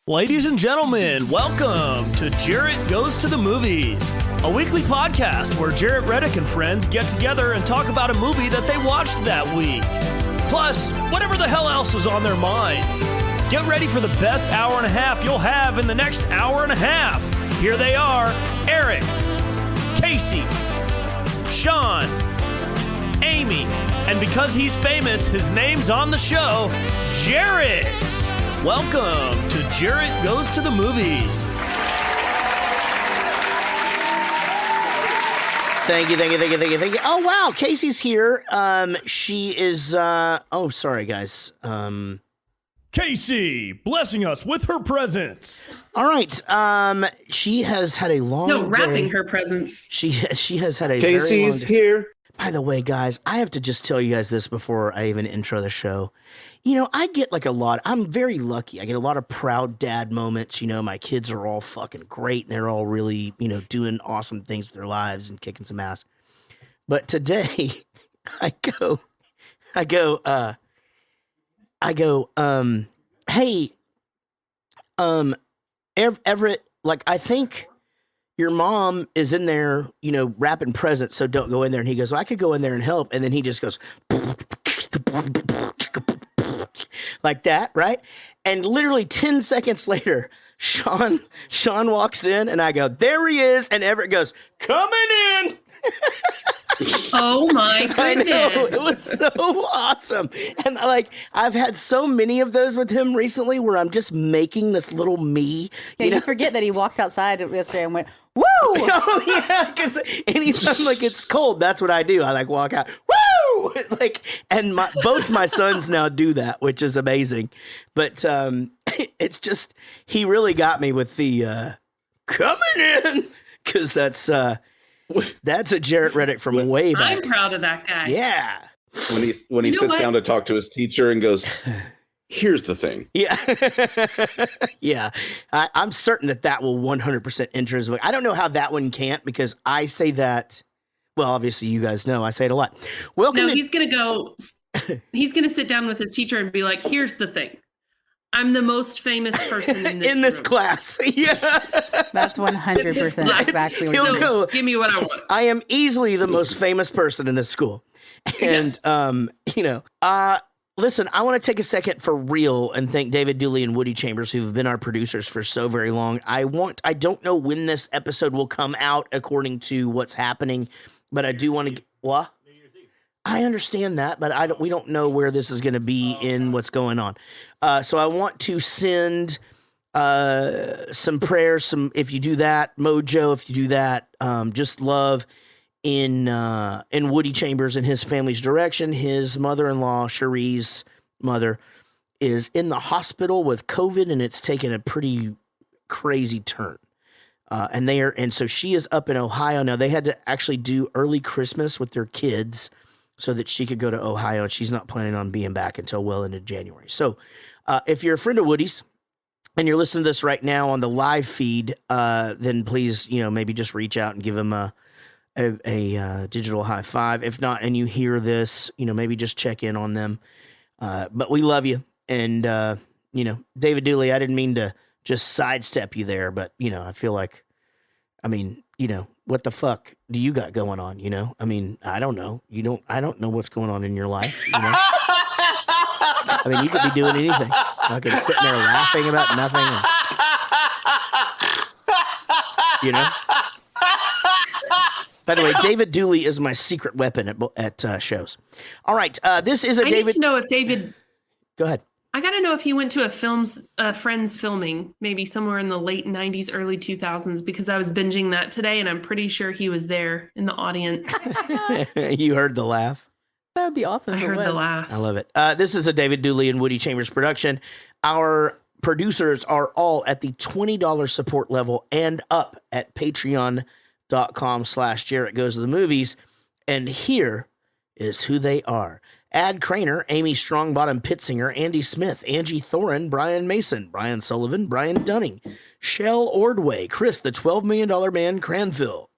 Ladies and gentlemen, welcome to Jarrett Goes to the Movies, a weekly podcast where Jarrett Reddick and friends get together and talk about a movie that they watched that week. Plus, whatever the hell else is on their minds. Get ready for the best hour and a half you'll have in the next hour and a half. Here they are, Eric, Casey, Sean, Amy, and because he's famous, his name's on the show, Jarrett. Welcome to Jarrett Goes to the Movies. Thank you. Oh, wow. Casey's here. She is, sorry, guys. Casey, blessing us with her presence. All right. She has had a long day. wrapping her presence. She has had a Casey's very long day. here. By the way, guys, I have to just tell you guys this before I even intro the show. You know, I get I'm very lucky. I get a lot of proud dad moments. You know, my kids are all fucking great. And they're all really, doing awesome things with their lives and kicking some ass. But today I go, hey, Everett, I think your mom is in there, wrapping presents, so don't go in there. And he goes, well, I could go in there and help. And then he just goes like that, right? And literally 10 seconds later, Sean walks in and I go, there he is. And Everett goes, coming in. Oh my goodness. I know, it was so awesome. And I've had so many of those with him recently where I'm just making this little me. You forget that he walked outside yesterday and went, woo! Oh, yeah, because anytime it's cold, that's what I do. I walk out, woo! And both my sons now do that, which is amazing. But it's just, he really got me with the coming in, because that's a Jarrett Reddick from way back. I'm proud of that guy. Yeah. When he sits down to talk to his teacher and goes, here's the thing. Yeah. Yeah. I'm certain that will 100% enter his book. I don't know how that one can't, because I say that. Well, obviously you guys know I say it a lot. He's going to sit down with his teacher and be like, here's the thing. I'm the most famous person in this class. Yeah. That's 100% exactly what you So give me what I want. I am easily the most famous person in this school. And, listen, I want to take a second for real and thank David Dooley and Woody Chambers, who've been our producers for so very long. I don't know when this episode will come out according to what's happening, but I do want to, what? I understand that, but we don't know where this is going to be in what's going on. So I want to send some prayers, if you do that, Mojo, if you do that, just love in Woody Chambers and his family's direction. His mother-in-law, Cherie's mother, is in the with COVID, and it's taken a pretty crazy turn. And so she is up in Ohio now. They had to actually do early Christmas with their kids so that she could go to Ohio, and she's not planning on being back until well into January. So if you're a friend of Woody's and you're listening to this right now on the live feed, then please, maybe just reach out and give him a digital high five. If not, and you hear this, maybe just check in on them. But we love you. And, David Dooley, I didn't mean to just sidestep you there, but, I feel like, what the fuck do you got going on? I don't know. I don't know what's going on in your life. You could be doing anything. I could sitting there laughing about nothing. By the way, David Dooley is my secret weapon at shows. All right. This is I need to know if David. Go ahead. I got to know if he went to a Friends filming, maybe somewhere in the late 90s, early 2000s, because I was binging that today, and I'm pretty sure he was there in the audience. You heard the laugh? That would be awesome. I heard the laugh. I love it. This is a David Dooley and Woody Chambers production. Our producers are all at the $20 support level and up at patreon.com/Jarrett Goes to the Movies. And here is who they are. Ad Craner, Amy Strongbottom Pitzinger, Andy Smith, Angie Thorin, Brian Mason, Brian Sullivan, Brian Dunning, Shell Ordway, Chris, the $12 million man, Cranville,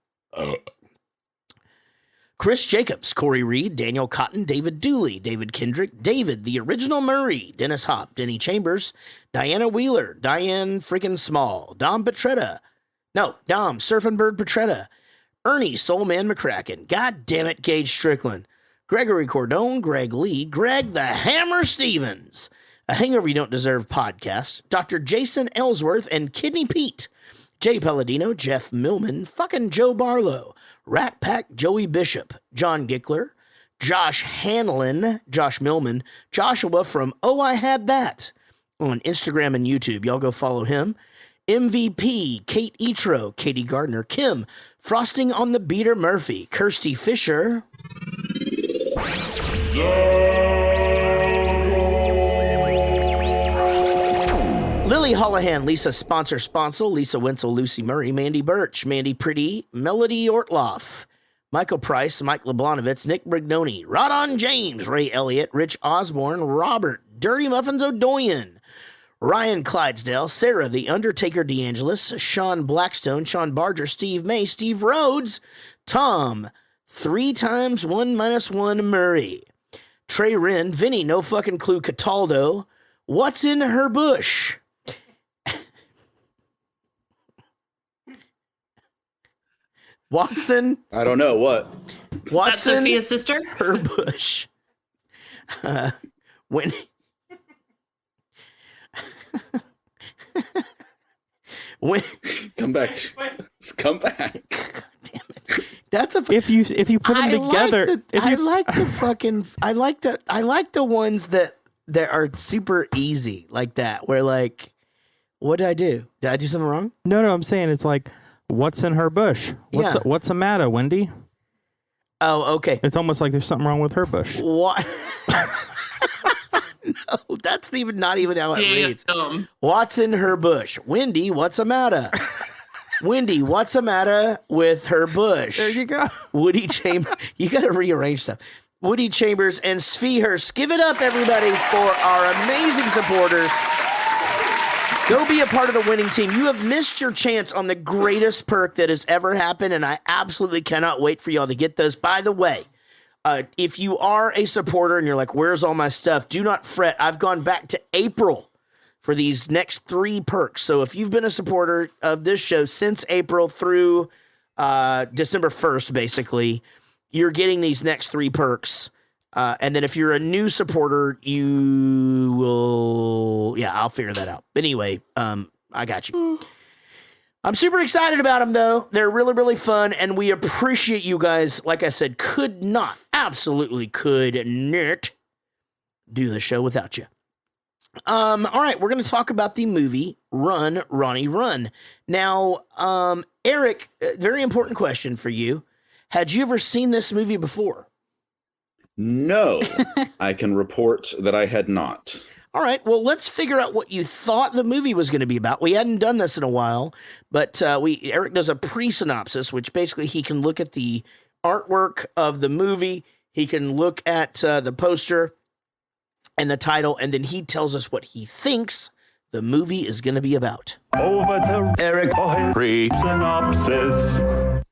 Chris Jacobs, Corey Reed, Daniel Cotton, David Dooley, David Kendrick, David, the original Murray, Dennis Hopp, Denny Chambers, Diana Wheeler, Diane freaking Small, Dom Surfing Bird Petretta, Ernie Soulman McCracken, God damn it, Gage Stricklin, Gregory Cordone, Greg Lee, Greg the Hammer Stevens, A Hangover You Don't Deserve podcast, Dr. Jason Aylesworth and Kidney Pete, Jay Palladino, Jeff Millman, fucking Joe Barlow, Rat Pack, Joey Bishop, John Gickler, Josh Hanlon, Josh Millman, Joshua from Oh I Had That on Instagram and YouTube. Y'all go follow him. MVP, Kate Etro, Katie Gardner, Kim, Frosting on the Beater Murphy, Kirsty Fisher, Lily Holohan, Lisa Sponsel, Lisa Wenzel, Lucy Murray, Mandy Birch, Mandy Pretty, Melody Ortloff, Michael Price, Mike Leblanovitz, Nick Brignoni, Rodon James, Ray Elliott, Rich Osborne, Robert, Dirty Muffins O'Doyen, Ryan Clydesdale, Sarah the Undertaker DeAngelis, Sean Blackstone, Sean Barger, Steve May, Steve Rhodes, Tom, 3 times 1 minus 1 Murray, Trey Wren, Vinnie, no fucking clue, Cataldo, What's in Her Bush? Watson. I don't know what. That's Watson. Sophia's sister? Her Bush. When. When. Come back. Come back. God damn it. That's a. If you put them together, I like the ones that are super easy like that. Where like, what did I do? Did I do something wrong? No, I'm saying it's like, what's in her bush? What's the matter, Wendy? Oh, okay. It's almost like there's something wrong with her bush. What? No, that's not even how it reads. What's in her bush? Wendy, what's the matter? Wendy, what's the matter with her bush? There you go. Woody Chambers. You got to rearrange stuff. Woody Chambers and Svehurst. Give it up, everybody, for our amazing supporters. Go be a part of the winning team. You have missed your chance on the greatest perk that has ever happened, and I absolutely cannot wait for y'all to get those. By the way, if you are a supporter and you're like, where's all my stuff? Do not fret. I've gone back to April for these next 3 perks. So if you've been a supporter of this show since April through December 1st, basically, you're getting these next 3 perks. And then if you're a new supporter, you will, I'll figure that out. Anyway, I got you. I'm super excited about them, though. They're really, really fun, and we appreciate you guys. Like I said, absolutely could not do the show without you. All right, we're going to talk about the movie Run, Ronnie Run. Now, Eric, very important question for you. Had you ever seen this movie before? No, I can report that I had not. All right, well, let's figure out what you thought the movie was going to be about. We hadn't done this in a while, but Eric does a pre-synopsis, which basically he can look at the artwork of the movie, he can look at the poster and the title, and then he tells us what he thinks the movie is going to be about. Over to Eric. Pre-synopsis.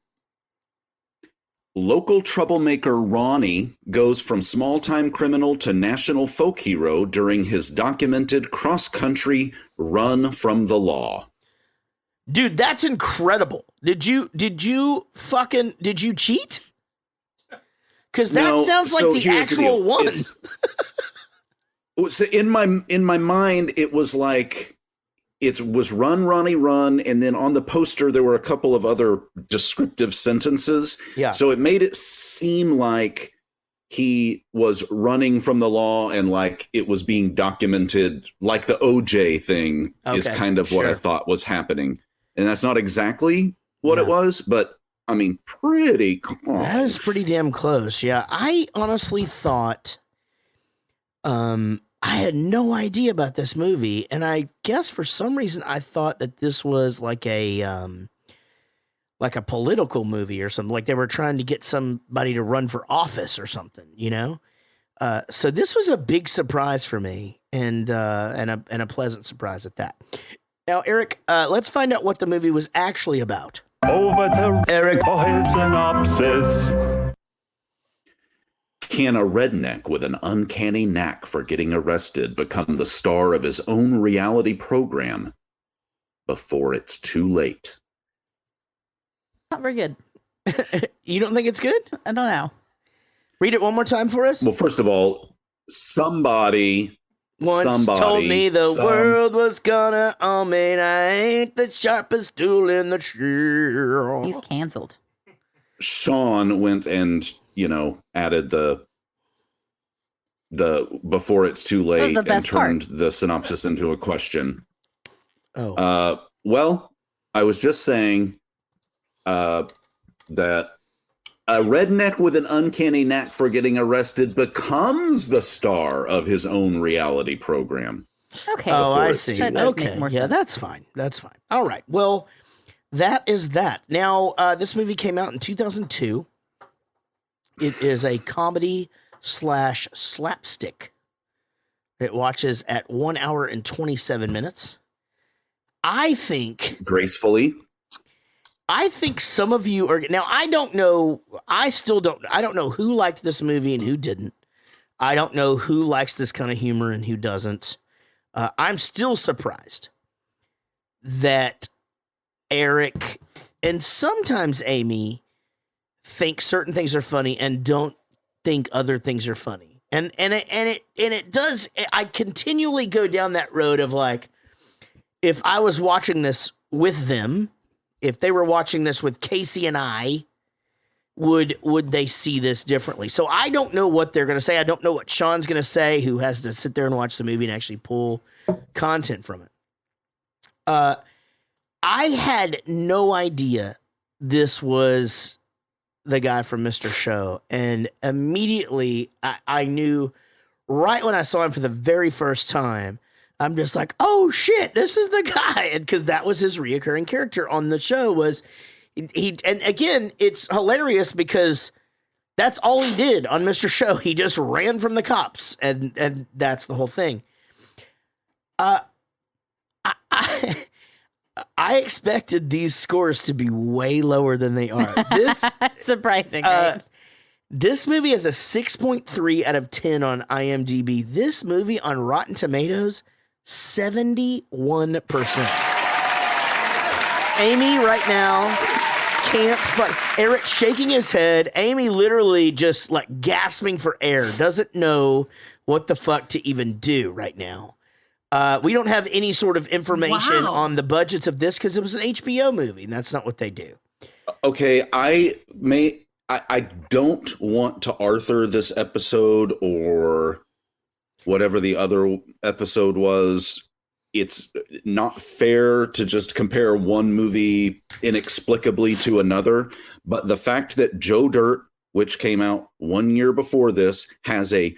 Local troublemaker Ronnie goes from small-time criminal to national folk hero during his documented cross-country run from the law. Dude, that's incredible. Did you cheat? Because that sounds like the actual one. So in my mind, it was like, it was Run, Ronnie, Run, and then on the poster there were a couple of other descriptive sentences. Yeah. So it made it seem like he was running from the law and like it was being documented, like the OJ thing is kind of what I thought was happening. And that's not exactly what it was, but I mean, pretty close. That is pretty damn close. Yeah. I honestly thought, I had no idea about this movie, and I guess for some reason I thought that this was like a political movie or something, like they were trying to get somebody to run for office or something, you know? So this was a big surprise for me, and a pleasant surprise at that. Now, Eric, let's find out what the movie was actually about. Over to Eric. for his synopsis. Can a redneck with an uncanny knack for getting arrested become the star of his own reality program before it's too late? Not very good. You don't think it's good? I don't know. Read it one more time for us. Well, first of all, somebody once told me the world was gonna own me, and I ain't the sharpest tool in the shed. He's canceled. Sean went and, added the before it's too late and turned the synopsis into a question. Oh. Well, I was just saying that a redneck with an uncanny knack for getting arrested becomes the star of his own reality program. Okay. Oh, I see. Okay. Yeah, that's fine. That's fine. All right. Well, that is that. Now, this movie came out in 2002. It is a comedy / slapstick. It watches at 1 hour and 27 minutes. I think gracefully. I think some of you are now. I don't know. I don't know who liked this movie and who didn't. I don't know who likes this kind of humor and who doesn't. I'm still surprised that Eric and sometimes Amy think certain things are funny and don't think other things are funny. And it does. I continually go down that road of like, if I was watching this with them, if they were watching this with Casey and I, would they see this differently? So I don't know what they're going to say. I don't know what Sean's going to say, who has to sit there and watch the movie and actually pull content from it. I had no idea this was the guy from Mr. Show. And immediately I knew right when I saw him for the very first time, I'm just like, oh shit, this is the guy. And because that was his reoccurring character on the show was he, and again, it's hilarious because that's all he did on Mr. Show. He just ran from the cops and that's the whole thing. I expected these scores to be way lower than they are. This surprising. Right? This movie has a 6.3 out of 10 on IMDb. This movie on Rotten Tomatoes, 71%. Amy right now can't fight. Eric shaking his head. Amy literally just like gasping for air. Doesn't know what the fuck to even do right now. We don't have any sort of information on the budgets of this because it was an HBO movie, and that's not what they do. Okay, I don't want to Arthur this episode or whatever the other episode was. It's not fair to just compare one movie inexplicably to another. But the fact that Joe Dirt, which came out 1 year before this, has a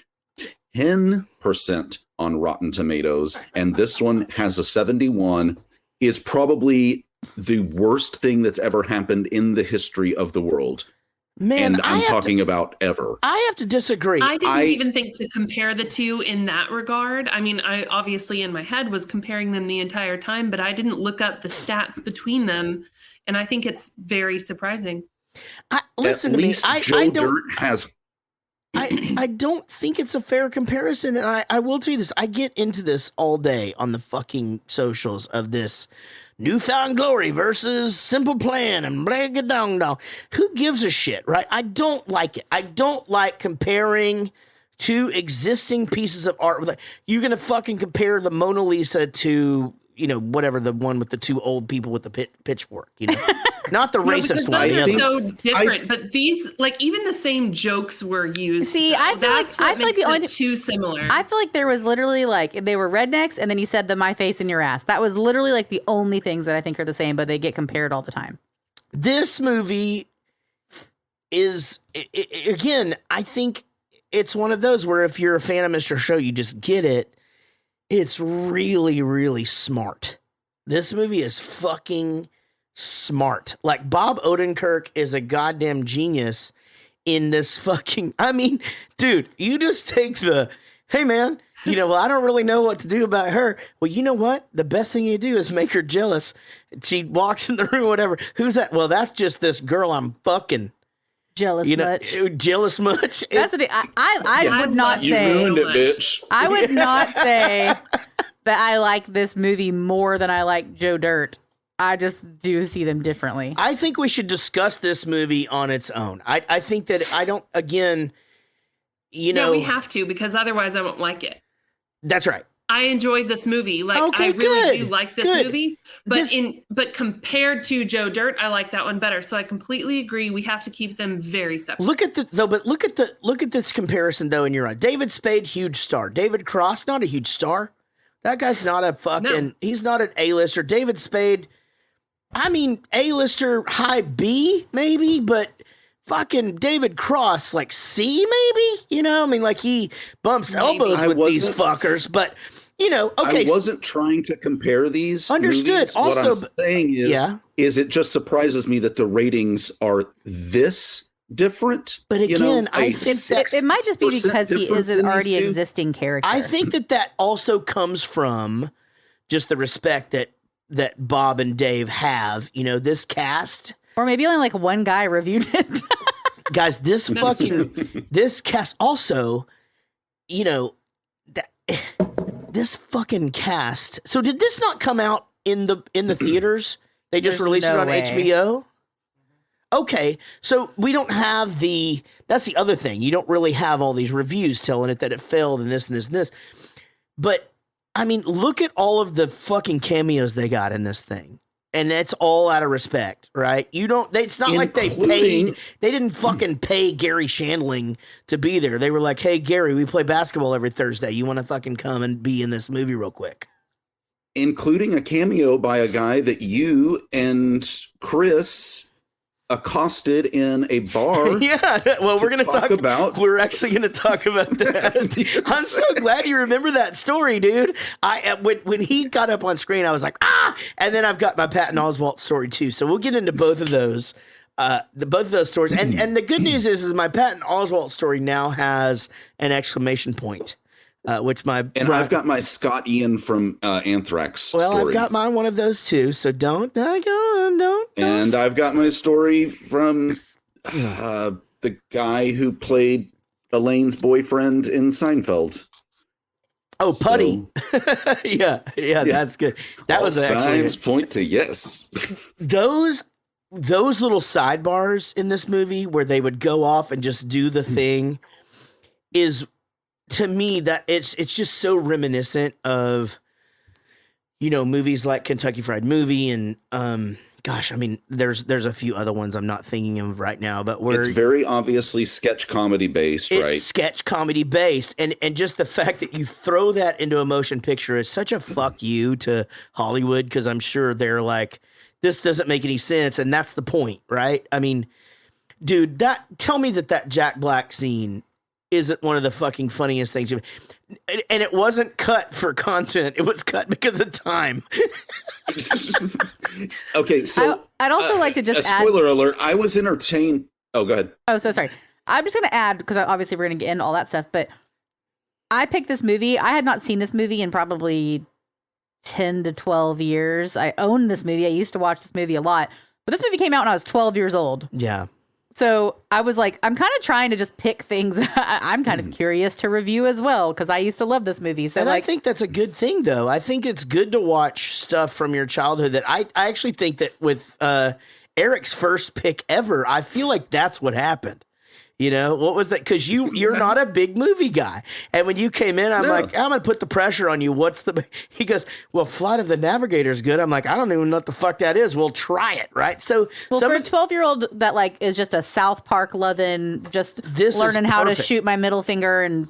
10% on Rotten Tomatoes, and this one has a 71, is probably the worst thing that's ever happened in the history of the world. Man, and I'm talking about ever. I have to disagree. I didn't even think to compare the two in that regard. I mean, I obviously in my head was comparing them the entire time, but I didn't look up the stats between them. And I think it's very surprising. Listen to me. I don't think it's a fair comparison. And I will tell you this. I get into this all day on the fucking socials of this Newfound Glory versus Simple Plan and blah-ga-dong-dong. Who gives a shit, right? I don't like it. I don't like comparing two existing pieces of art. You're going to fucking compare the Mona Lisa to, whatever, the one with the two old people with the pitchfork, Not the racist one. Those are so different, but these, like, even the same jokes were used. See, I feel like the only too similar. I feel like there was literally like they were rednecks, and then he said my face in your ass. That was literally like the only things that I think are the same, but they get compared all the time. This movie is again, I think it's one of those where if you're a fan of Mr. Show, you just get it. It's really, really smart. This movie is fucking smart. Like Bob Odenkirk is a goddamn genius in this fucking, I mean, dude, you just take hey man, well, I don't really know what to do about her. Well, you know what? The best thing you do is make her jealous. She walks in the room, whatever. Who's that? Well, that's just this girl I'm fucking. Jealous much? Jealous much? That's the thing. I would not You say. ruined it, bitch. I would not say that I like this movie more than I like Joe Dirt. I just do see them differently. I think we should discuss this movie on its own. I think that I don't, again, No, we have to, because otherwise I won't like it. That's right. I enjoyed this movie. Like, Okay, I really good, do like this good. movie. But compared to Joe Dirt, I like that one better. So I completely agree. We have to keep them very separate. Look at this comparison though, and you're right. David Spade, huge star. David Cross, not a huge star. That guy's not a fucking. He's not an A-lister. David Spade, I mean, A-lister high B maybe, but fucking David Cross like C maybe. You know, I mean, like he bumps elbows with these fuckers, but. You know, okay. I wasn't trying to compare these. Understood. Movies. Also, what I'm saying is it just surprises me that the ratings are this different. But again, I think that it might just be because he is an already existing character. I think that also comes from just the respect that Bob and Dave have. You know, this cast, or maybe only like one guy reviewed it. Guys, this cast also, you know, this fucking cast. So did this not come out in the theaters? They just released it on HBO? Okay. So we don't have that's the other thing. You don't really have all these reviews telling it that it failed and this and this and this. But I mean, look at all of the fucking cameos they got in this thing. And that's all out of respect, right? It's not like they didn't fucking pay Gary Shandling to be there. They were like, hey, Gary, we play basketball every Thursday. You want to fucking come and be in this movie real quick? Including a cameo by a guy that you and Chris accosted in a bar. Yeah, well, we're going to talk about. We're actually going to talk about that. I'm so glad you remember that story, dude. When he got up on screen, I was like, ah! And then I've got my Patton Oswalt story too. So we'll get into both of those. Both of those stories. And the good news is my Patton Oswalt story now has an exclamation point. I've got my Scott Ian from Anthrax. Well, story. I've got mine one of those too. So don't. And I've got my story from the guy who played Elaine's boyfriend in Seinfeld. Oh, Putty. So, yeah, that's good. That was actually signs point to yes. Those little sidebars in this movie where they would go off and just do the thing is. To me, that it's just so reminiscent of, you know, movies like Kentucky Fried Movie and gosh, I mean, there's a few other ones I'm not thinking of right now, but it's very obviously sketch comedy based, right? It's sketch comedy based, and just the fact that you throw that into a motion picture is such a fuck you to Hollywood, because I'm sure they're like, this doesn't make any sense, and that's the point, right? I mean, dude, tell me that Jack Black scene isn't one of the fucking funniest things. And it wasn't cut for content. It was cut because of time. Okay, so I'd also like to just add... spoiler alert, I was entertained. Oh, go ahead. Oh, so sorry. I'm just going to add, because obviously we're going to get into all that stuff, but I picked this movie. I had not seen this movie in probably 10 to 12 years. I owned this movie. I used to watch this movie a lot. But this movie came out when I was 12 years old. Yeah. So I was like, I'm kind of trying to just pick things I'm kind of curious to review as well, because I used to love this movie. So, and I think that's a good thing, though. I think it's good to watch stuff from your childhood that I actually think that with Eric's first pick ever, I feel like that's what happened. You know, what was that? Because you're not a big movie guy. And when you came in, I'm like, I'm going to put the pressure on you. He goes, well, Flight of the Navigator is good. I'm like, I don't even know what the fuck that is. We'll try it, right? So for a 12-year-old that like is just a South Park loving, just learning how to shoot my middle finger and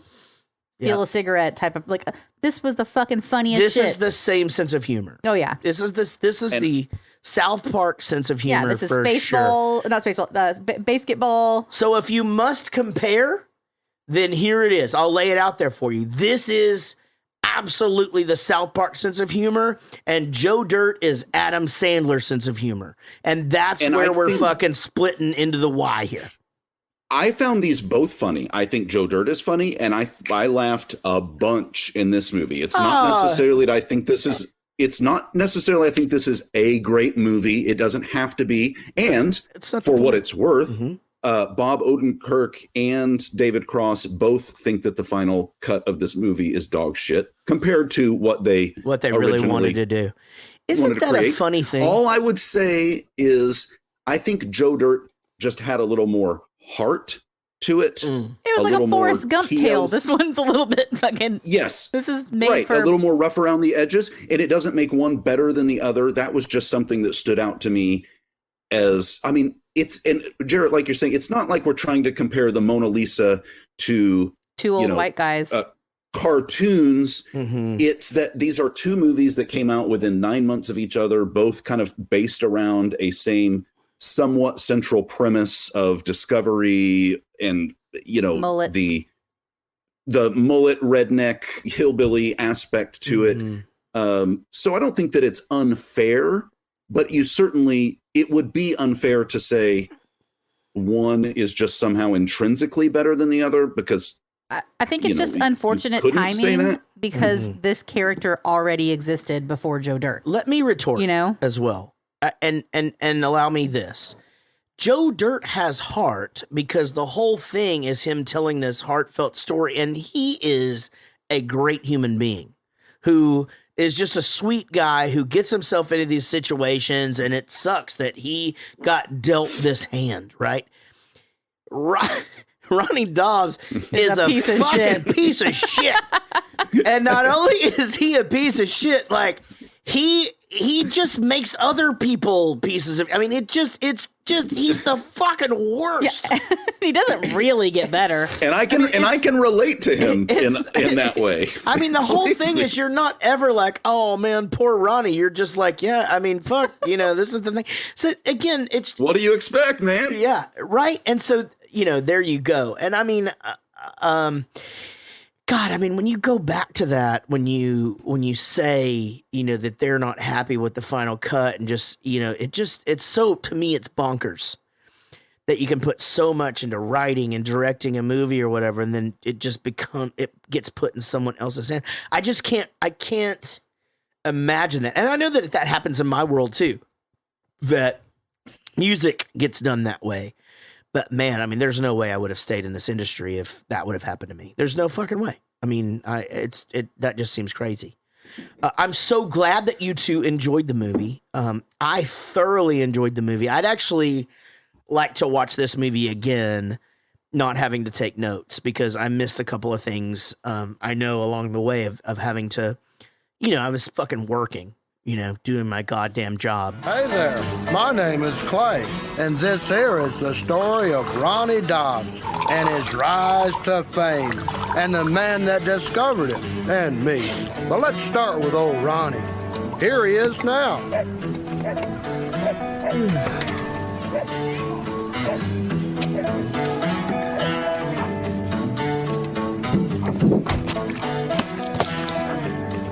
feel a cigarette type of, like, this was the fucking funniest shit. This is the same sense of humor. Oh, yeah. This is the South Park sense of humor. Yeah, this is basketball. So if you must compare, then here it is. I'll lay it out there for you. This is absolutely the South Park sense of humor, and Joe Dirt is Adam Sandler's sense of humor. And that's where we're fucking splitting into the Y here. I found these both funny. I think Joe Dirt is funny, and I laughed a bunch in this movie. It's not necessarily that I think this is... It's not necessarily, I think this is a great movie. It doesn't have to be. And for what it's worth, Bob Odenkirk and David Cross both think that the final cut of this movie is dog shit compared to what they really wanted to do. Isn't that a funny thing? All I would say is I think Joe Dirt just had a little more heart to it. It was like a Forrest Gump tale. This one's a little bit fucking... Yes. This is made for... a little more rough around the edges, and it doesn't make one better than the other. That was just something that stood out to me as... I mean, it's... And Jarrett, like you're saying, it's not like we're trying to compare the Mona Lisa to... Two old white guys. Cartoons. It's that these are two movies that came out within 9 months of each other, both kind of based around a same somewhat central premise of discovery and, Mullets. the mullet redneck hillbilly aspect to it. So I don't think that it's unfair, but it would be unfair to say one is just somehow intrinsically better than the other, because I think it's just unfortunate timing because this character already existed before Joe Dirt. Let me retort as well. And allow me this. Joe Dirt has heart because the whole thing is him telling this heartfelt story, and he is a great human being who is just a sweet guy who gets himself into these situations, and it sucks that he got dealt this hand, right? Ronnie Dobbs is a fucking piece of shit. And not only is he a piece of shit, like he just makes other people pieces of... I mean, it's just he's the fucking worst. Yeah. He doesn't really get better. And I can relate to him in that way. I mean, the whole thing is you're not ever like, oh man, poor Ronnie. You're just like, yeah, I mean, fuck, this is the thing. So again, it's... What do you expect, man? Yeah, right. And so, there you go. And I mean, God, I mean, when you go back to that, when you say, that they're not happy with the final cut and just, it's so, to me, it's bonkers that you can put so much into writing and directing a movie or whatever, and then it gets put in someone else's hand. I can't imagine that. And I know that happens in my world too, that music gets done that way. But man, I mean, there's no way I would have stayed in this industry if that would have happened to me. There's no fucking way. I mean, that just seems crazy. I'm so glad that you two enjoyed the movie. I thoroughly enjoyed the movie. I'd actually like to watch this movie again, not having to take notes, because I missed a couple of things. I know along the way of having to, I was fucking working. Doing my goddamn job. Hey there, my name is Clay, and this here is the story of Ronnie Dobbs and his rise to fame, and the man that discovered it, and me. But let's start with old Ronnie. Here he is now.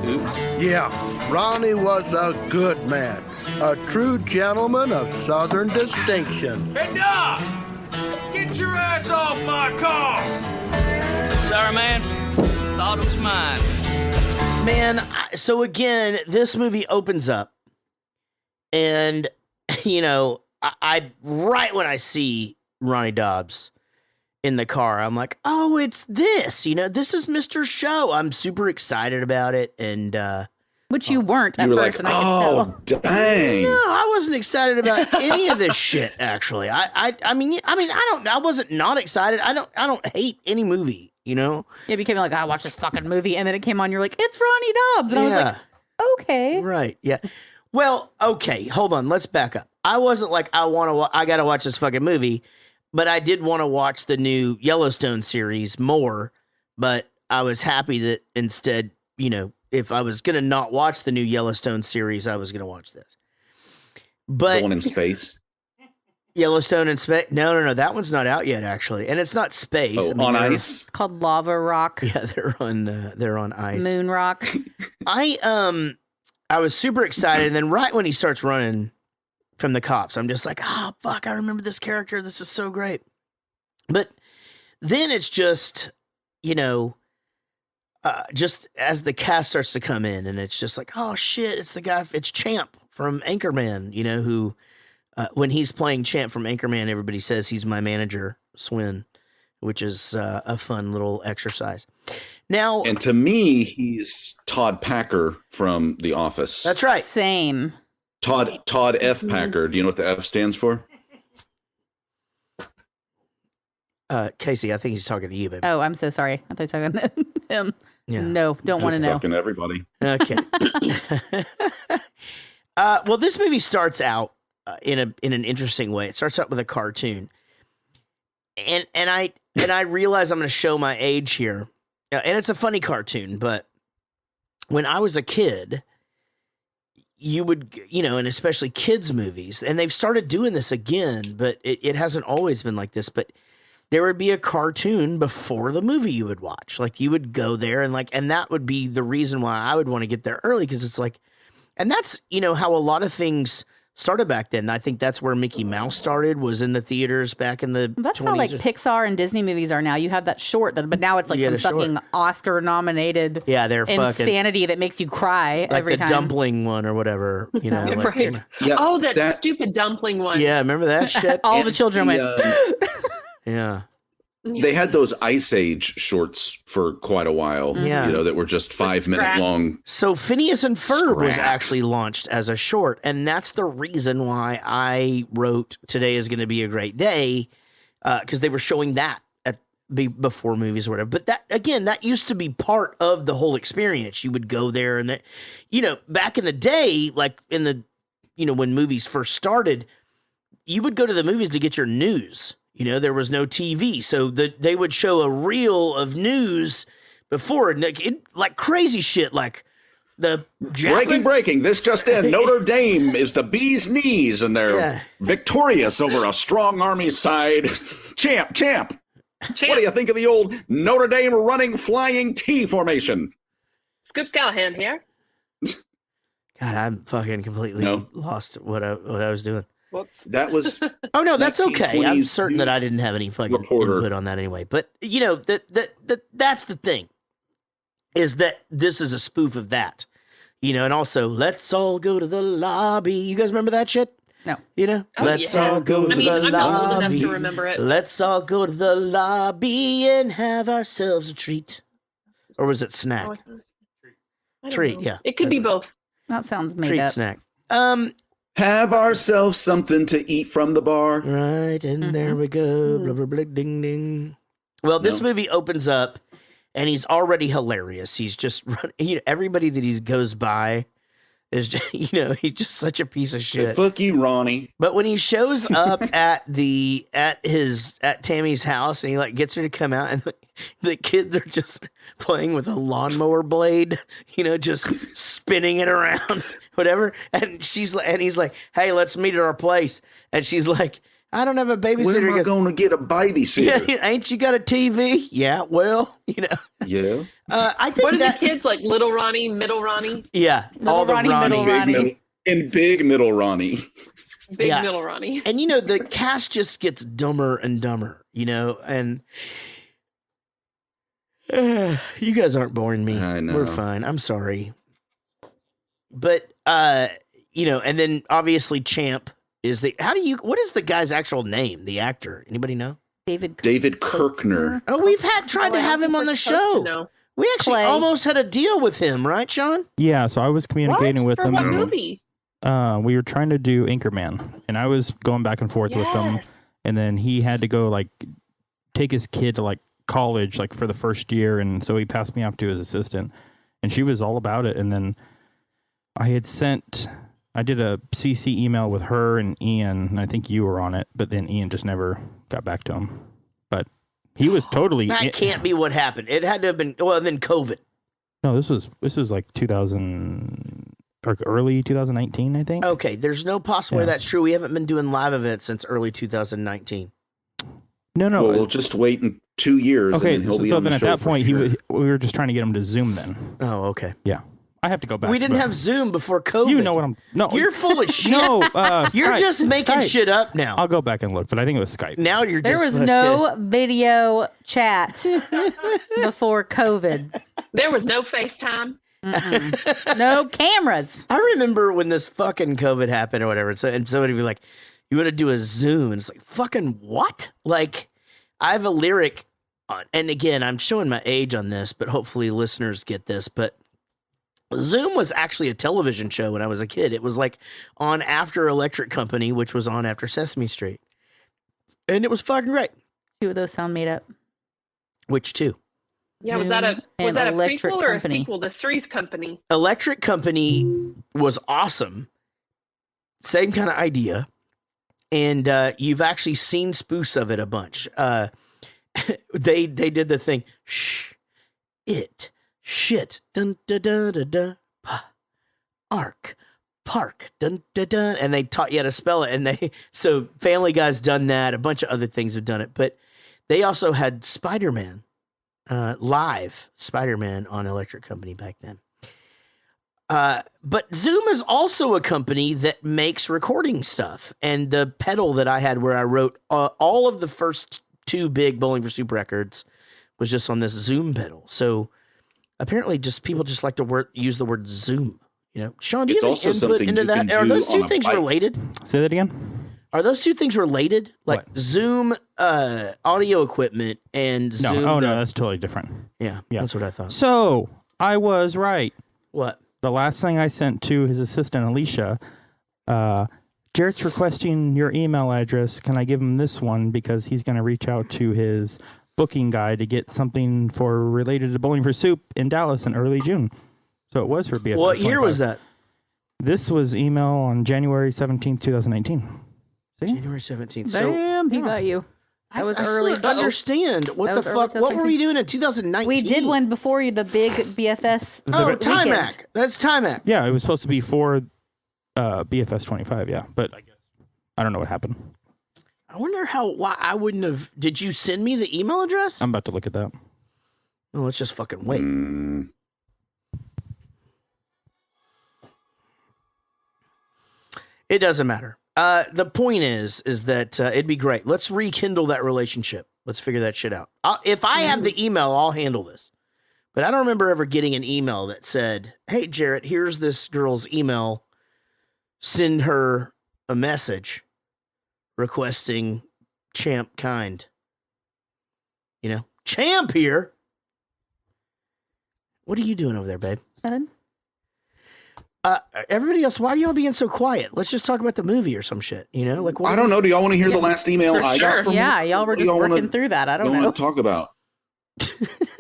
Oops. Yeah. Ronnie was a good man, a true gentleman of Southern distinction. Hey, Doc! Get your ass off my car! Sorry, man. Thought it was mine. Man, so again, this movie opens up, and, I right when I see Ronnie Dobbs in the car, I'm like, oh, it's this. This is Mr. Show. I'm super excited about it, and... Which you weren't at first, and I could tell. Dang! No, I wasn't excited about any of this shit. Actually, I mean, I wasn't not excited. I don't hate any movie. Yeah, you became like, I watched this fucking movie, and then it came on. You're like, it's Ronnie Dobbs, and I was like, okay, right, yeah. Well, okay, hold on, let's back up. I wasn't like, I gotta watch this fucking movie, but I did want to watch the new Yellowstone series more. But I was happy that instead, if I was going to not watch the new Yellowstone series, I was going to watch this. But the one in space? Yellowstone in space? No. That one's not out yet, actually. And it's not space. Oh, on ice? It's called Lava Rock. Yeah, they're on ice. Moon Rock. I was super excited. And then right when he starts running from the cops, I'm just like, oh, fuck, I remember this character. This is so great. But then it's just, just as the cast starts to come in, and it's just like, oh shit, it's the guy, it's Champ from Anchorman, who when he's playing Champ from Anchorman, everybody says he's my manager, Swin, which is a fun little exercise. Now, and to me, he's Todd Packer from The Office. That's right. Same. Todd F. Packer. Do you know what the F stands for? Casey, I think he's talking to you, baby. Oh, I'm so sorry. I thought you were talking to him. Yeah. No, don't want to know. Talking to everybody. Okay. Well, this movie starts out in an interesting way. It starts out with a cartoon, and I realize I'm going to show my age here, and it's a funny cartoon. But when I was a kid, you would, and especially kids movies, and they've started doing this again, but it hasn't always been like this. But there would be a cartoon before the movie you would watch. Like you would go there and that would be the reason why I would want to get there early, because it's like, and that's, how a lot of things started back then. I think that's where Mickey Mouse started, was in the theaters back in the That's 20s. how like Pixar and Disney movies are now. You have that short, but now it's like some fucking Oscar nominated they're insanity fucking, that makes you cry like every the time. dumpling one or whatever, like, Right. Yeah, Oh, that stupid dumpling one. Yeah, remember that shit? All the children went. Yeah. They had those Ice Age shorts for quite a while. Yeah. That were just 5-minute long. So Phineas and Ferb was Scratch. actually launched as a short, and that's the reason why I wrote Today is Going to Be a Great Day, because they were showing that before movies or whatever. But that, again, that used to be part of the whole experience. You would go there, and that, back in the day, like in the, when movies first started, you would go to the movies to get your news. There was no TV, so they would show a reel of news before, like crazy shit, like the Breaking. This just in. Notre Dame is the bee's knees, and they're victorious over a strong army side. Champ. What do you think of the old Notre Dame running flying T formation? Scoops Callahan here. God, I'm fucking completely lost what I was doing. Whoops. That was. Oh no, that's okay. I'm 1920s certain that I didn't have any fucking reporter. input on that anyway. But that's the thing, is that this is a spoof of that, and also let's all go to the lobby. You guys remember that shit? No. Let's all go to the I'm not old enough lobby. to remember it. Let's all go to the lobby and have ourselves a treat. Or was it snack? I don't Treat, know. yeah. It could be both. That sounds made Treat up. snack. Have ourselves something to eat from the bar. Right, and there we go. Blah, blah, blah, ding, ding. Well, this movie opens up, and he's already hilarious. He's just running. Everybody that he goes by is just, he's just such a piece of shit. Hey, fuck you, Ronnie. But when he shows up at Tammy's house, and he gets her to come out, and the kids are just playing with a lawnmower blade, just spinning it around, whatever. And he's like, "Hey, let's meet at our place." And she's like, "I don't have a babysitter." When am I going to get a babysitter? Yeah, ain't you got a TV? Yeah, well, Yeah. I think What are the kids like? Little Ronnie, Middle Ronnie, Yeah, all the Ronnie, Ronnies. Middle Ronnie. Big middle Ronnie. Big Yeah. Middle Ronnie. And the cast just gets dumber and dumber, and you guys aren't boring me. I know. We're fine. I'm sorry. But and then obviously Champ is what is the guy's actual name? The actor? Anybody know? David Kirkner. Oh, we've tried to have him on the show. No. We actually Clay. almost had a deal with him, right, Sean? Yeah, so I was communicating with For him. what movie? We were trying to do Anchorman, and I was going back and forth with him. Yes. And then he had to go take his kid to college for the first year, and so he passed me off to his assistant, and she was all about it. And then I did a CC email with her and Ian, and I think you were on it, but then Ian just never got back to him. But he was totally. That can't be what happened. It had to have been. Well, then COVID. No, this was 2000 or early 2019, I think. Okay, there's no possible way that's true. We haven't been doing live events since early 2019. No. Well, we'll just wait in 2 years. Okay, and then he'll be so on the then at show that for point, sure. we were just trying to get him to Zoom then. Oh, okay. Yeah. I have to go back. We didn't but- have Zoom before COVID. You know what I'm. No, You're full of shit. No, You're Skype. just making Skype. shit up now. I'll go back and look, but I think it was Skype. Now you're just. There was no video chat before COVID. There was no FaceTime. No cameras. I remember when this fucking COVID happened or whatever, and somebody would be like, you want to do a Zoom? And it's like, fucking what? Like, I have a lyric, and again, I'm showing my age on this, but hopefully listeners get this, but Zoom was actually a television show when I was a kid. It was like on after Electric Company, which was on after Sesame Street. And it was fucking great. 2 of those sound made up. Which 2? Yeah, was that a prequel or a sequel to Three's Company? Electric Company was awesome. Same kind of idea. And you've actually seen spoofs of it a bunch. They did the thing. Shit. Dun da da da da. Arc. Park. Dun da da. And they taught you how to spell it. So Family Guy's done that. A bunch of other things have done it. But they also had Spider-Man. Live Spider-Man on Electric Company back then. But Zoom is also a company that makes recording stuff. And the pedal that I had where I wrote all of the first 2 big Bowling for Soup records was just on this Zoom pedal. So apparently people just like to use the word Zoom. You know, Sean, do you have any input into that? Are those 2 things related? Say that again. Are those 2 things related? Like what? Zoom audio equipment and Zoom? No, that's totally different. Yeah, that's what I thought. So I was right. What? The last thing I sent to his assistant, Alicia, Jarrett's requesting your email address. Can I give him this one? Because he's going to reach out to his booking guy to get something related to Bowling for Soup in Dallas in early June. So it was for BFS. What year was that? This was email on January 17th, 2019. See? January 17th. Damn, he got you. That was early. I understand. What the fuck? What were we doing in 2019? We did one before the big BFS. Timac. That's Timac. Yeah, it was supposed to be for BFS 25, yeah. But I guess I don't know what happened. I wonder why I wouldn't have. Did you send me the email address? I'm about to look at that. Well, let's just fucking wait. It doesn't matter. The point is that it'd be great. Let's rekindle that relationship. Let's figure that shit out. If I have the email, I'll handle this. But I don't remember ever getting an email that said, hey, Jarrett, here's this girl's email. Send her a message requesting Champ Kind. You know, Champ here. What are you doing over there, babe? Everybody else, why are y'all being so quiet? Let's just talk about the movie or some shit, you know? Like, I don't know. Do y'all want to hear the last email I got from y'all were just working through that. I don't know. Want to talk about?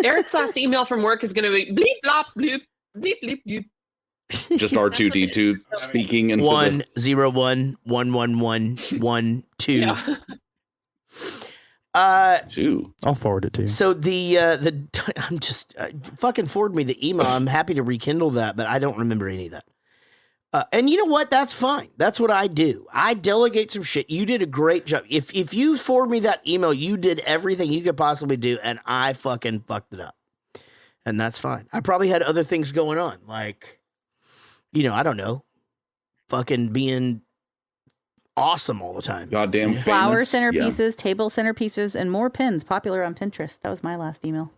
Eric's last email from work is going to be bleep, blop, bloop, bleep, bleep, bloop. Just R2D2 speaking into 101111112. Yeah. 2. I'll forward it to you. So I'm just fucking forward me the email. I'm happy to rekindle that, but I don't remember any of that. And you know what? That's fine. That's what I do. I delegate some shit. You did a great job. If you forward me that email, you did everything you could possibly do, and I fucking fucked it up. And that's fine. I probably had other things going on, like, you know, I don't know, fucking being awesome all the time. Goddamn famous. Flower centerpieces, table centerpieces, and more pins popular on Pinterest. That was my last email.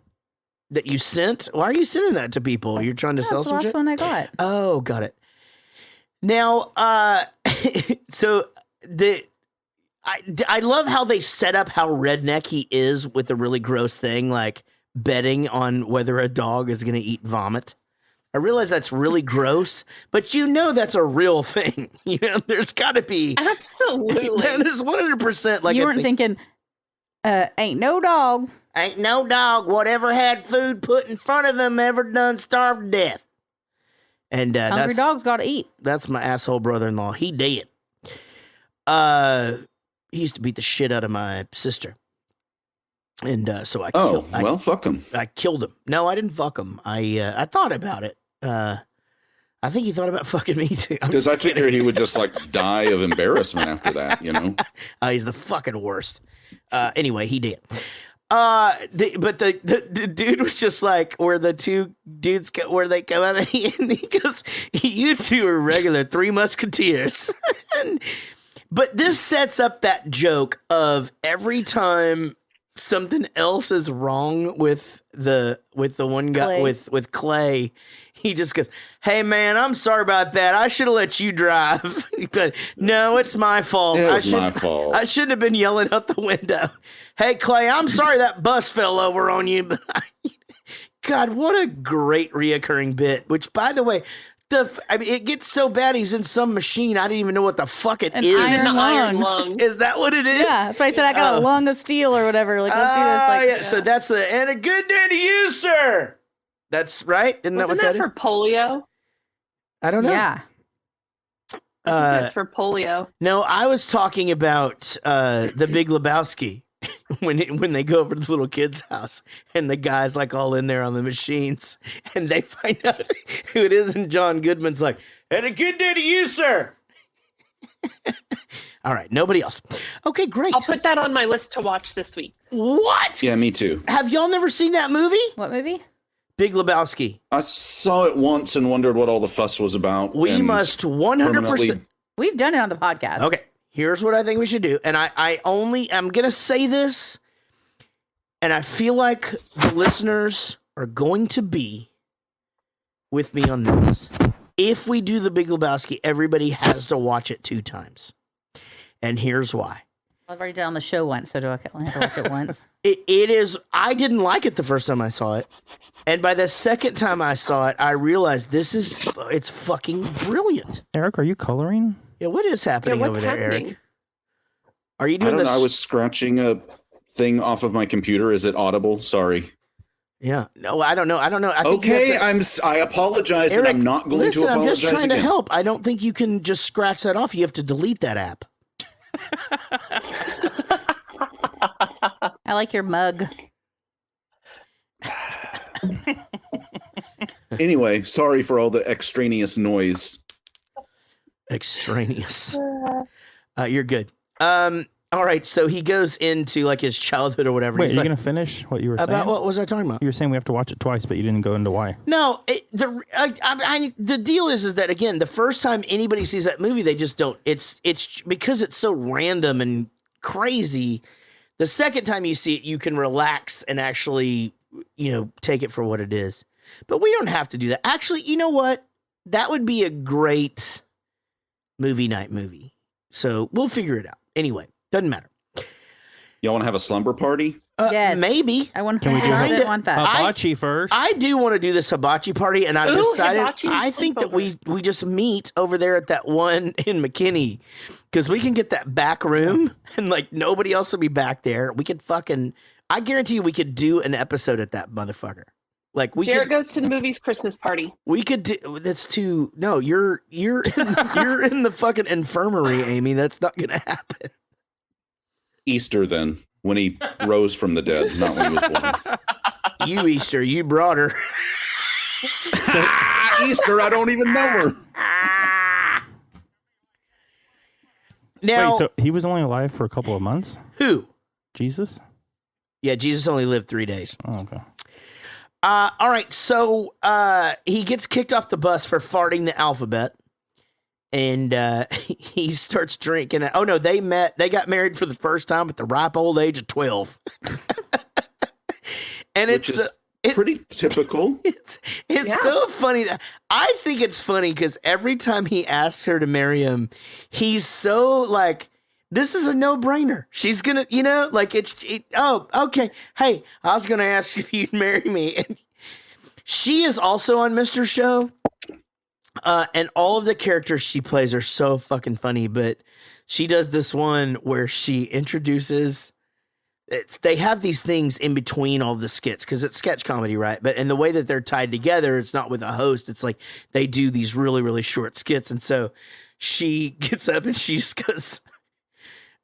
That you sent? Why are you sending that to people? You're trying to sell some shit? That's the last one I got. Oh, got it. Now, so I love how they set up how redneck he is with the really gross thing, like betting on whether a dog is going to eat vomit. I realize that's really gross, but you know that's a real thing. You know, there's got to be. Absolutely. There's 100% like you weren't thinking, ain't no dog. Ain't no dog whatever had food put in front of him ever done starved to death. And hungry dogs got to eat. That's my asshole brother-in-law. He dead. He used to beat the shit out of my sister. And so I killed him. Fuck him. I killed him. No, I didn't fuck him. I thought about it. I think he thought about fucking me too. Because I figure he would just like die of embarrassment after that, you know? He's the fucking worst. Anyway, he did. But the dude was just like where the two dudes where they come up and he goes, you two are regular Three Musketeers. But this sets up that joke of every time something else is wrong with the one guy with Clay, he just goes, "Hey man, I'm sorry about that. I should have let you drive." But no, it's my fault. It was my fault. I shouldn't have been yelling out the window. "Hey Clay, I'm sorry that bus fell over on you." But God, what a great reoccurring bit. Which, by the way, it gets so bad he's in some machine. I didn't even know what the fuck it is. Iron lung. Is that what it is? Yeah, that's why I said I got a lung of steel or whatever. Like, let's do this. Like, yeah. So that's and a good day to you, sir. That's right. Isn't that what that is? for polio? I don't know. Yeah. That's for polio. No, I was talking about the Big Lebowski when they go over to the little kid's house and the guy's like all in there on the machines and they find out who it is, and John Goodman's like, "And a good day to you, sir." All right, nobody else. Okay, great. I'll put that on my list to watch this week. What? Yeah, me too. Have y'all never seen that movie? What movie? Big Lebowski. I saw it once and wondered what all the fuss was about. We must 100%. We've done it on the podcast. Okay, here's what I think we should do. And I'm going to say this, and I feel like the listeners are going to be with me on this. If we do the Big Lebowski, everybody has to watch it 2 times. And here's why. I've already done it on the show once, so do I only have to watch it once? It is. I didn't like it the first time I saw it, and by the second time I saw it, I realized it's fucking brilliant. Eric, are you coloring? Yeah, what is happening over there, Eric? Are you doing this? I was scratching a thing off of my computer. Is it audible? Sorry. Yeah. No, I don't know. I think okay, I apologize, Eric, and I'm not going to apologize I'm just trying again. to help. I don't think you can just scratch that off. You have to delete that app. I like your mug. Anyway, sorry for all the extraneous noise. Extraneous. You're good. All right, so he goes into like his childhood or whatever. Wait, He's are you like, going to finish what you were saying? about what was I talking about? You were saying we have to watch it twice, but you didn't go into why. No, the deal is that, again, the first time anybody sees that movie, they just don't. It's because it's so random and crazy. The second time you see it, you can relax and actually, take it for what it is. But we don't have to do that. Actually, you know what? That would be a great movie night movie. So we'll figure it out. Anyway, doesn't matter. Y'all want to have a slumber party? Yes. Maybe. I want Can we do I want that. hibachi first? I do want to do this hibachi party, and I've decided hibachi I think that we just meet over there at that one in McKinney, because we can get that back room and like nobody else will be back there. We could I guarantee you we could do an episode at that motherfucker. Like Jared goes to the movies Christmas party. We could do that's too. No, you're you're in the fucking infirmary, Amy. That's not gonna happen. Easter, then, when he rose from the dead, not when he was born. You Easter, you brought her. Easter, I don't even know her. Now, Wait, so he was only alive for a couple of months? who? Jesus? Yeah, Jesus only lived 3 days. Oh, okay. All right, so he gets kicked off the bus for farting the alphabet, and he starts drinking. Oh no, they got married for the first time at the ripe old age of 12. And Which is pretty typical. It's so funny. I think it's funny because every time he asks her to marry him, he's so like, this is a no-brainer. She's gonna, oh, okay. Hey, I was gonna ask if you'd marry me. And she is also on Mr. Show. And all of the characters she plays are so fucking funny, but she does this one where she introduces, they have these things in between all the skits because it's sketch comedy, right? But in the way that they're tied together, it's not with a host. It's like they do these really, really short skits. And so she gets up and she just goes,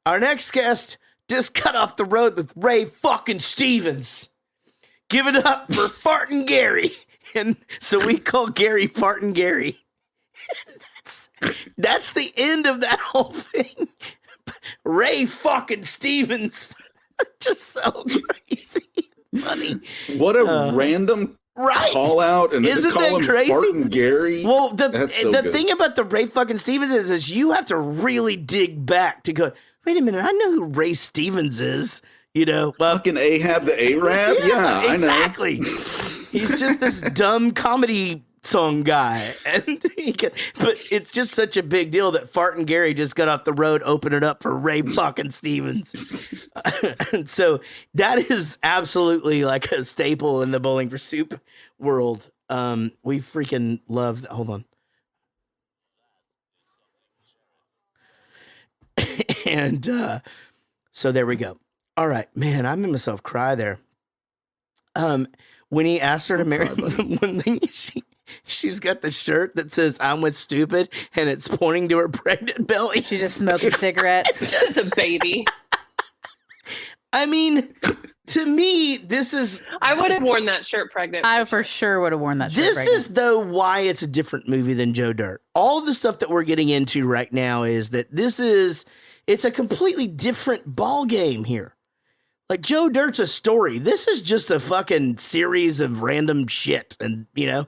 our next guest just got off the road with Ray fucking Stevens. Give it up for Fartin' Gary. And so we call Gary Fartin' Gary. That's the end of that whole thing. Ray fucking Stevens. Just so crazy. Funny. What a random call out, and Isn't just call that him crazy? Fartin' Gary. Well, That's so the good. thing about the Ray fucking Stevens is you have to really dig back to go, wait a minute, I know who Ray Stevens is. Fucking Ahab the Arab? Yeah, exactly. I know. He's just this dumb comedy song guy, and but it's just such a big deal that Fart and Gary just got off the road, opened it up for Ray fucking Stevens. And so that is absolutely like a staple in the Bowling for Soup world. We freaking love that. Hold on. And so there we go. All right, man, I made myself cry there. When he asked her to marry him, one thing she's got the shirt that says "I'm with stupid" and it's pointing to her pregnant belly. She's just smoking cigarettes. It's just a baby. I mean, to me, this is. I would have worn that shirt pregnant. I for sure would have worn that shirt. This pregnant. is though why it's a different movie than Joe Dirt. All of the stuff that we're getting into right now is that it's a completely different ball game here. Like Joe Dirt's a story. This is just a fucking series of random shit, and and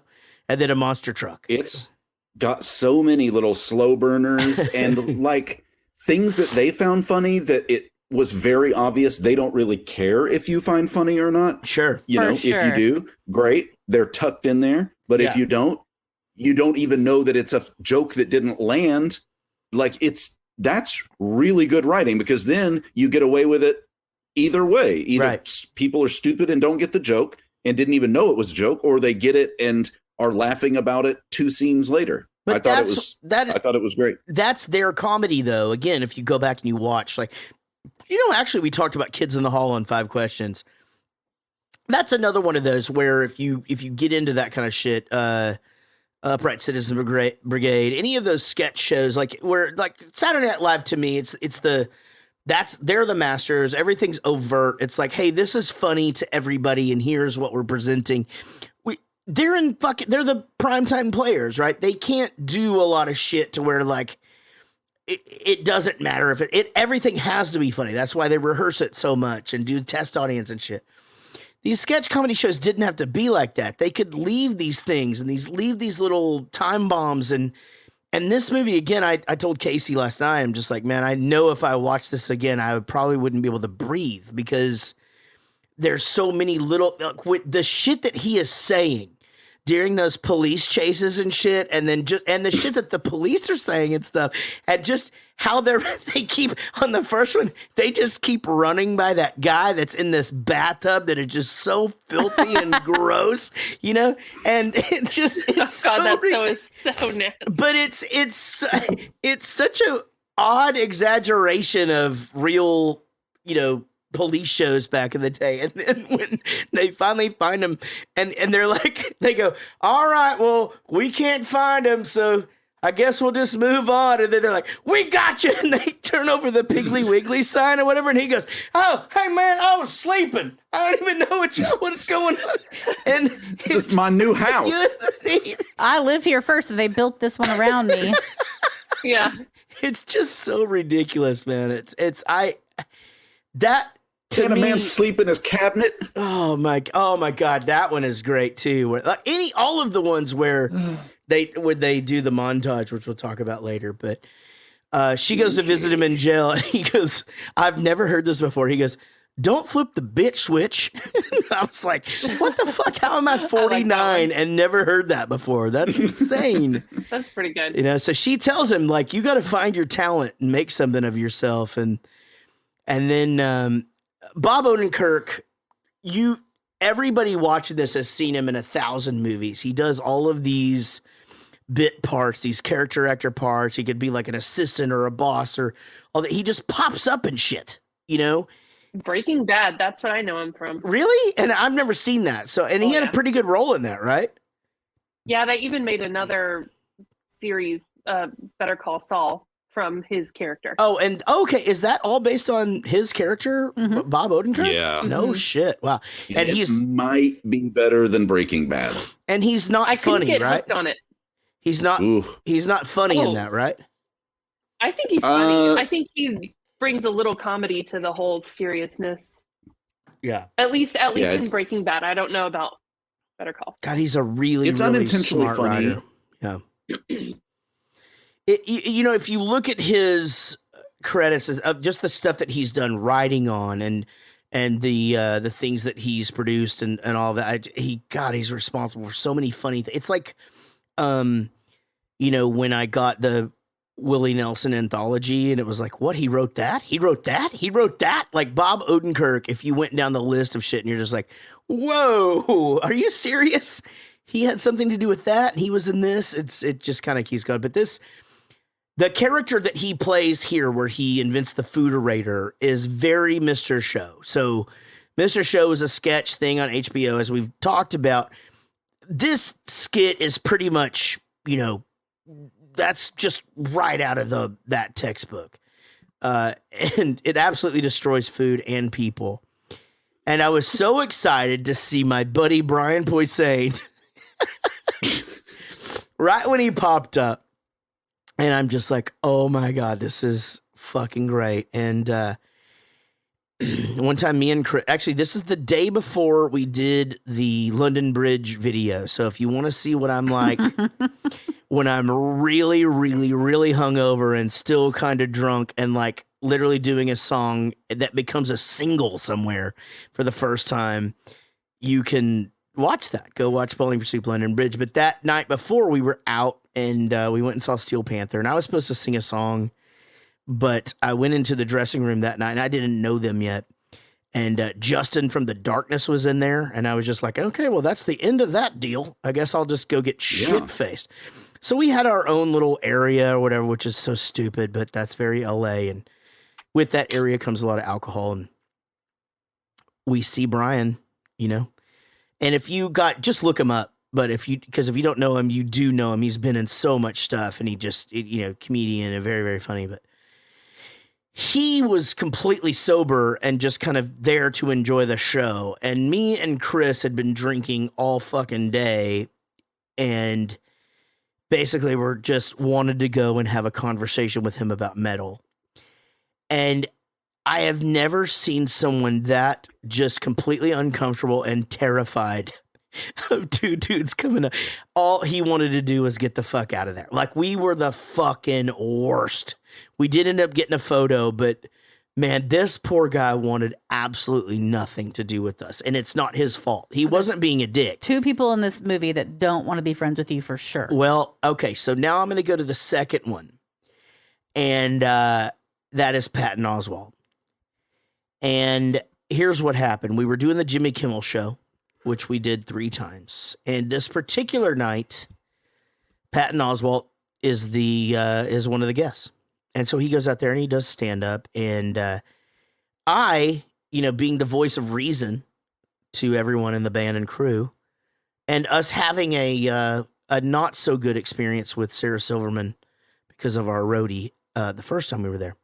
then a monster truck. It's got so many little slow burners and like things that they found funny that it was very obvious they don't really care if you find funny or not. Sure. If you do, great. They're tucked in there. But if you don't even know that it's a joke that didn't land. Like that's really good writing, because then you get away with it either way. Either people are stupid and don't get the joke and didn't even know it was a joke, or they get it and are laughing about it 2 scenes later. But I thought it was great. That's their comedy, though. Again, if you go back and you watch, like, actually, we talked about Kids in the Hall on 5 Questions. That's another one of those where if you get into that kind of shit, Upright Citizen Brigade, any of those sketch shows, like Saturday Night Live, to me, they're the masters. Everything's overt. It's like, hey, this is funny to everybody, and here's what we're presenting. They're the primetime players, right? They can't do a lot of shit to where like it doesn't matter if everything has to be funny. That's why they rehearse it so much and do test audience and shit. These sketch comedy shows didn't have to be like that. They could leave these things and leave these little time bombs. And this movie, again, I told Casey last night, I'm just like, man, I know if I watched this again, I probably wouldn't be able to breathe, because there's so many little, the shit that he is saying during those police chases and shit, and the shit that the police are saying and stuff, and just how they keep, on the first one, they just keep running by that guy that's in this bathtub that is just so filthy and gross, and it's so nasty. But it's such a odd exaggeration of real, police shows back in the day. And then when they finally find him and they're like, they go, all right, well, we can't find him, so I guess we'll just move on. And then they're like, we got you. And they turn over the Piggly Wiggly sign or whatever. And he goes, oh, hey man, I was sleeping. I don't even know what's going on. And this is my new house. I live here first, and they built this one around me. Yeah. It's just so ridiculous, man. Can a man sleep in his cabinet? Oh my God, that one is great too. Where, all of the ones where they do the montage, which we'll talk about later. But she goes to visit him in jail, and he goes, "I've never heard this before." He goes, "Don't flip the bitch switch." I was like, "What the fuck? How am I 49 and never heard that before? That's insane." That's pretty good. So she tells him, like, you got to find your talent and make something of yourself, and then. Bob Odenkirk, everybody watching this has seen him in 1,000 movies. He does all of these bit parts, these character actor parts. He could be like an assistant or a boss or all that. He just pops up and shit, Breaking Bad, that's what I know him from. Really? And I've never seen that. So, and he had a pretty good role in that, right? Yeah, they even made another series, Better Call Saul, from his character. Oh, and okay, is that all based on his character, Bob Odenkirk? Yeah. No shit. Wow. And it might be better than Breaking Bad. And he's not funny, get right? Hooked on it. He's not. Ooh. He's not funny in that, right? I think he's funny. I think he brings a little comedy to the whole seriousness. Yeah. At least in Breaking Bad. I don't know about Better Call. God, he's a really unintentionally smart funny writer. Yeah. If you look at his credits of just the stuff that he's done writing on and the things that he's produced and all that, he's responsible for so many funny things. It's like when I got the Willie Nelson anthology, and it was like, what, he wrote that? He wrote that? He wrote that? Like Bob Odenkirk, if you went down the list of shit and you're just like, whoa, are you serious? He had something to do with that, and he was in this. It just kind of keeps going. But the character that he plays here, where he invents the fooderator, is very Mr. Show. So Mr. Show is a sketch thing on HBO, as we've talked about. This skit is pretty much, that's just right out of that textbook. And it absolutely destroys food and people. And I was so excited to see my buddy Brian Posehn right when he popped up. And I'm just like, oh my God, this is fucking great. And one time me and Chris, actually, this is the day before we did the London Bridge video. So if you want to see what I'm like when I'm really, really, really hungover and still kind of drunk and like literally doing a song that becomes a single somewhere for the first time, you can watch that. Go watch Bowling for Soup London Bridge. But that night before, we were out and we went and saw Steel Panther, and I was supposed to sing a song, but I went into the dressing room that night and I didn't know them yet. And Justin from The Darkness was in there, and I was just like, okay, well, that's the end of that deal. I guess I'll just go get shit-faced. So we had our own little area or whatever, which is so stupid, but that's very LA. And with that area comes a lot of alcohol. And we see Brian, and if you just look him up. But because if you don't know him, you do know him. He's been in so much stuff, and he just, comedian and very, very funny. But he was completely sober and just kind of there to enjoy the show. And me and Chris had been drinking all fucking day, and basically we're just wanted to go and have a conversation with him about metal. And I have never seen someone that just completely uncomfortable and terrified of two dudes coming up. All he wanted to do was get the fuck out of there. Like, we were the fucking worst. We did end up getting a photo, but man, this poor guy wanted absolutely nothing to do with us. And it's not his fault. He wasn't being a dick. Two people in this movie that don't want to be friends with you for sure. Well, okay. So now I'm going to go to the second one. And that is Patton Oswalt. And here's what happened. We were doing the Jimmy Kimmel show, which we did 3 times. And this particular night, Patton Oswalt is one of the guests. And so he goes out there and he does stand up. And I, being the voice of reason to everyone in the band and crew, and us having a not so good experience with Sarah Silverman because of our roadie the first time we were there.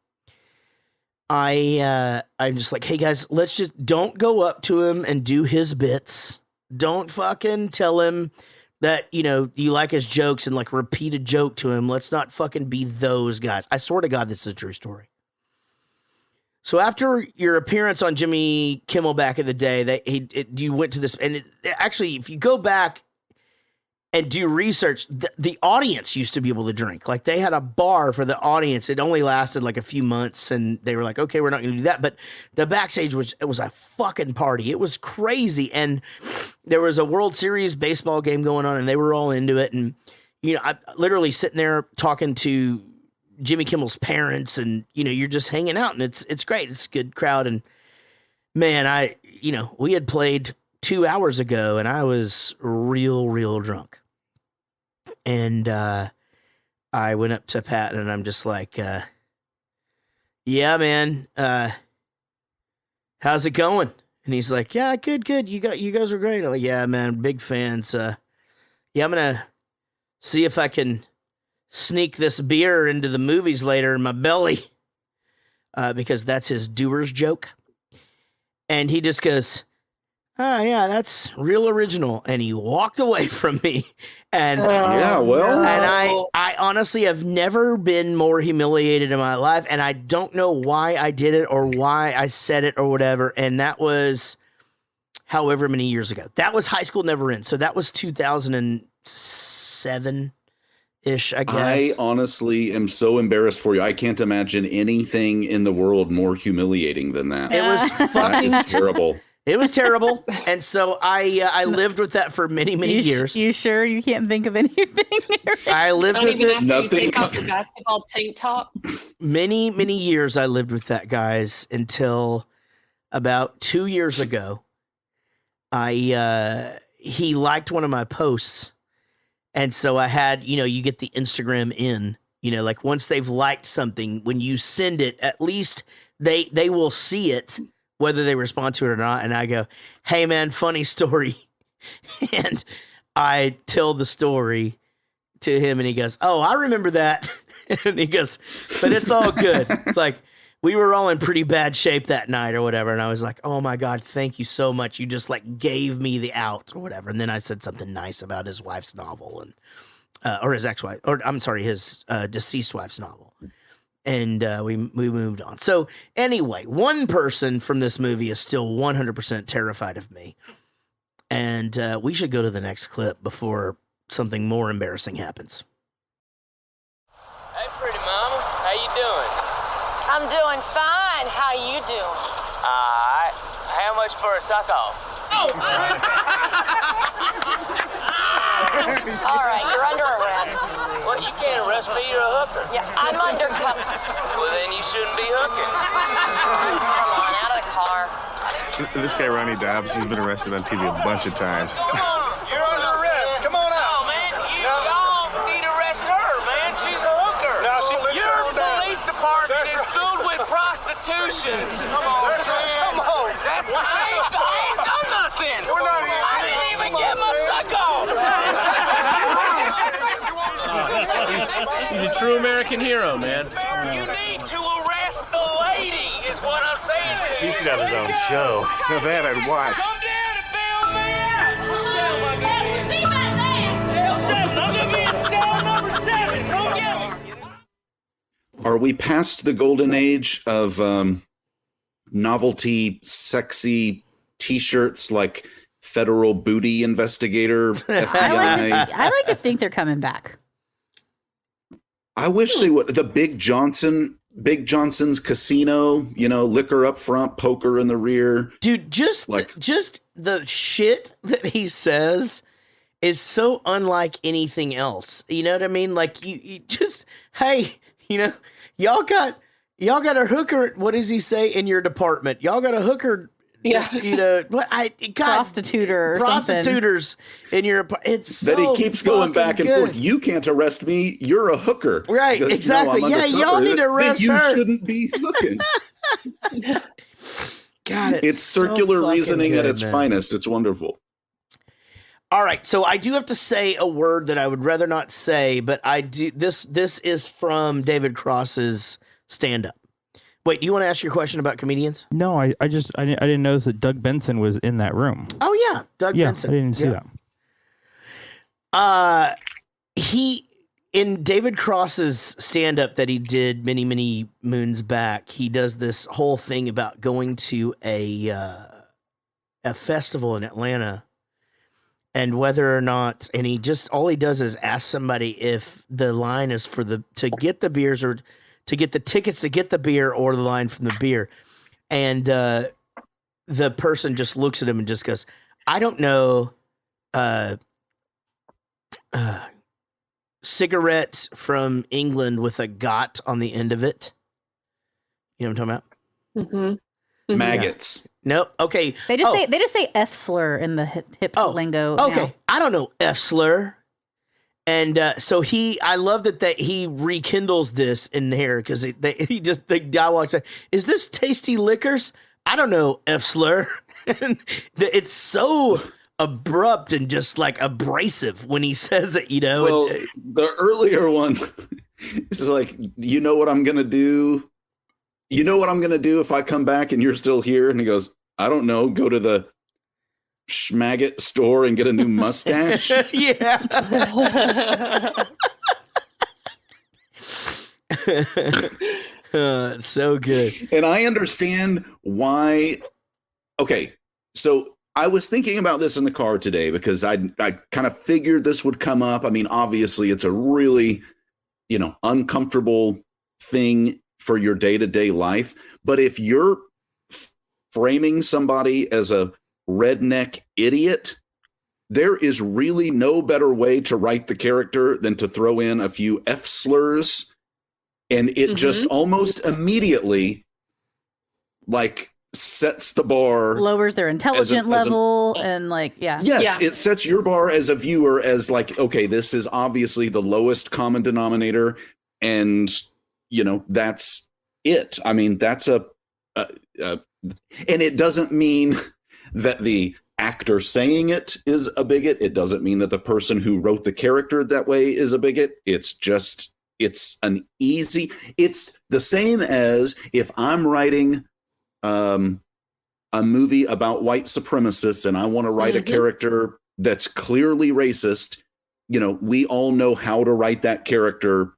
I'm just like, hey guys, let's just don't go up to him and do his bits. Don't fucking tell him that, you like his jokes and like repeat a joke to him. Let's not fucking be those guys. I swear to God, this is a true story. So after your appearance on Jimmy Kimmel back in the day, you went to this, and actually, if you go back and do research, the audience used to be able to drink. Like, they had a bar for the audience. It only lasted like a few months, and they were like, okay, we're not going to do that. But the backstage was a fucking party. It was crazy. And there was a World Series baseball game going on, and they were all into it. And, I literally sitting there talking to Jimmy Kimmel's parents, and, you're just hanging out, and it's great. It's a good crowd. And man, we had played 2 hours ago, and I was real drunk. And I went up to Pat, and I'm just like, yeah, man, how's it going? And he's like, yeah, good. You guys were great. I'm like, yeah, man, big fans. Yeah, I'm going to see if I can sneak this beer into the movies later in my belly, because that's his doer's joke. And he just goes, oh, yeah, that's real original. And he walked away from me. And and I honestly have never been more humiliated in my life. And I don't know why I did it or why I said it or whatever. And that was however many years ago. That was High School Never Ends. So that was 2007-ish, I guess. I honestly am so embarrassed for you. I can't imagine anything in the world more humiliating than that. It was fucking terrible. It was terrible, and so I lived with that for many years. You sure you can't think of anything? I lived with it. Nothing. You take off your basketball tank top. Many years I lived with that, guys, until about 2 years ago. He liked one of my posts, and so I had, you get the Instagram in, like once they've liked something, when you send it, at least they will see it, whether they respond to it or not. And I go, hey man, funny story. And I tell the story to him and he goes, oh, I remember that. And he goes, but it's all good. It's like, we were all in pretty bad shape that night or whatever. And I was like, oh my God, thank you so much. You just like gave me the out or whatever. And then I said something nice about his wife's novel and, or his ex-wife, or I'm sorry, his deceased wife's novel. And we moved on. So anyway, one person from this movie is still 100% terrified of me. And we should go to the next clip before something more embarrassing happens. Hey, pretty mama. How you doing? I'm doing fine. How you doing? Alright. How much for a suck off? Oh! All right, you're under arrest. What, you can't arrest me, you're a hooker. Yeah, I'm undercover. Well, then you shouldn't be hooking. Come on, out of the car. This guy, Ronnie Dobbs, he's been arrested on TV a bunch of times. You're under arrest. Come on out. No, man, y'all need to arrest her, man. She's a hooker. Your police department is filled with prostitutions. Come on, Sam. Come on. I ain't done nothing. I didn't even get my suck off. He's a true American hero, man. You need to arrest the lady, is what I'm saying to you. He should have his own show. Now that I'd watch. Come down and bail me out. See my name. Cell 7. I'm going to be in cell number 7. Come get me. Are we past the golden age of novelty, sexy T-shirts like federal booty investigator, FBI? I like to think they're coming back. I wish they would. The Big Johnson's casino, liquor up front, poker in the rear. Dude, just the shit that he says is so unlike anything else. You know what I mean? Like you just, hey, y'all got a hooker. What does he say in your department? Y'all got a hooker. Yeah. Prostituter or prostituters in your it's that so he keeps going back and forth. You can't arrest me. You're a hooker. Right, Because, exactly. no, yeah, y'all need to arrest you her. You shouldn't be hooking. God, it's circular so reasoning good, at its man. finest. It's wonderful. All right, so I do have to say a word that I would rather not say, but I do. This is from David Cross's stand-up. Wait, do you want to ask your question about comedians? No, I didn't notice that Doug Benson was in that room. Oh yeah, Doug Benson. I didn't see that. He in David Cross's stand-up that he did many moons back, he does this whole thing about going to a festival in Atlanta and whether or not, and all he does is ask somebody if the line is to get the beers or to get the tickets to get the beer or the line from the beer. And the person just looks at him and just goes, I don't know, cigarette from England with a got on the end of it. You know what I'm talking about? Mm-hmm. Maggots. Yeah. Nope. Okay. They just say F slur in the hip lingo. Okay. Now. I don't know F slur. And so I love that he rekindles this in there because the guy walks out, is this Tasty Liquors? I don't know, F slur. And it's so abrupt and just like abrasive when he says it, Well, the earlier one is like, you know what I'm going to do? You know what I'm going to do if I come back and you're still here? And he goes, I don't know, go to the Schmaggot store and get a new mustache. Yeah. It's so good. And I understand why. Okay, so I was thinking about this in the car today because I kind of figured this would come up. I mean, obviously it's a really, uncomfortable thing for your day-to-day life. But if you're framing somebody as a redneck idiot, there is really no better way to write the character than to throw in a few F slurs, and it just almost immediately like sets the bar, lowers their intelligent level, and like, yes, it sets your bar as a viewer as like, okay, this is obviously the lowest common denominator, and you know, that's it. I mean, that's and it doesn't mean that the actor saying it is a bigot. It doesn't mean that the person who wrote the character that way is a bigot. It's just, it's the same as if I'm writing a movie about white supremacists and I want to write a character that's clearly racist. You know, we all know how to write that character,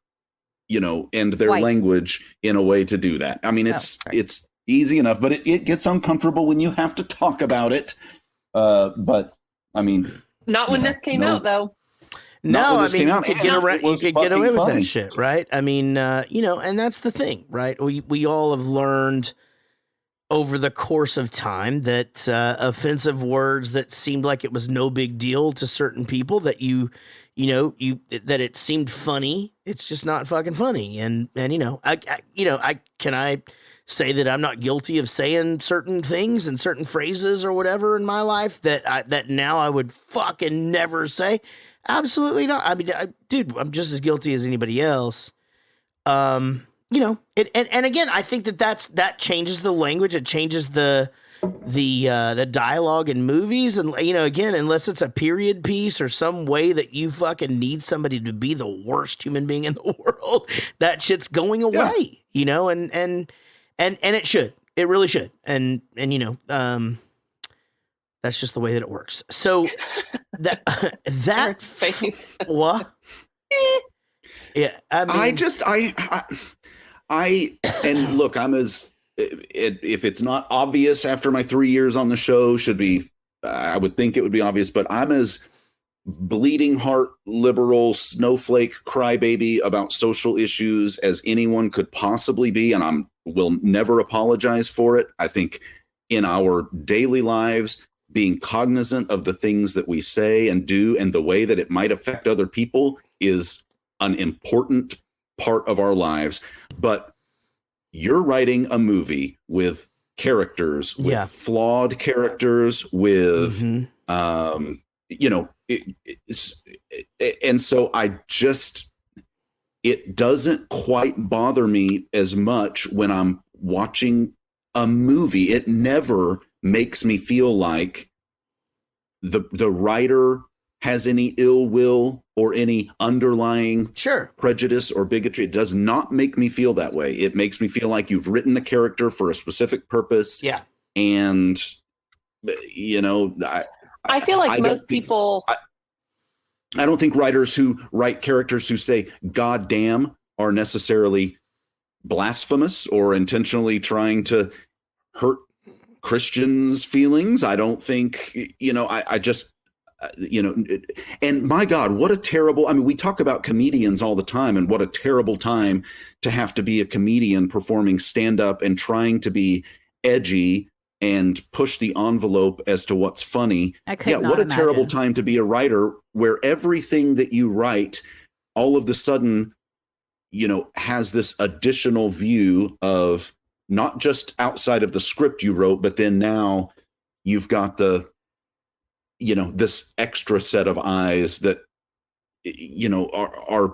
you know, and their language in a way to do that. I mean, it's easy enough, but it gets uncomfortable when you have to talk about it. But I mean, not when this came out, though. No, I mean, you could get away with that shit, right? I mean, you know, and that's the thing, right? We all have learned over the course of time that offensive words that seemed like it was no big deal to certain people, that that it seemed funny. It's just not fucking funny. And you know, I say that I'm not guilty of saying certain things and certain phrases or whatever in my life that now I would fucking never say. Absolutely not. I mean, dude, I'm just as guilty as anybody else. You know, and again, I think that changes the language. It changes the dialogue in movies, and you know, again, unless it's a period piece or some way that you fucking need somebody to be the worst human being in the world, that shit's going away. You know, and it should. It really should. And you know, that's just the way that it works. So that face. What? Yeah, I mean, I and look, I'm as if it's not obvious after my 3 years on the show, I would think it would be obvious, but I'm as bleeding heart liberal snowflake crybaby about social issues as anyone could possibly be, and will never apologize for it. I think in our daily lives, being cognizant of the things that we say and do and the way that it might affect other people is an important part of our lives. But you're writing a movie with characters, with flawed characters, with you know, and so it doesn't quite bother me as much when I'm watching a movie. It never makes me feel like the writer has any ill will or any underlying prejudice or bigotry. It does not make me feel that way. It makes me feel like you've written a character for a specific purpose. Yeah. And, you know, I feel like most people... I don't think writers who write characters who say, God damn, are necessarily blasphemous or intentionally trying to hurt Christians' feelings. I don't think, you know, I just... you know, and my God, what a terrible, I mean, we talk about comedians all the time, and what a terrible time to have to be a comedian performing stand-up and trying to be edgy and push the envelope as to what's funny. What a terrible time to be a writer, where everything that you write all of a sudden, you know, has this additional view of not just outside of the script you wrote, but then now you've got you know, this extra set of eyes that, you know, are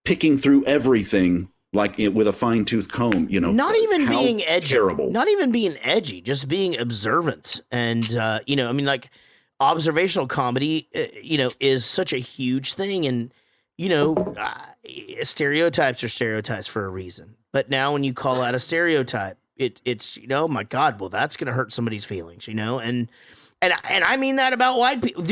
picking through everything like with a fine-tooth comb, you know. Not even being edgy. Terrible. Not even being edgy, just being observant. And, you know, I mean, like, observational comedy, you know, is such a huge thing. And, you know, stereotypes are stereotypes for a reason. But now when you call out a stereotype, it's, you know, my God, well, that's going to hurt somebody's feelings, you know. And I mean that about white people.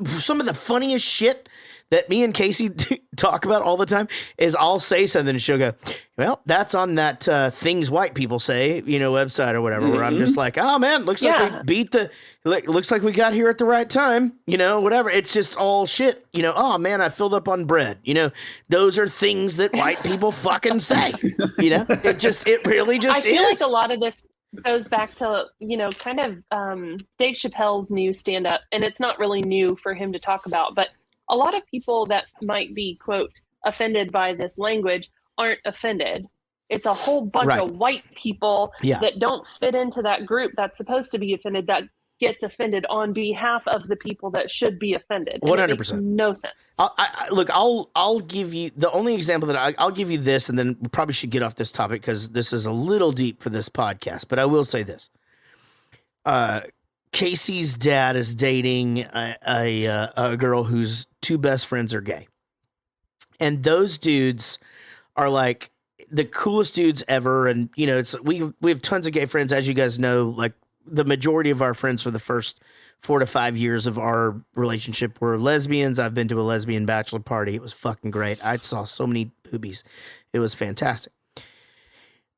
Some of the funniest shit that me and Casey talk about all the time is I'll say something and she'll go, well, that's on that things white people say, you know, website or whatever, where I'm just like, oh man, looks like we looks like we got here at the right time, you know, whatever. It's just all shit, you know. Oh man, I filled up on bread, you know. Those are things that white people fucking say, you know. It really just I feel like a lot of this goes back to, kind of Dave Chappelle's new stand-up, and it's not really new for him to talk about, but a lot of people that might be, quote, offended by this language aren't offended. It's a whole bunch of white people that don't fit into that group that's supposed to be offended that gets offended on behalf of the people that should be offended. 100%. No sense. I'll give you the only example that I'll give you this, and then we probably should get off this topic because this is a little deep for this podcast. But I will say this: Casey's dad is dating a girl whose two best friends are gay, and those dudes are like the coolest dudes ever. And it's we have tons of gay friends, as you guys know, like. The majority of our friends for the first 4 to 5 years of our relationship were lesbians. I've been to a lesbian bachelor party. It was fucking great. I saw so many boobies. It was fantastic.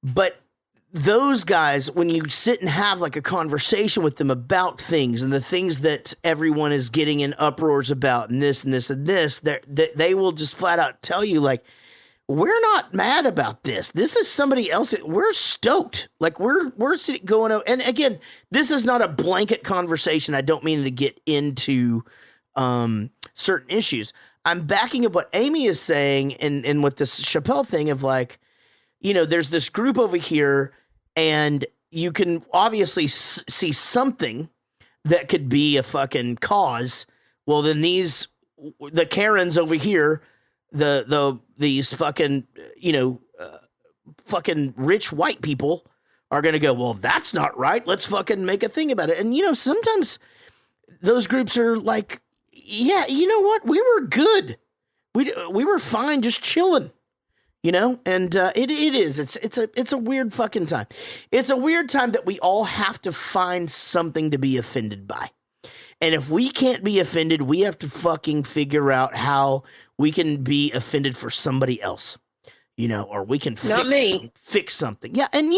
But those guys, when you sit and have like a conversation with them about things and the things that everyone is getting in uproars about and this and this and this, they will just flat out tell you like, we're not mad about this. This is somebody else. We're stoked. Like we're going over. And again, this is not a blanket conversation. I don't mean to get into certain issues. I'm backing up what Amy is saying and with this Chappelle thing of like, there's this group over here and you can obviously see something that could be a fucking cause. Well, then the Karens over here, these fucking, fucking rich white people are going to go, well, that's not right. Let's fucking make a thing about it. And, sometimes those groups are like, yeah, you know what? We were good. We were fine just chilling, and it is. It's a weird fucking time. It's a weird time that we all have to find something to be offended by. And if we can't be offended, we have to fucking figure out how we can be offended for somebody else, or we can fix something. Yeah. And,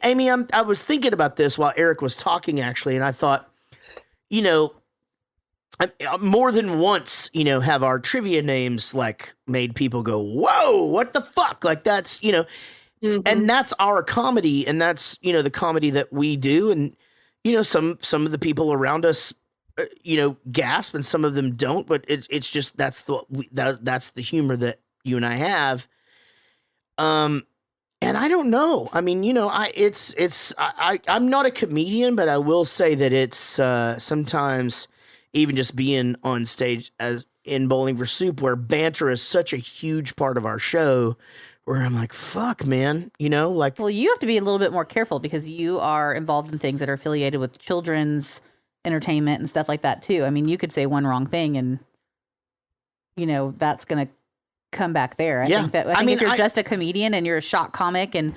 Amy, I was thinking about this while Eric was talking, actually, and I thought, more than once, have our trivia names like made people go, whoa, what the fuck? Like that's, and that's our comedy. And that's, the comedy that we do. And, some of the people around us, gasp and some of them don't, but it's just, that's the humor that you and I have. And I don't know. I mean, I'm not a comedian, but I will say that it's, sometimes even just being on stage as in Bowling for Soup, where banter is such a huge part of our show, where I'm like, fuck, man, well, you have to be a little bit more careful because you are involved in things that are affiliated with children's entertainment and stuff like that too. I mean, you could say one wrong thing and, that's going to come back there. I think if you're just a comedian and you're a shock comic and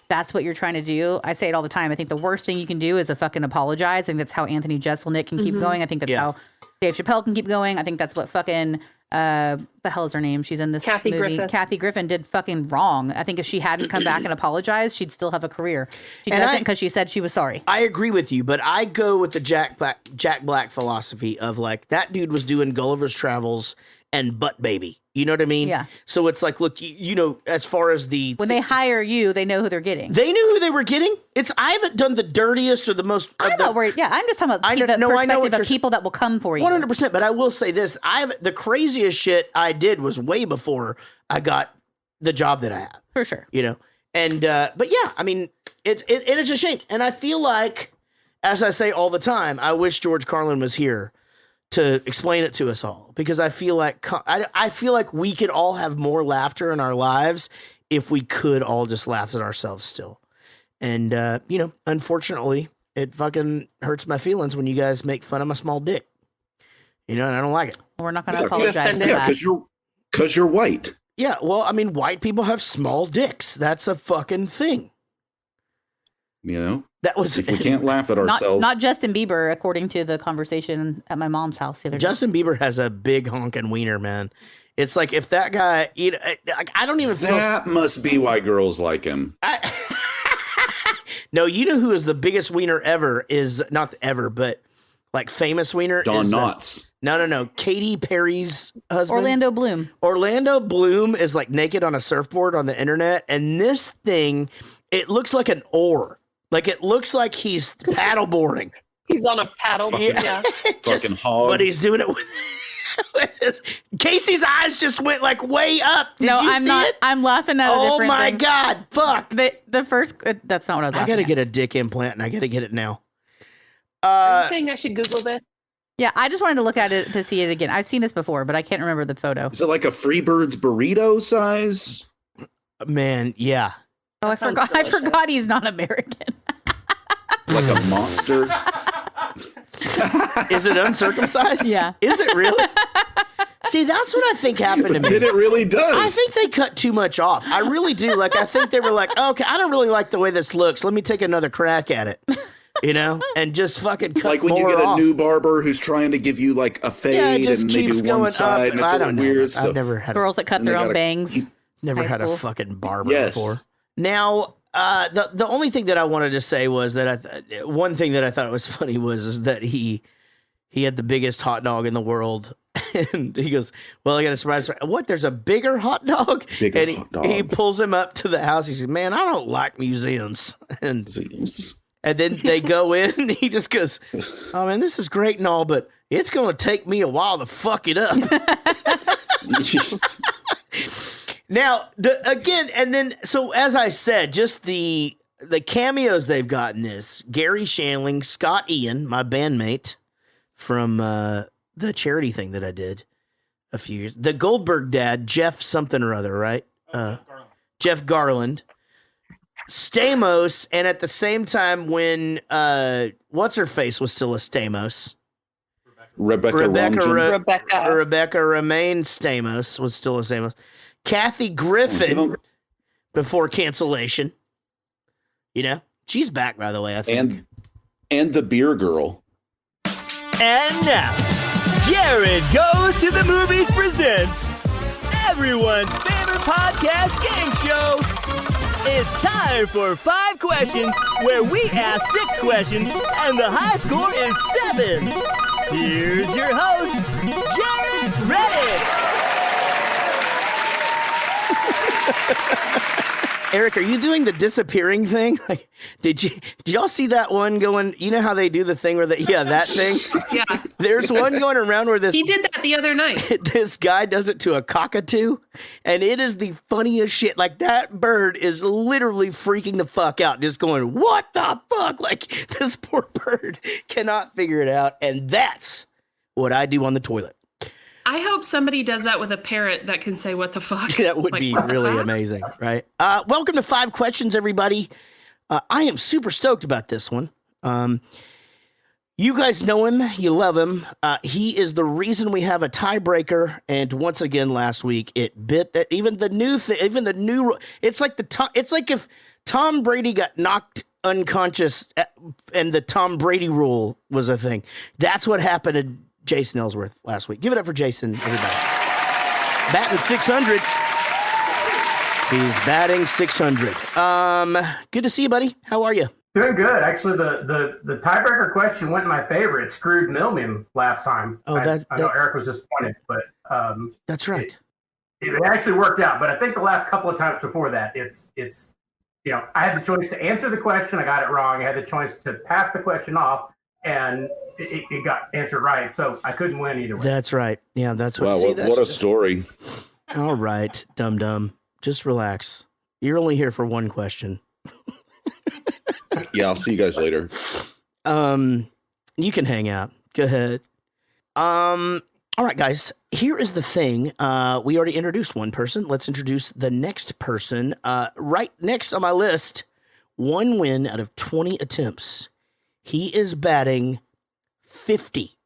that's what you're trying to do, I say it all the time. I think the worst thing you can do is a fucking apologize. I think that's how Anthony Jeselnik can keep going. I think that's how Dave Chappelle can keep going. I think that's what fucking the hell is her name? She's in this movie. Kathy Griffin did fucking wrong. I think if she hadn't come back and apologized, she'd still have a career. She doesn't because she said she was sorry. I agree with you, but I go with the Jack Black philosophy of like that dude was doing Gulliver's Travels and Butt Baby. You know what I mean? Yeah. So it's like, look, as far as when they hire you, they know who they're getting. They knew who they were getting. I haven't done the dirtiest or the most. I'm not worried. Yeah, I'm just talking about the perspective of people that will come for you. 100%. But I will say this: the craziest shit I did was way before I got the job that I have. For sure. And but yeah, I mean, it's a shame, and I feel like, as I say all the time, I wish George Carlin was here to explain it to us all, because I feel like we could all have more laughter in our lives if we could all just laugh at ourselves still. And unfortunately, it fucking hurts my feelings when you guys make fun of my small dick. And I don't like it. We're not going to apologize for that. Because you're white. Yeah, well, I mean, white people have small dicks. That's a fucking thing. That was if we can't laugh at ourselves. Not Justin Bieber, according to the conversation at my mom's house the other day. Justin Bieber has a big honking wiener, man. It's like if that guy, I don't even. That must be why girls like him. No, you know who is the biggest wiener ever? Is not ever, but like famous wiener. Don Knotts. No. Katy Perry's husband. Orlando Bloom. Orlando Bloom is like naked on a surfboard on the internet, and this thing, it looks like an oar. Like it looks like he's paddleboarding. He's on a paddle. Yeah. Fucking hog. But he's doing it with his, Casey's eyes just went like way up. Did you I'm see not. it? I'm laughing at a Oh different my thing. God. Fuck. The first, that's not what I was I laughing got to at. get a dick implant and I got to get it now. Are you saying I should Google this? Yeah, I just wanted to look at it to see it again. I've seen this before, but I can't remember the photo. Is it like a Freebird's burrito size? Man, yeah. Oh, I forgot. I forgot he's not American. Like a monster? Is it uncircumcised? Yeah. Is it really? See, that's what I think happened to me. It really does. I think they cut too much off. I really do. Like, I think they were like, okay, I don't really like the way this looks. Let me take another crack at it. You know, and just fucking cut like when more you get off. a new barber who's trying to give you like a fade it just and they keeps do one going side up. and it's I a don't little know. weird. So I've never had Girls that cut their own bangs. Never High had school. a fucking barber Yes. before. Now, the only thing that I wanted to say was that one thing that I thought was funny was that he had the biggest hot dog in the world. And he goes, well, I got a surprise. What? There's a bigger hot dog? Bigger and hot dog. He pulls him up to the house. He says, man, I don't like museums. And then they go in and he just goes, oh, man, this is great and all, but it's going to take me a while to fuck it up. Now, so as I said, just the cameos they've got in this, Gary Shandling, Scott Ian, my bandmate from the charity thing that I did a few years, the Goldberg dad, Jeff something or other, right? Jeff Garland. Stamos, and at the same time when what's-her-face was still a Stamos. Rebecca Romaine Stamos was still a Stamos. Kathy Griffin before cancellation. You know? She's back, by the way, I think. And the beer girl. And now, Jared Goes to the Movies presents everyone's favorite podcast game show. It's time for 5 questions, where we ask 6 questions, and the high score is 7. Here's your host, Jared Reddick. Eric, are you doing the disappearing thing? Like, did y'all see that one going? You know how they do the thing where that thing? Yeah. There's one going around where He did that the other night. This guy does it to a cockatoo, and it is the funniest shit. Like, that bird is literally freaking the fuck out, just going, what the fuck? Like, this poor bird cannot figure it out, and that's what I do on the toilet. I hope somebody does that with a parrot that can say what the fuck. That would be really amazing, right? Welcome to 5 Questions, everybody. I am super stoked about this one. You guys know him. You love him. He is the reason we have a tiebreaker. And once again, last week, it bit even the new thing, even the new. It's like if Tom Brady got knocked unconscious and the Tom Brady rule was a thing. That's what happened to Jason Aylesworth last week. Give it up for Jason, everybody. Batting 600. He's batting 600. Good to see you, buddy. How are you? Doing good. Actually, the tiebreaker question went in my favor. It screwed Milmium last time. Oh, I know Eric was disappointed, but that's right. It actually worked out. But I think the last couple of times before that, it's I had the choice to answer the question. I got it wrong. I had the choice to pass the question off, and it got answered right. So I couldn't win either way. That's right. Yeah, that's what. Wow, what a story. All right, dum-dum. Just relax. You're only here for one question. Yeah, I'll see you guys later. You can hang out. Go ahead. All right, guys. Here is the thing. We already introduced one person. Let's introduce the next person. Right next on my list, 1 win out of 20 attempts. He is batting 50.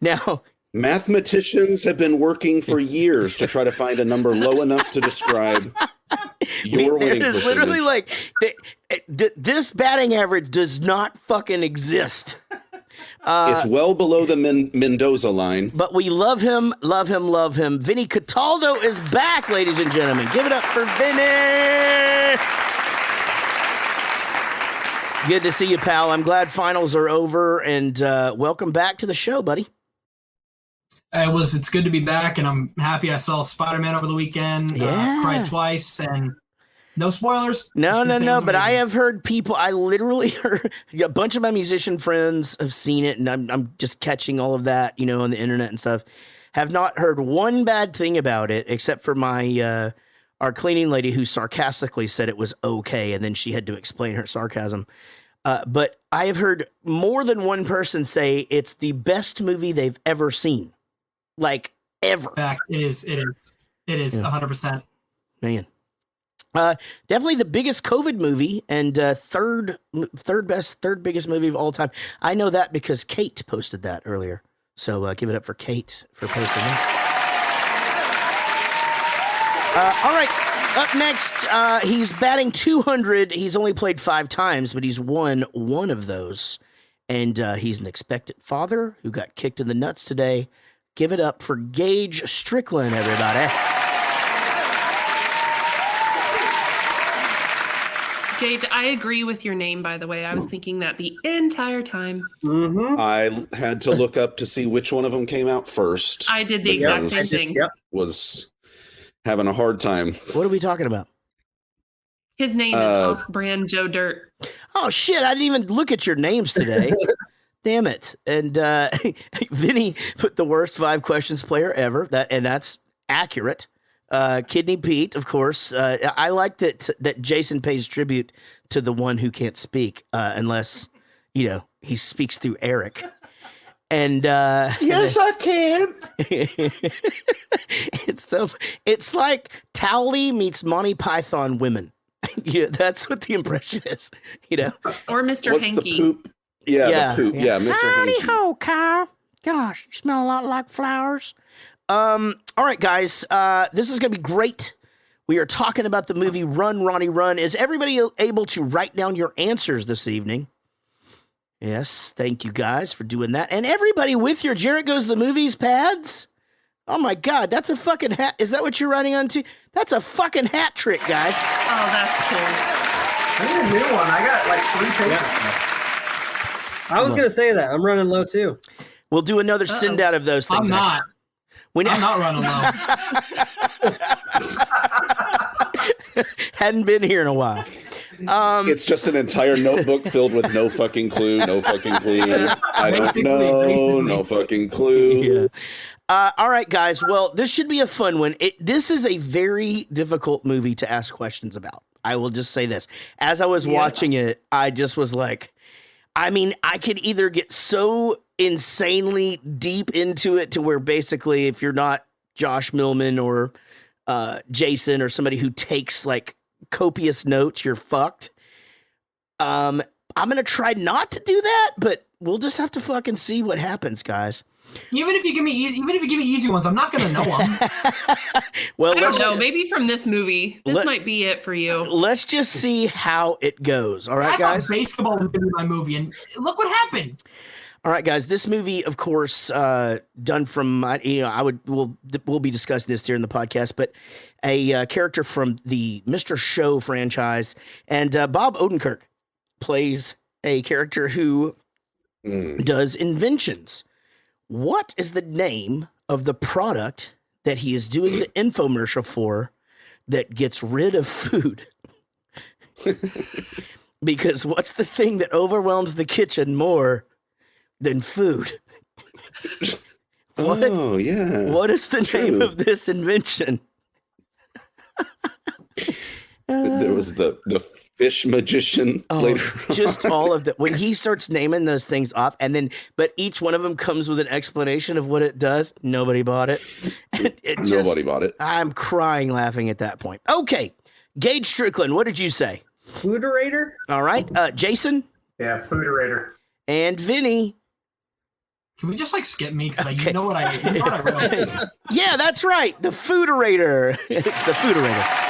Now, mathematicians have been working for years to try to find a number low enough to describe your winning percentage. Literally like this batting average does not fucking exist. It's well below the Mendoza line. But we love him, love him, love him. Vinnie Cataldo is back, ladies and gentlemen. Give it up for Vinnie. Good to see you, pal. I'm glad finals are over, and welcome back to the show, buddy. It's good to be back, and I'm happy I saw Spider-Man over the weekend. Yeah. Cried twice, and No spoilers? No. But I have heard people. I literally heard a bunch of my musician friends have seen it, and I'm just catching all of that, on the internet and stuff. Have not heard one bad thing about it, except for my our cleaning lady who sarcastically said it was okay, and then she had to explain her sarcasm. But I have heard more than one person say it's the best movie they've ever seen, like ever. In fact, it is 100%. Man. Definitely the biggest COVID movie and third biggest movie of all time. I know that because Kate posted that earlier. So give it up for Kate for posting that. All right, up next, he's batting 200. He's only played 5 times, but he's won one of those. And he's an expectant father who got kicked in the nuts today. Give it up for Gage Stricklin, everybody. Gage, I agree with your name, by the way. I was thinking that the entire time. Mm-hmm. I had to look up to see which one of them came out first. I did the exact same thing. Yep. Was having a hard time. What are we talking about? His name is Off-Brand Joe Dirt. Oh, shit. I didn't even look at your names today. Damn it. And Vinnie put the worst 5 questions player ever. That's accurate. Kidney Pete, of course. I like that Jason pays tribute to the one who can't speak, unless he speaks through Eric. And yes, I can. It's like Towley meets Monty Python women. That's what the impression is. Or Mr. What's Hanky. The poop? Yeah, the poop. Yeah, Mr. Howdy Hanky. ho, Kyle. Gosh, you smell a lot like flowers. All right, guys, this is going to be great. We are talking about the movie Run, Ronnie Run. Is everybody able to write down your answers this evening? Yes, thank you guys for doing that. And everybody with your Jarrett Goes to the Movies pads. Oh my God, that's a fucking hat. Is that what you're writing on to? That's a fucking hat trick, guys. Oh, that's cool. I need a new one. I got like 3 pages. I was going to say that. I'm running low too. We'll do another send out of those things. I'm not. I'm not running low. Hadn't been here in a while. It's just an entire notebook filled with no fucking clue, no fucking clue. I don't know, no fucking clue. Yeah. All right, guys. Well, this should be a fun one. This is a very difficult movie to ask questions about. I will just say this. As I was watching it, I just was like, I could either get so insanely deep into it to where basically if you're not Josh Millman or Jason or somebody who takes like copious notes, you're fucked. I'm going to try not to do that, but we'll just have to fucking see what happens, guys. Even if you give me easy ones, I'm not going to know them. Well, I don't know. Maybe from this movie, this might be it for you. Let's just see how it goes. All right, guys. Basketball was going to be my movie, and look what happened. All right, guys. This movie, of course, done from we'll be discussing this during the podcast, but a character from the Mr. Show franchise, and Bob Odenkirk plays a character who does inventions. What is the name of the product that he is doing the infomercial for that gets rid of food? Because what's the thing that overwhelms the kitchen more than food? Oh, yeah. What is the name of this invention? There was the fish magician later on. Just all of that. When he starts naming those things off, but each one of them comes with an explanation of what it does. Nobody bought it. Nobody bought it. I'm crying laughing at that point. Okay. Gage Stricklin, what did you say? Fooderator? All right. Jason? Yeah, Fooderator. And Vinny? Can we just skip me? Because you know what I wrote. Yeah, that's right. The Fooderator. It's the Fooderator.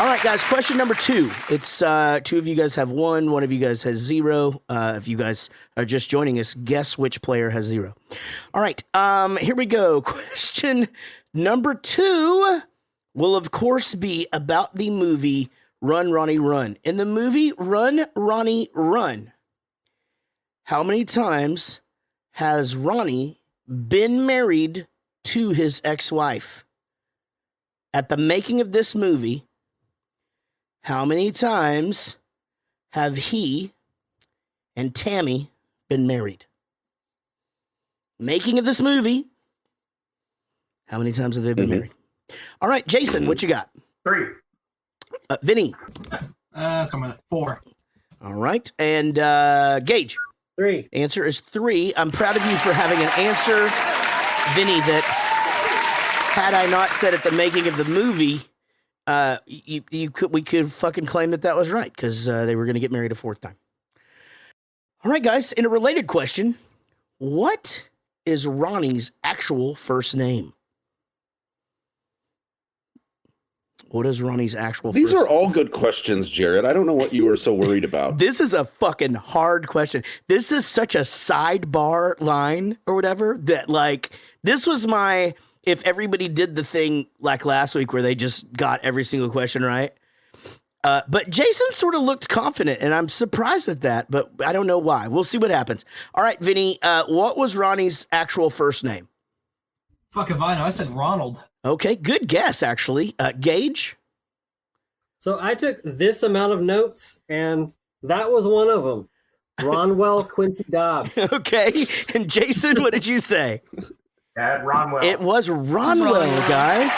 All right, guys, question number 2. It's 2 of you guys have 1. 1 of you guys has 0. If you guys are just joining us, guess which player has 0. All right, here we go. Question number 2 will, of course, be about the movie Run, Ronnie, Run. In the movie Run, Ronnie, Run, how many times has Ronnie been married to his ex-wife? At the making of this movie, how many times have he and Tammy been married? Making of this movie, how many times have they been married? All right, Jason, what you got? 3. Vinny? Somewhere 4. All right, and Gage? 3. Answer is 3. I'm proud of you for having an answer, Vinny, that had I not said at the making of the movie, we could fucking claim that was right, because they were going to get married a 4th time. All right, guys, in a related question, what is Ronnie's actual first name? What is Ronnie's actual These first are all good questions, Jared. I don't know what you were so worried about. This is a fucking hard question. This is such a sidebar line or whatever that, like, this was my, if everybody did the thing like last week where they just got every single question right. But Jason sort of looked confident, and I'm surprised at that, but I don't know why. We'll see what happens. All right, Vinny, what was Ronnie's actual first name? Fuck if I know. I said Ronald. Okay, good guess, actually. Gage? So I took this amount of notes, and that was one of them. Ronwell Quincy Dobbs. Okay, and Jason, what did you say? Ronwell. It was Ronwell, guys.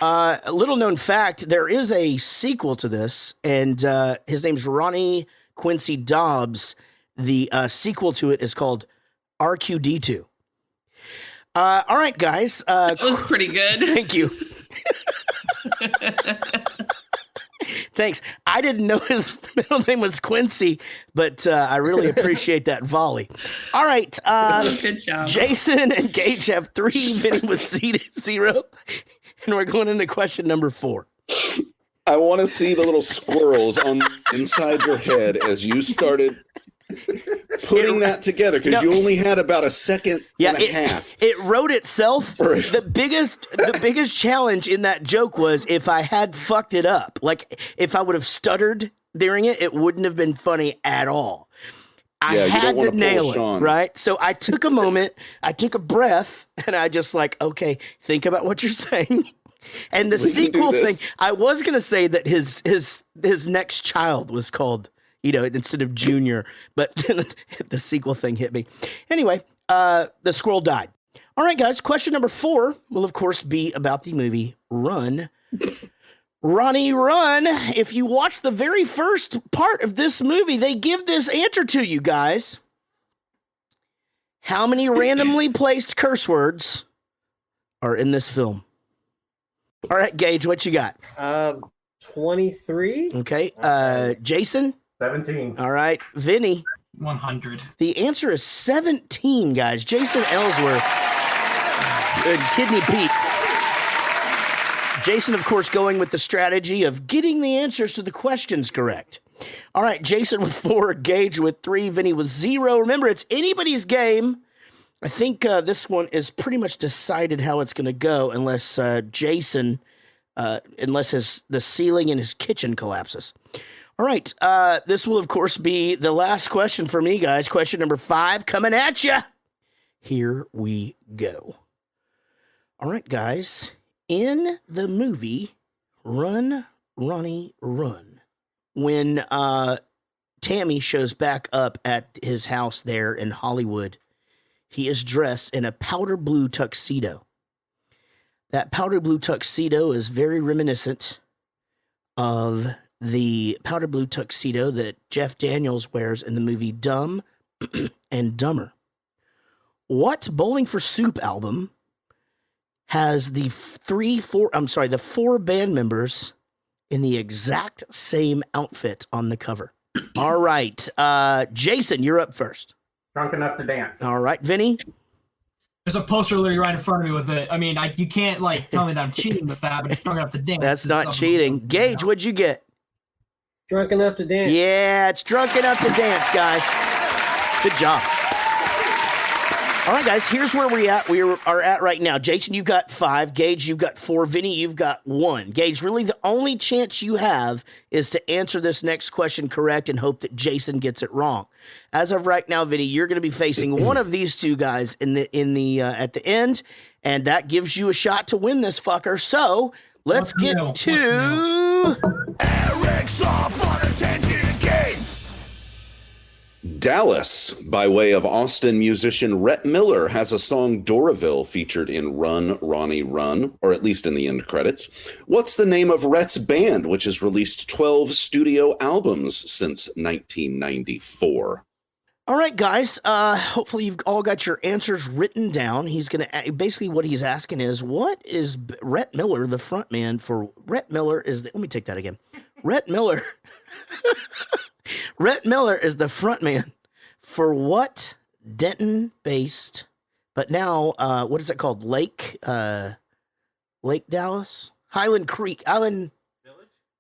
A little known fact, there is a sequel to this, and his name's Ronnie Quincy Dobbs. The sequel to it is called RQD2. All right, guys. That was pretty good. Thank you. Thanks. I didn't know his middle name was Quincy, but I really appreciate that volley. All right. Good job. Jason and Gage have 3, Vinny with 0. And we're going into question number 4. I want to see the little squirrels on inside your head as you started putting that together, because you only had about a second and a half. It wrote itself. The biggest challenge in that joke was if I had fucked it up. Like, if I would have stuttered during it, it wouldn't have been funny at all. I had to nail it, right? So I took a moment, I took a breath, and I just like, okay, think about what you're saying. And the sequel thing, I was going to say that his next child was called, instead of Junior, but the sequel thing hit me. Anyway, the squirrel died. All right, guys, question number 4 will, of course, be about the movie Run. Ronnie Run. If you watch the very first part of this movie, they give this answer to you guys. How many randomly placed curse words are in this film? All right, Gage, what you got? 23. Okay. Jason? 17. All right. Vinny? 100. The answer is 17, guys. Jason Aylesworth and Kidney Pete. Jason, of course, going with the strategy of getting the answers to the questions correct. All right, Jason with 4, Gage with 3, Vinny with 0. Remember, it's anybody's game. I think this one is pretty much decided how it's going to go, unless Jason, unless the ceiling in his kitchen collapses. All right, this will, of course, be the last question for me, guys. Question number 5 coming at you. Here we go. All right, guys. In the movie Run, Ronnie, Run, when Tammy shows back up at his house there in Hollywood, he is dressed in a powder blue tuxedo. That powder blue tuxedo is very reminiscent of the powder blue tuxedo that Jeff Daniels wears in the movie Dumb and Dumber. What Bowling for Soup album has the 4 band members in the exact same outfit on the cover? All right. Jason, you're up first. Drunk Enough to Dance. All right. Vinny? There's a poster literally right in front of me with it. I mean, you can't tell me that I'm cheating with that, but it's Drunk Enough to Dance. That's not cheating. Gage, what'd you get? Drunk Enough to Dance. Yeah, it's Drunk Enough to Dance, guys. Good job. All All right, guys, here's where we are at right now. Jason, you've got 5. Gage, you've got 4. Vinny, you've got 1. Gage, really the only chance you have is to answer this next question correct and hope that Jason gets it wrong. As of right now, Vinny, you're going to be facing one of these two guys at the end, and that gives you a shot to win this fucker. So let's get to Eric's off on attention game. Dallas, by way of Austin musician Rhett Miller, has a song Doraville featured in Run, Ronnie Run, or at least in the end credits. What's the name of Rhett's band, which has released 12 studio albums since 1994? All right, guys. Hopefully you've all got your answers written down. He's going to basically what he's asking is, what is Rhett Miller the front man for? Rhett Miller is let me take that again. Rhett Miller is the front man for what Denton-based, but now what is it called? Lake Dallas, Highland Creek, Island.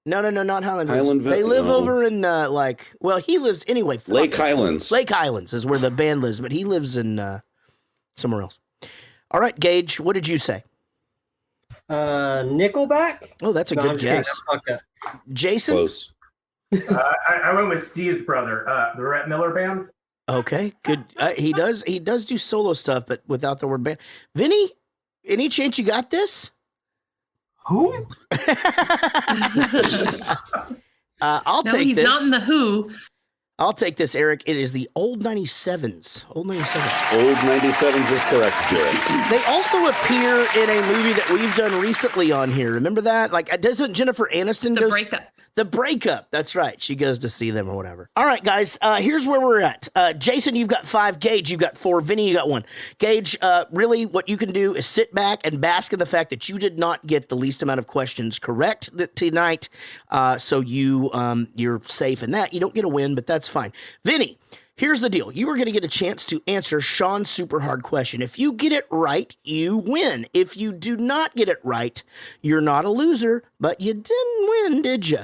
No, not Highland Village. They live over in he lives anyway. Lake Highlands. Lake Highlands is where the band lives, but he lives in somewhere else. All right, Gage, what did you say? Nickelback? Oh, that's a good guess. Jason? Close. I went with Steve's brother, the Rhett Miller band. Okay, good. He does do solo stuff, but without the word band. Vinny, any chance you got this? Who? I'll take he's this. not in the Who. I'll take this, Eric. It is the Old 97s. Old 97s. Old 97s is correct, Jared. They also appear in a movie that we've done recently on here. Remember that? Like, doesn't Jennifer Aniston go? The Breakup. That's right. She goes to see them or whatever. All right, guys. Here's where we're at. Jason, you've got 5. Gage, you've got 4. Vinny, you got 1. Gage, really what you can do is sit back and bask in the fact that you did not get the least amount of questions correct tonight. So you're safe in that. You don't get a win, but that's fine. Vinny, here's the deal. You are going to get a chance to answer Sean's super hard question. If you get it right, you win. If you do not get it right, you're not a loser, but you didn't win, did you?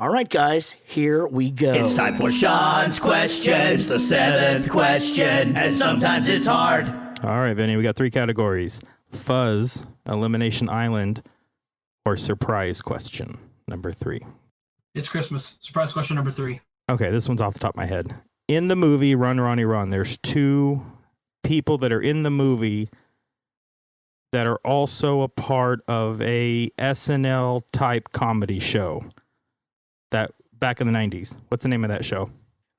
All right, guys, here we go. It's time for Sean's question. It's the 7th question, and sometimes it's hard. All right, Vinny, we got 3 categories: Fuzz, Elimination Island, or Surprise Question number 3. It's Christmas. Surprise question number 3. Okay, this one's off the top of my head. In the movie Run, Ronnie Run, there's 2 people that are in the movie that are also a part of a SNL type comedy show that back in the 90s. What's the name of that show?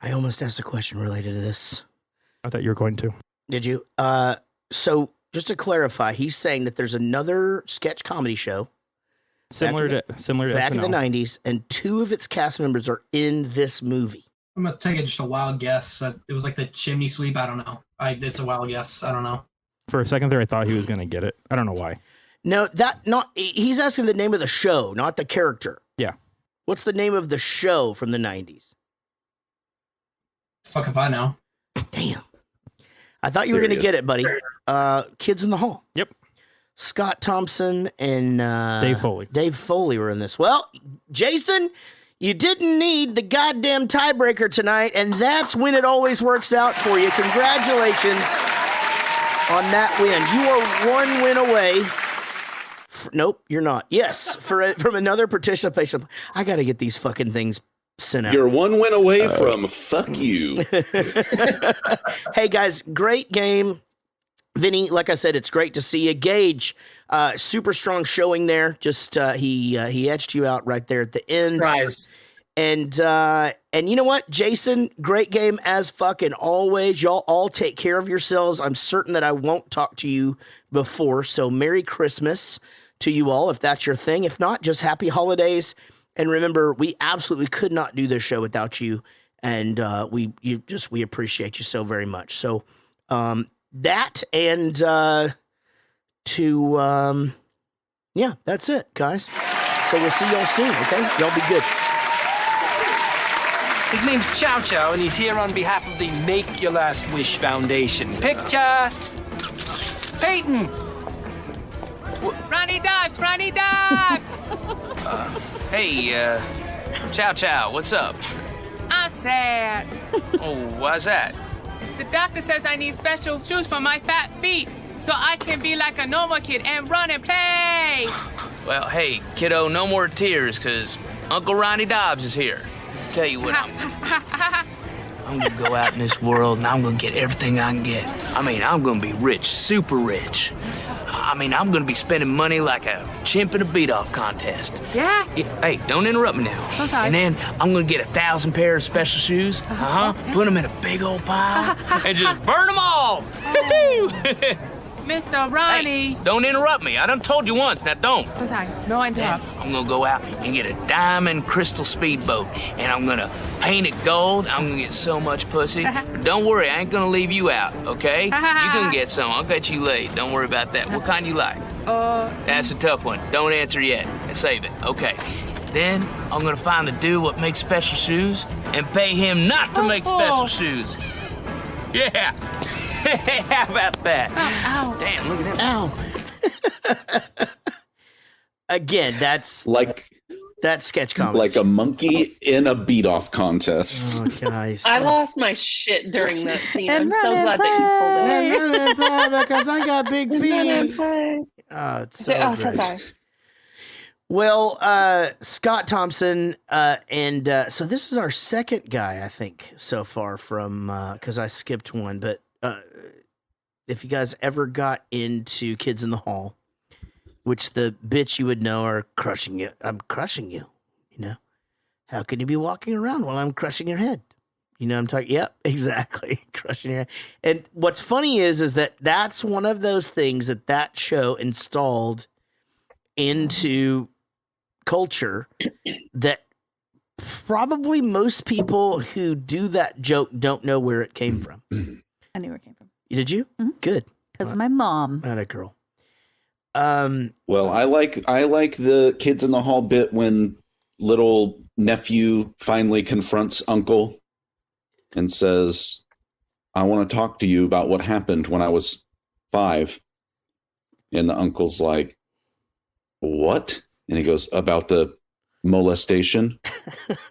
I almost asked a question related to this. I thought you were going to. Did you? So just to clarify, he's saying that there's another sketch comedy show similar to back SNL. in the 90s, and 2 of its cast members are in this movie. I'm gonna take just a wild guess. It was like the chimney sweep. I don't know. It's a wild guess. I don't know. For a second there, I thought he was gonna get it. I don't know why. No, he's asking the name of the show, not the character. Yeah. What's the name of the show from the 90s? Fuck if I know. Damn. I thought you were going to get it, buddy. Kids in the Hall. Yep. Scott Thompson and Dave Foley. Dave Foley were in this. Well, Jason, you didn't need the goddamn tiebreaker tonight, and that's when it always works out for you. Congratulations on that win. You are 1 win away. Nope, you're not. Yes, from another participation. I got to get these fucking things sent out. You're 1 win away from fuck you. Hey, guys, great game. Vinny, like I said, it's great to see you. Gage, super strong showing there. Just he etched you out right there at the end. Surprise. And you know what, Jason, great game as fucking always. Y'all all take care of yourselves. I'm certain that I won't talk to you before. So Merry Christmas to you all, if that's your thing. If not, just happy holidays. And remember, we absolutely could not do this show without you. And we appreciate you so very much. So that and that's it, guys. So we'll see y'all soon, okay? Y'all be good. His name's Chow Chow, and he's here on behalf of the Make Your Last Wish Foundation. Picture! Peyton! Ronnie Dobbs! Ronnie Dobbs! Hey, Chow Chow, what's up? I'm sad. Oh, why's that? The doctor says I need special shoes for my fat feet so I can be like a normal kid and run and play. Well, hey, kiddo, no more tears, because Uncle Ronnie Dobbs is here. Tell you what, I'm going to go out in this world and I'm going to get everything I can get. I mean, I'm going to be rich, super rich. I mean, I'm going to be spending money like a chimp in a beat-off contest. Yeah? Hey, don't interrupt me now. So sorry. And then I'm going to get 1,000 pairs of special shoes. Put them in a big old pile and just burn them all. Mr. Ronnie. Hey, don't interrupt me. I done told you once. Now don't. So sorry. No interrupt. I'm going to go out and get a diamond crystal speedboat. And I'm going to paint it gold. I'm going to get so much pussy. But don't worry. I ain't going to leave you out, okay? You can get some. I'll get you laid. Don't worry about that. What kind you like? That's a tough one. Don't answer yet. Save it. Okay. Then I'm going to find the dude what makes special shoes and pay him not to make special shoes. Yeah. How about that? Ow. Damn, look at that. Ow. Again, that's sketch comedy. Like a monkey in a beat-off contest. Oh, guys. I lost my shit during that scene. I'm so glad that you pulled it. Because I got big feet. Oh, it's so so sorry. Well, Scott Thompson, and so this is our second guy, I think, so far from, because I skipped one, but if you guys ever got into Kids in the Hall, which the bits you would know are crushing you. I'm crushing you, you know. How can you be walking around while I'm crushing your head? You know, I'm talking, yep, exactly, crushing your head. And what's funny is that that's one of those things that show installed into culture that probably most people who do that joke don't know where it came from. I knew where it came from. Did you? Mm-hmm. Good. Because of my mom. Not a girl. Well, I like the Kids in the Hall bit when little nephew finally confronts uncle and says, I want to talk to you about what happened when I was 5. And the uncle's like, what? And he goes, about the molestation.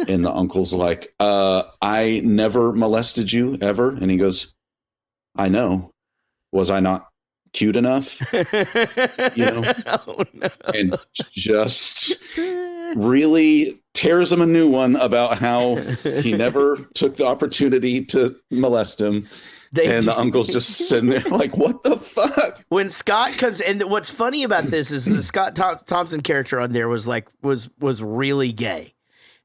And the uncle's like, I never molested you ever. And he goes, I know. Was I not cute enough? You know? Oh, no. And just really tears him a new one about how he never took the opportunity to molest him. The uncle's just sitting there like, what the fuck? When Scott comes, and what's funny about this is the Scott Thompson character on there was really gay.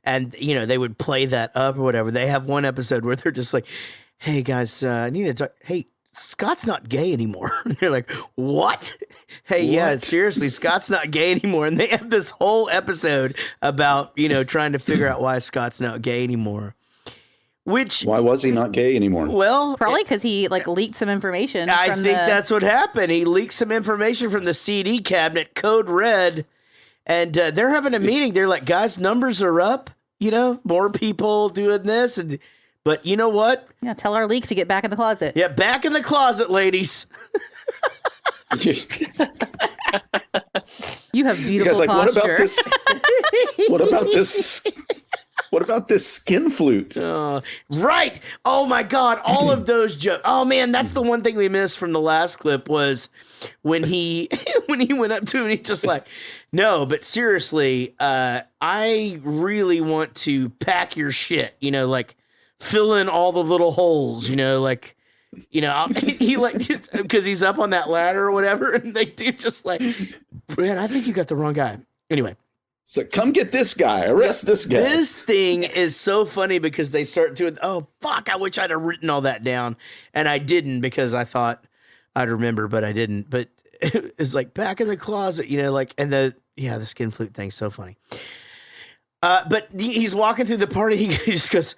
And, you know, they would play that up or whatever. They have one episode where they're just like, hey, guys, I need to talk. Hey, Scott's not gay anymore. And they're like, what? Hey, yeah, seriously, Scott's not gay anymore. And they have this whole episode about, you know, trying to figure out why Scott's not gay anymore. Why was he not gay anymore? Well, probably because he leaked some information. I think that's what happened. He leaked some information from the CD cabinet, code red, and they're having a meeting. They're like, guys, numbers are up. You know, more people doing this, but you know what? Yeah, tell our leak to get back in the closet. Yeah, back in the closet, ladies. You have beautiful like, posture. What about this skin flute? Right. Oh my God. All of those jokes. Oh man, that's the one thing we missed from the last clip was when he went up to him and he's just like, no, but seriously, I really want to pack your shit, you know, like fill in all the little holes, you know, like, you know, he like, because he's up on that ladder or whatever. And they do just like, man, I think you got the wrong guy. Anyway. So come get this guy, arrest this guy. This thing is so funny because they start doing, oh, fuck, I wish I'd have written all that down. And I didn't because I thought I'd remember, but I didn't. But it's like back in the closet, you know, like, and the skin flute thing's so funny. But he's walking through the party. He just goes,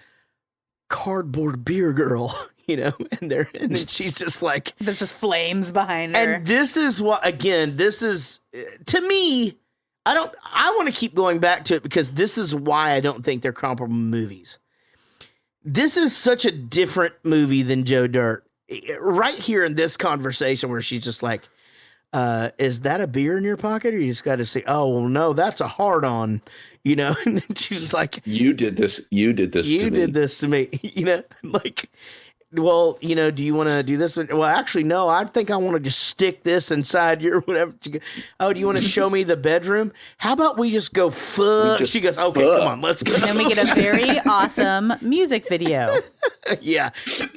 cardboard beer girl, you know, and then she's just like, there's just flames behind her. And this is what, again, this is, to me, I want to keep going back to it because this is why I don't think they're comparable movies. This is such a different movie than Joe Dirt. Right here in this conversation where she's just like, is that a beer in your pocket? Or you just got to say, oh, well, no, that's a hard on, you know? And she's just like, you did this to me. You did this to me, you know? Like, well, do you want to do this? Well, actually, no, I think I want to just stick this inside your whatever. Oh, do you want to show me the bedroom? How about we just go fuck? She goes, okay, come on, let's go. And then we get a very awesome music video. Yeah.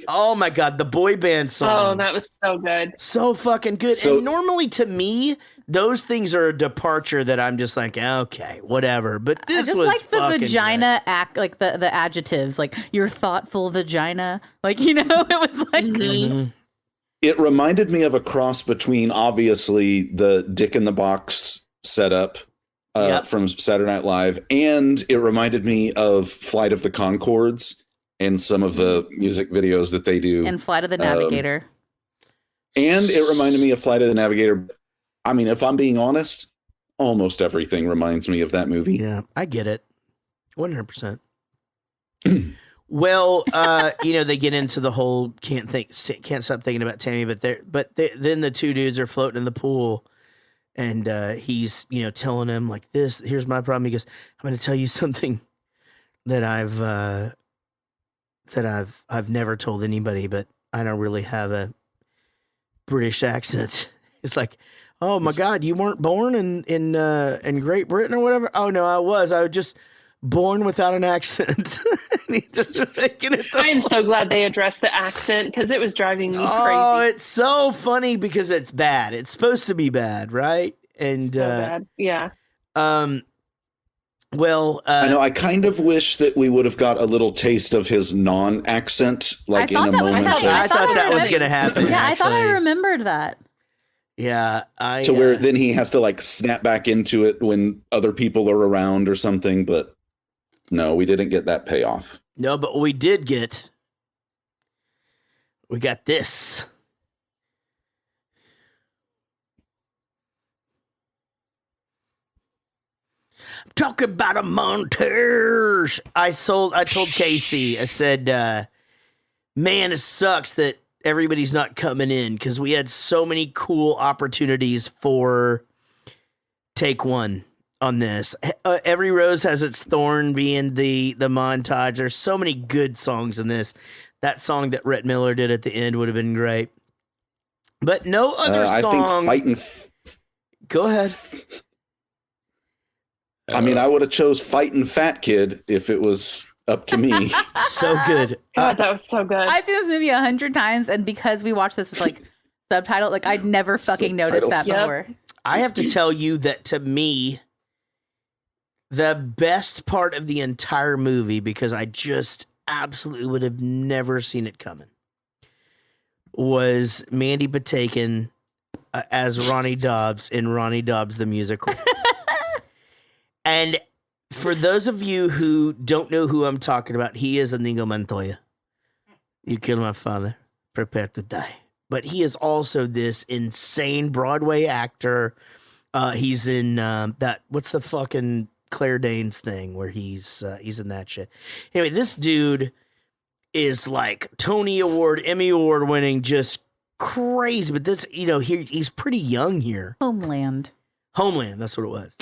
Oh my God, the boy band song. Oh, that was so good. So fucking good. And normally to me, those things are a departure that I'm just like, okay, whatever. But this I just was like the fucking vagina act, like the adjectives, like your thoughtful vagina. Like, it was like. Mm-hmm. It reminded me of a cross between obviously the Dick in the Box setup from Saturday Night Live, and it reminded me of Flight of the Conchords and some of the music videos that they do. And Flight of the Navigator. And it reminded me of Flight of the Navigator. I mean, if I'm being honest, almost everything reminds me of that movie. Yeah, I get it. 100%. Well, they get into the whole can't stop thinking about Tammy, but then the two dudes are floating in the pool, and he's telling him like this. Here's my problem. He goes, "I'm going to tell you something that I've never told anybody, but I don't really have a British accent." It's like, oh my God, you weren't born in Great Britain or whatever? Oh no, I was just born without an accent. I am so glad they addressed the accent because it was driving me crazy. Oh, it's so funny because it's bad. It's supposed to be bad, right? And so bad. Yeah. Well, I know. I kind of wish that we would have got a little taste of his non-accent, like in a moment. I thought that was going to happen. Yeah, I thought I remembered that. Yeah, to where then he has to like snap back into it when other people are around or something. But no, we didn't get that payoff. No, but we did get. We got this. I'm talking about a montage. I told Casey. I said, "Man, it sucks that everybody's not coming in because we had so many cool opportunities for take one on this. Every rose has its thorn being the montage. There's so many good songs in this. That song that Rhett Miller did at the end would have been great. But no other song. I think Go ahead. I mean, I would have chose Fightin' Fat Kid if it was up to me. So good. God, that was so good. I've seen this movie 100 times, and because we watched this with like subtitle, like I'd never fucking noticed that before. I have to tell you that to me, the best part of the entire movie, because I just absolutely would have never seen it coming, was Mandy Patinkin as Ronnie Dobbs in Ronnie Dobbs the Musical. And for those of you who don't know who I'm talking about, he is Inigo Montoya. You killed my father, prepare to die. But he is also this insane Broadway actor. He's in that, what's the fucking Claire Danes thing where he's in that shit. Anyway, this dude is like Tony Award, Emmy Award winning, just crazy. But this, he's pretty young here. Homeland, that's what it was.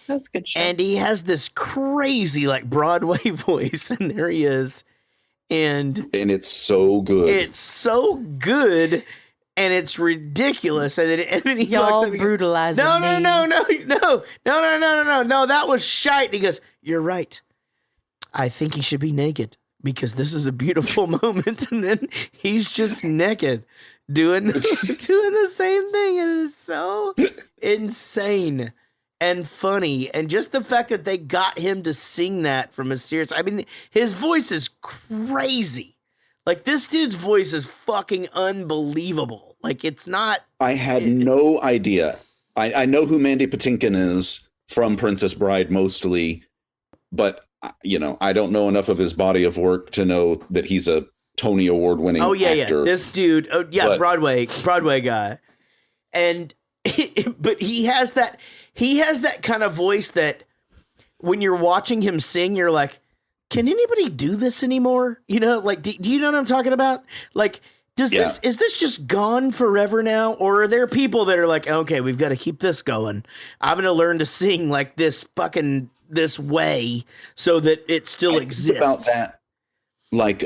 That's a good show. And he has this crazy like Broadway voice, and there he is. And it's so good. It's so good, and it's ridiculous. And then he y'all brutalizing no, me. No, that was shite. And he goes, "You're right. I think he should be naked because this is a beautiful moment." And then he's just naked doing the same thing, and it is so insane and funny. And just the fact that they got him to sing that from a serious, I mean, his voice is crazy. Like, this dude's voice is fucking unbelievable. Like, it's not. I had no idea. I know who Mandy Patinkin is from Princess Bride mostly, but, I don't know enough of his body of work to know that he's a Tony Award winning actor. This dude, Broadway guy. And, but he has that kind of voice that when you're watching him sing, you're like, can anybody do this anymore? Like, do you know what I'm talking about? Like, is this just gone forever now? Or are there people that are like, okay, we've got to keep this going. I'm going to learn to sing like this this way so that it still exists. About that, like,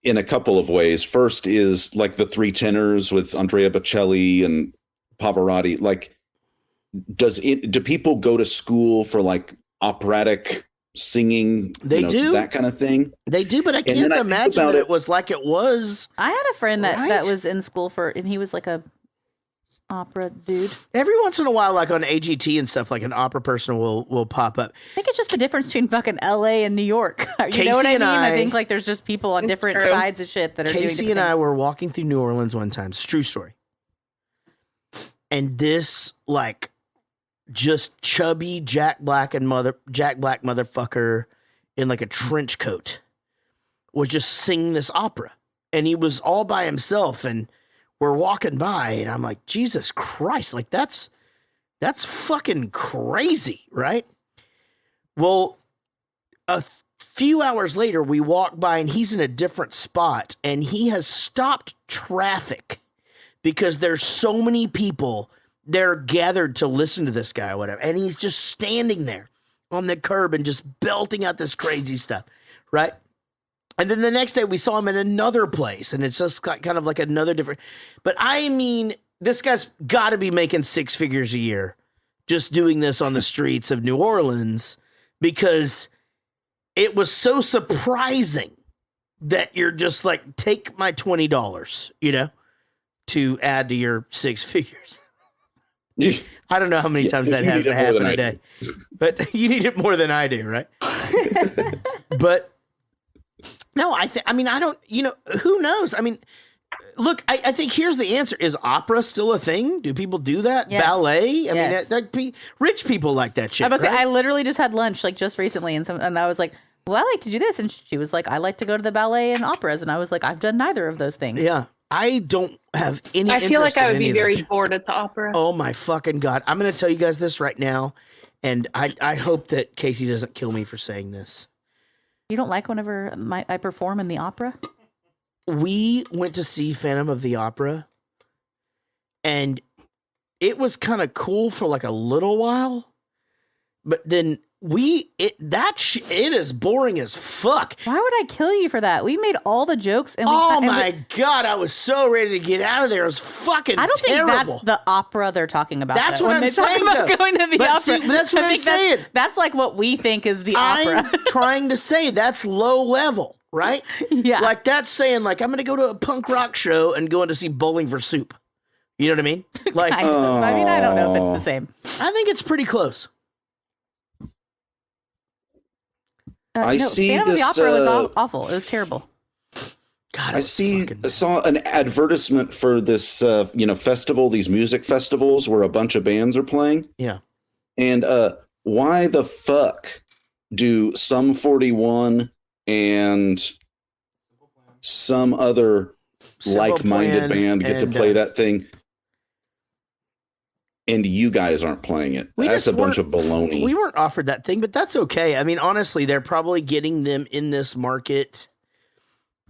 in a couple of ways. First is like the three tenors with Andrea Bocelli and Pavarotti. Like, do people go to school for like operatic singing? They do that kind of thing. They do, but I can't imagine that it was like it was. I had a friend that was in school and he was like a opera dude. Every once in a while, like on AGT and stuff, like an opera person will pop up. I think it's just the difference between fucking LA and New York. You know what I mean? I think like there's just people on different sides of shit that are doing Casey and I were walking through New Orleans one time. It's a true story. And this like just chubby Jack Black motherfucker in like a trench coat was just singing this opera. And he was all by himself, and we're walking by, and I'm like, Jesus Christ, like that's fucking crazy, right? Well, a few hours later, we walk by, and he's in a different spot, and he has stopped traffic because there's so many people there gathered to listen to this guy or whatever, and he's just standing there on the curb and just belting out this crazy stuff, right? And then the next day we saw him in another place, and it's just kind of like another different. But I mean, this guy's got to be making 6 figures a year just doing this on the streets of New Orleans, because it was so surprising that you're just like, take my $20, to add to your 6 figures. I don't know how many times that has to happen a day, but you need it more than I do, right? But no, I don't, who knows? I mean, look, I think here's the answer. Is opera still a thing? Do people do that? Yes. Ballet? I Yes. mean, rich people like that shit. I literally just had lunch like just recently, and I was like, well, I like to do this. And she was like, I like to go to the ballet and operas. And I was like, I've done neither of those things. Yeah. I don't have any I feel like I would be any very bored at the opera. Oh my fucking God. I'm going to tell you guys this right now. And I hope that Casey doesn't kill me for saying this. You don't like whenever I perform in the opera? We went to see Phantom of the Opera, and it was kind of cool for like a little while, but then it is boring as fuck. Why would I kill you for that? We made all the jokes, and God, I was so ready to get out of there. It was fucking I don't terrible. think that's the opera they're talking about. That's though. what When I'm they talk saying, about though. going to the But opera. see, that's what I I'm think saying. That's like what we think is the opera. I'm trying to say that's low level, right? Yeah. Like that's saying like, I'm going to go to a punk rock show and going to see Bowling for Soup. You know what I mean? Like, I mean, I don't know if it's the same. I think it's pretty close. See Phantom this. of the Opera was awful. It was terrible. God, I saw an advertisement for this, festival, these music festivals where a bunch of bands are playing. Yeah. And why the fuck do Sum 41 and some other like-minded band get to play that thing, and you guys aren't playing it? That's a bunch of baloney. We weren't offered that thing, but that's okay. I mean, honestly, they're probably getting them in this market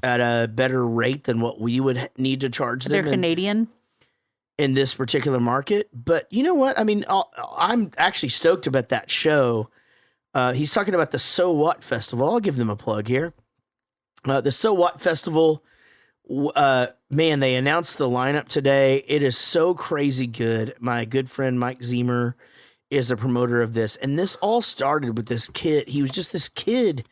at a better rate than what we would need to charge them. They're Canadian in this particular market. But you know what? I mean, I'm actually stoked about that show. He's talking about the So What Festival. I'll give them a plug here. The So What Festival, man, they announced the lineup today. It is so crazy good. My good friend Mike Zemer is a promoter of this. And this all started with this kid. He was just this kid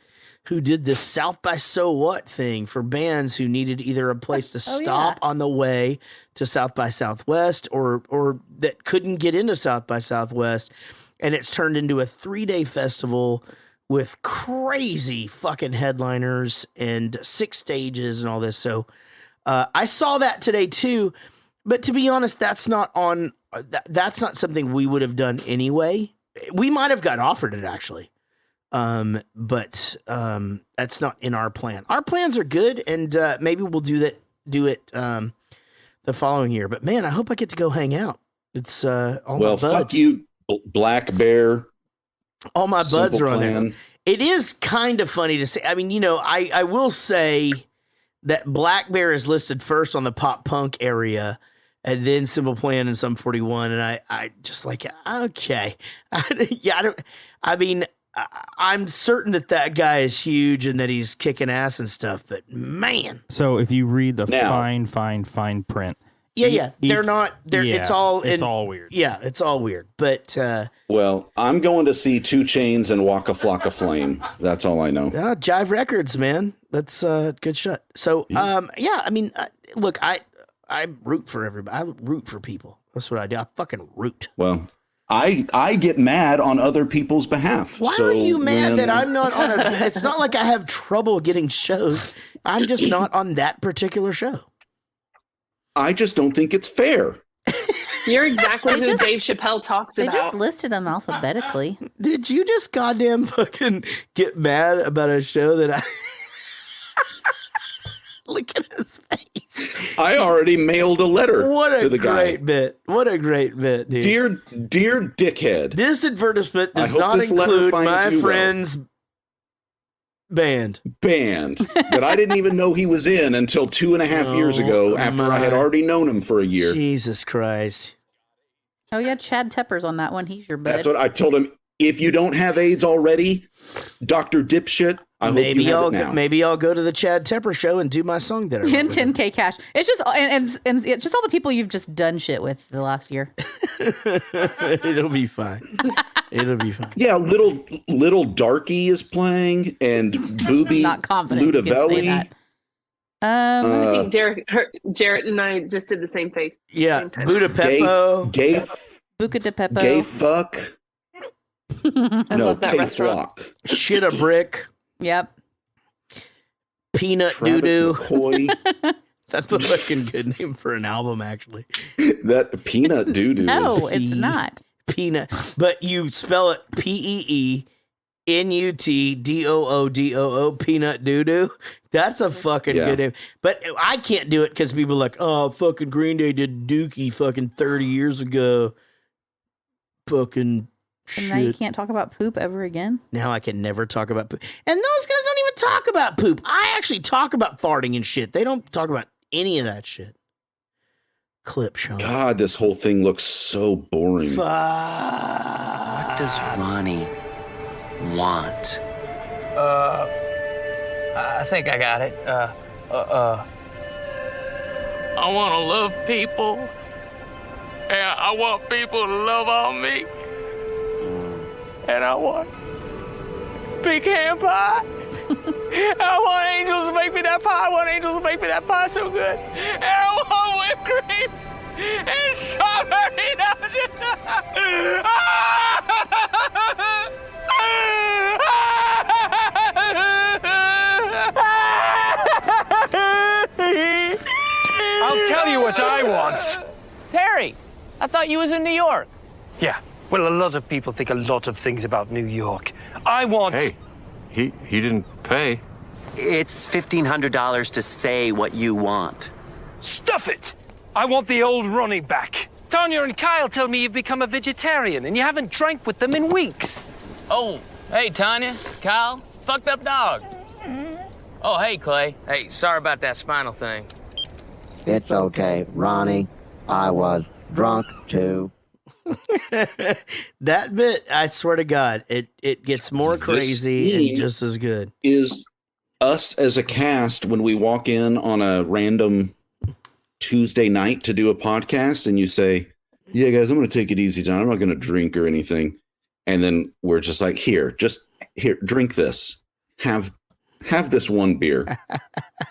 who did this South by So What thing for bands who needed either a place to stop on the way to South by Southwest or that couldn't get into South by Southwest. And it's turned into a 3-day festival with crazy fucking headliners and 6 stages and all this. So I saw that today too. But to be honest, that's not something we would have done anyway. We might have got offered it actually. But that's not in our plan. Our plans are good, and maybe we'll do it the following year. But man, I hope I get to go hang out. It's all my buds. Fuck you, Black Bear. All my buds Simple are on there. Plan. It is kind of funny to say. I mean, I will say that Black Bear is listed first on the pop punk area, and then Simple Plan and Sum 41, and I just like, okay, I'm certain that guy is huge and that he's kicking ass and stuff, but man. So if you read the fine print. Yeah. They're not, it's all weird. Yeah, it's all weird. But, well, I'm going to see 2 Chainz and Waka Flocka Flame. That's all I know. Jive Records, man. That's a good shot. So, I mean, look, I root for everybody. I root for people. That's what I do. I fucking root. Well, I get mad on other people's behalf. Why are you mad that I'm not on a... It's not like I have trouble getting shows. I'm just not on that particular show. I just don't think it's fair. You're exactly who Dave Chappelle talks They about. just listed them alphabetically. Did you just goddamn fucking get mad about a show that I... Look at his face. I already mailed a letter to the guy. What a great bit, dude. Dear dickhead. This advertisement does not include my friend's band that I didn't even know he was in until 2.5 years ago after I had already known him for a year. Jesus Christ. Oh, yeah, Chad Tepper's on that one. He's your bud. That's what I told him. If you don't have AIDS already, Dr. Dipshit, I hope you have it now. Maybe I'll go to the Chad Tepper show and do my song there. And 10K cash. It's just and it's just all the people you've just done shit with the last year. It'll be fine. It'll be fine. Yeah, little Darky is playing and Booby Not confident Ludovelli. I think Jarrett and I just did the same face. Yeah, Buddha Peppo. Buca de Peppo. Gay fuck. No, restaurant. Shit a brick. Yep. Peanut Travis Doo-Doo. That's a fucking good name for an album, actually. That Peanut Doo-Doo. No, it's not. Peanut. But you spell it P-E-E-N-U-T-D-O-O-D-O-O, Peanut Doo-Doo. That's a fucking good name. But I can't do it because people are like, oh, fucking Green Day did Dookie fucking 30 years ago. Fucking And now you can't talk about poop ever again? Now I can never talk about poop. And those guys don't even talk about poop. I actually talk about farting and shit. They don't talk about any of that shit. Clip, Sean. God, this whole thing looks so boring. What does Ronnie want? I think I got it. I want to love people. And I want people to love on me. And I want pecan pie. I want angels to make me that pie. I want angels to make me that pie so good. And I want whipped cream and strawberry. I'll tell you what I want. Harry, I thought you was in New York. Yeah, well, a lot of people think a lot of things about New York. I want... Hey, he didn't pay. It's $1,500 to say what you want. Stuff it! I want the old Ronnie back. Tanya and Kyle tell me you've become a vegetarian and you haven't drank with them in weeks. Oh, hey, Tanya, Kyle, fucked up dog. Oh, hey, Clay. Hey, sorry about that spinal thing. It's okay, Ronnie. I was drunk too. That bit, I swear to God, it gets more crazy and just as good. Is us as a cast when we walk in on a random Tuesday night to do a podcast and you say, yeah, guys, I'm going to take it easy tonight. I'm not going to drink or anything. And then we're just like, here, drink this. Have this one beer.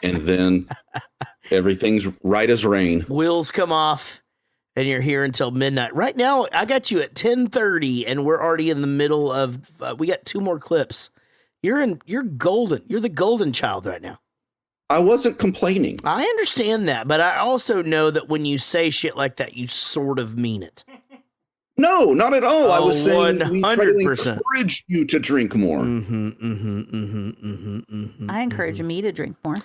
And then everything's right as rain. Wheels come off. And you're here until midnight. Right now, I got you at 10:30, and we're already in the middle of. We got 2 more clips. You're golden. You're the golden child right now. I wasn't complaining. I understand that, but I also know that when you say shit like that, you sort of mean it. No, not at all. I was saying 100%. We try to encourage you to drink more. I encourage me to drink more.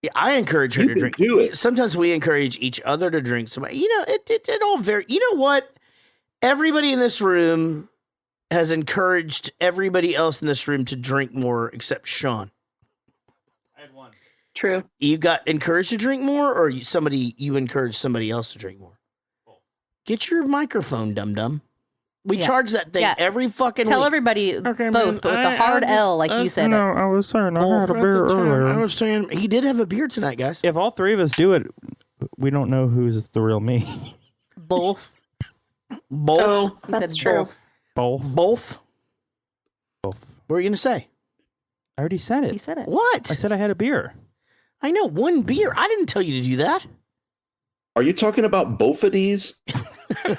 Yeah, I encourage her to drink. Do it. Sometimes we encourage each other to drink. So, it all very. You know what? Everybody in this room has encouraged everybody else in this room to drink more, except Sean. I had one. True. You got encouraged to drink more, or you encouraged somebody else to drink more? Get your microphone, dum dum. We charge that thing every fucking Tell week. everybody both, but with the hard L, like you said. No, I was saying I had a beer earlier. I was saying he did have a beer tonight, guys. If all three of us do it, we don't know who's the real me. Both. Both. Oh, that's true. Both. Both. Both. What were you gonna say? I already said it. He said it. What? I said I had a beer. I know, one beer. I didn't tell you to do that. Are you talking about both of these?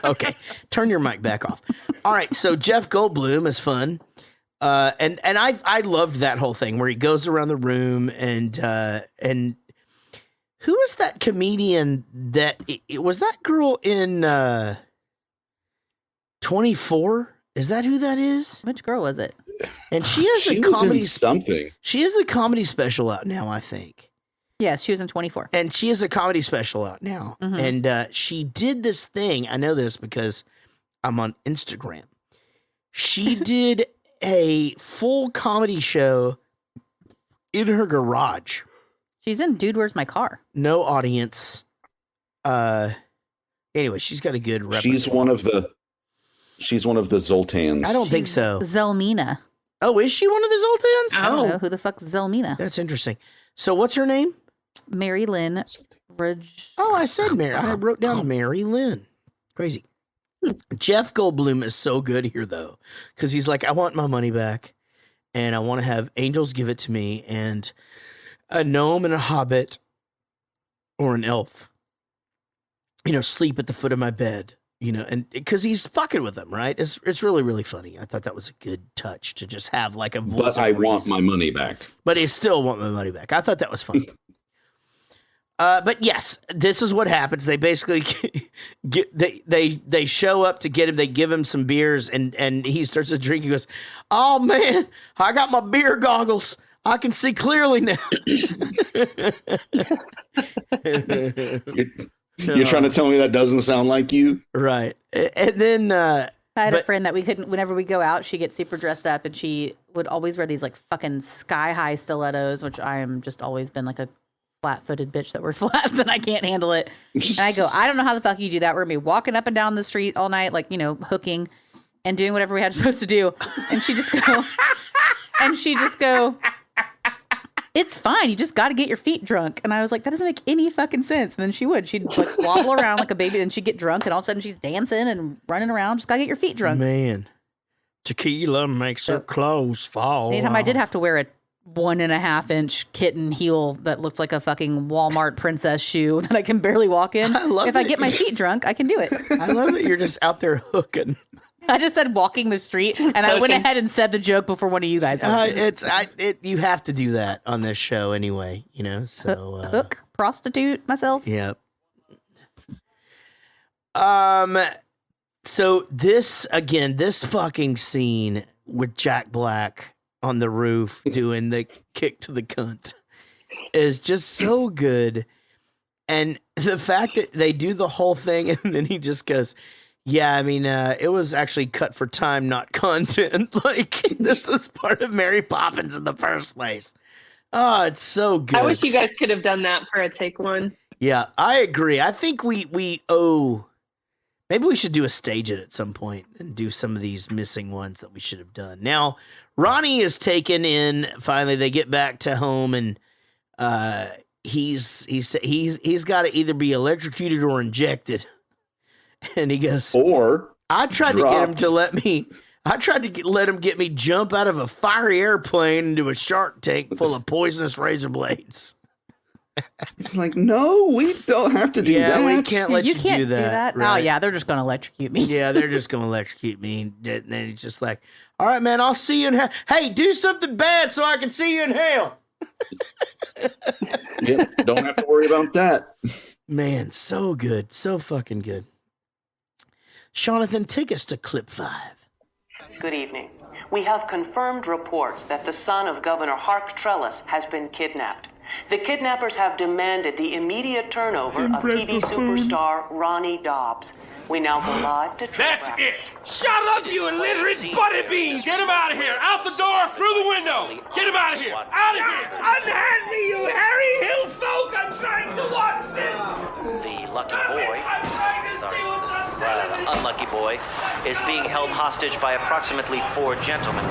Okay, turn your mic back off. All right, so Jeff Goldblum is fun, and I loved that whole thing where he goes around the room and who was that comedian that it was that girl in 24? Is that who that is? Which girl was it? And she has She a was comedy in something. She has a comedy special out now, I think. Yes, she was in 24. And she has a comedy special out now. Mhm. And she did this thing. I know this because I'm on Instagram. She did a full comedy show in her garage. She's in Dude, Where's My Car? No audience. Anyway, she's got a good repertoire. She's one of the Zoltans. I don't think so. Zelmina. Oh, is she one of the Zoltans? I don't know. Who the fuck's Zelmina? That's interesting. So what's her name? Mary Lynn Ridge. Oh, I said Mary. I wrote down Mary Lynn. Crazy. Jeff Goldblum is so good here, though, because he's like, I want my money back, and I want to have angels give it to me, and a gnome and a hobbit or an elf, sleep at the foot of my bed, and because he's fucking with them, right? It's really, really funny. I thought that was a good touch to just have like a voice. But I want my money back. But I still want my money back. I thought that was funny. But yes, this is what happens. They basically they show up to get him. They give him some beers, and he starts to drink. He goes, "Oh man, I got my beer goggles. I can see clearly now." You're trying to tell me that doesn't sound like you, right? And then I had a friend that we couldn't. Whenever we go out, she gets super dressed up, and she would always wear these like fucking sky high stilettos, which I am just always been like a flat-footed bitch that wears flats, and I can't handle it. And I go, I don't know how the fuck you do that. We're gonna be walking up and down the street all night, like hooking and doing whatever we had supposed to do. And she just go, it's fine. You just got to get your feet drunk. And I was like, that doesn't make any fucking sense. And then she'd like wobble around like a baby, and she'd get drunk, and all of a sudden she's dancing and running around. Just got to get your feet drunk. Man, tequila makes her clothes fall. Anytime I did have to wear a 1.5-inch kitten heel that looked like a fucking Walmart princess shoe that I can barely walk in. If I get my feet drunk, I can do it. I love that you're just out there hooking. I just said walking the street, and I went ahead and said the joke before one of you guys. You have to do that on this show anyway, So hook, prostitute myself. Yep. So this fucking scene with Jack Black on the roof doing the kick to the cunt is just so good. And the fact that they do the whole thing and then he just goes, yeah, I mean, it was actually cut for time, not content. Like, this is part of Mary Poppins in the first place. Oh, it's so good. I wish you guys could have done that for a take one. Yeah, I agree. I think we owe... Maybe we should do a stage it at some point and do some of these missing ones that we should have done. Now, Ronnie is taken in. Finally, they get back to home, and he's got to either be electrocuted or injected. And he goes, or I tried to get him to let him get me jump out of a fiery airplane into a shark tank full of poisonous razor blades. It's like, no, we don't have to do that. Yeah, we can't let you can't do that. Right? Oh, yeah, they're just going to electrocute me. Yeah, they're just going to electrocute me. And then he's just like, all right, man, I'll see you in hell. Hey, do something bad so I can see you in hell. Yep, don't have to worry about that. Man, so good. So fucking good. Jonathan, take us to clip 5. Good evening. We have confirmed reports that the son of Governor Hark Trellis has been kidnapped. The kidnappers have demanded the immediate turnover of TV superstar Ronnie Dobbs. We now go live to That's it! Shut up, you illiterate butty beans! Get him out of here! Out the door, through the window! Get him out of here! Out of here! Unhand me, you Harry Hill folk! I'm trying to watch this! The lucky boy. I'm trying to see what's unlucky boy, is being held hostage by approximately 4 gentlemen.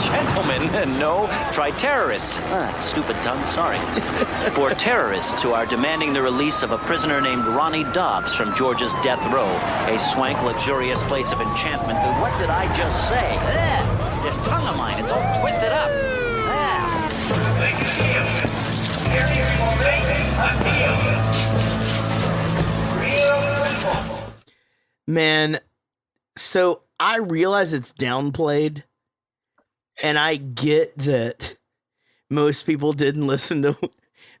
Gentlemen? No, try terrorists. Stupid tongue, sorry. 4 terrorists who are demanding the release of a prisoner named Ronnie Dobbs from Georgia's death row, a swank, luxurious place of enchantment. What did I just say? This tongue of mine, it's all twisted up. Man, so I realize it's downplayed, and I get that most people didn't listen to,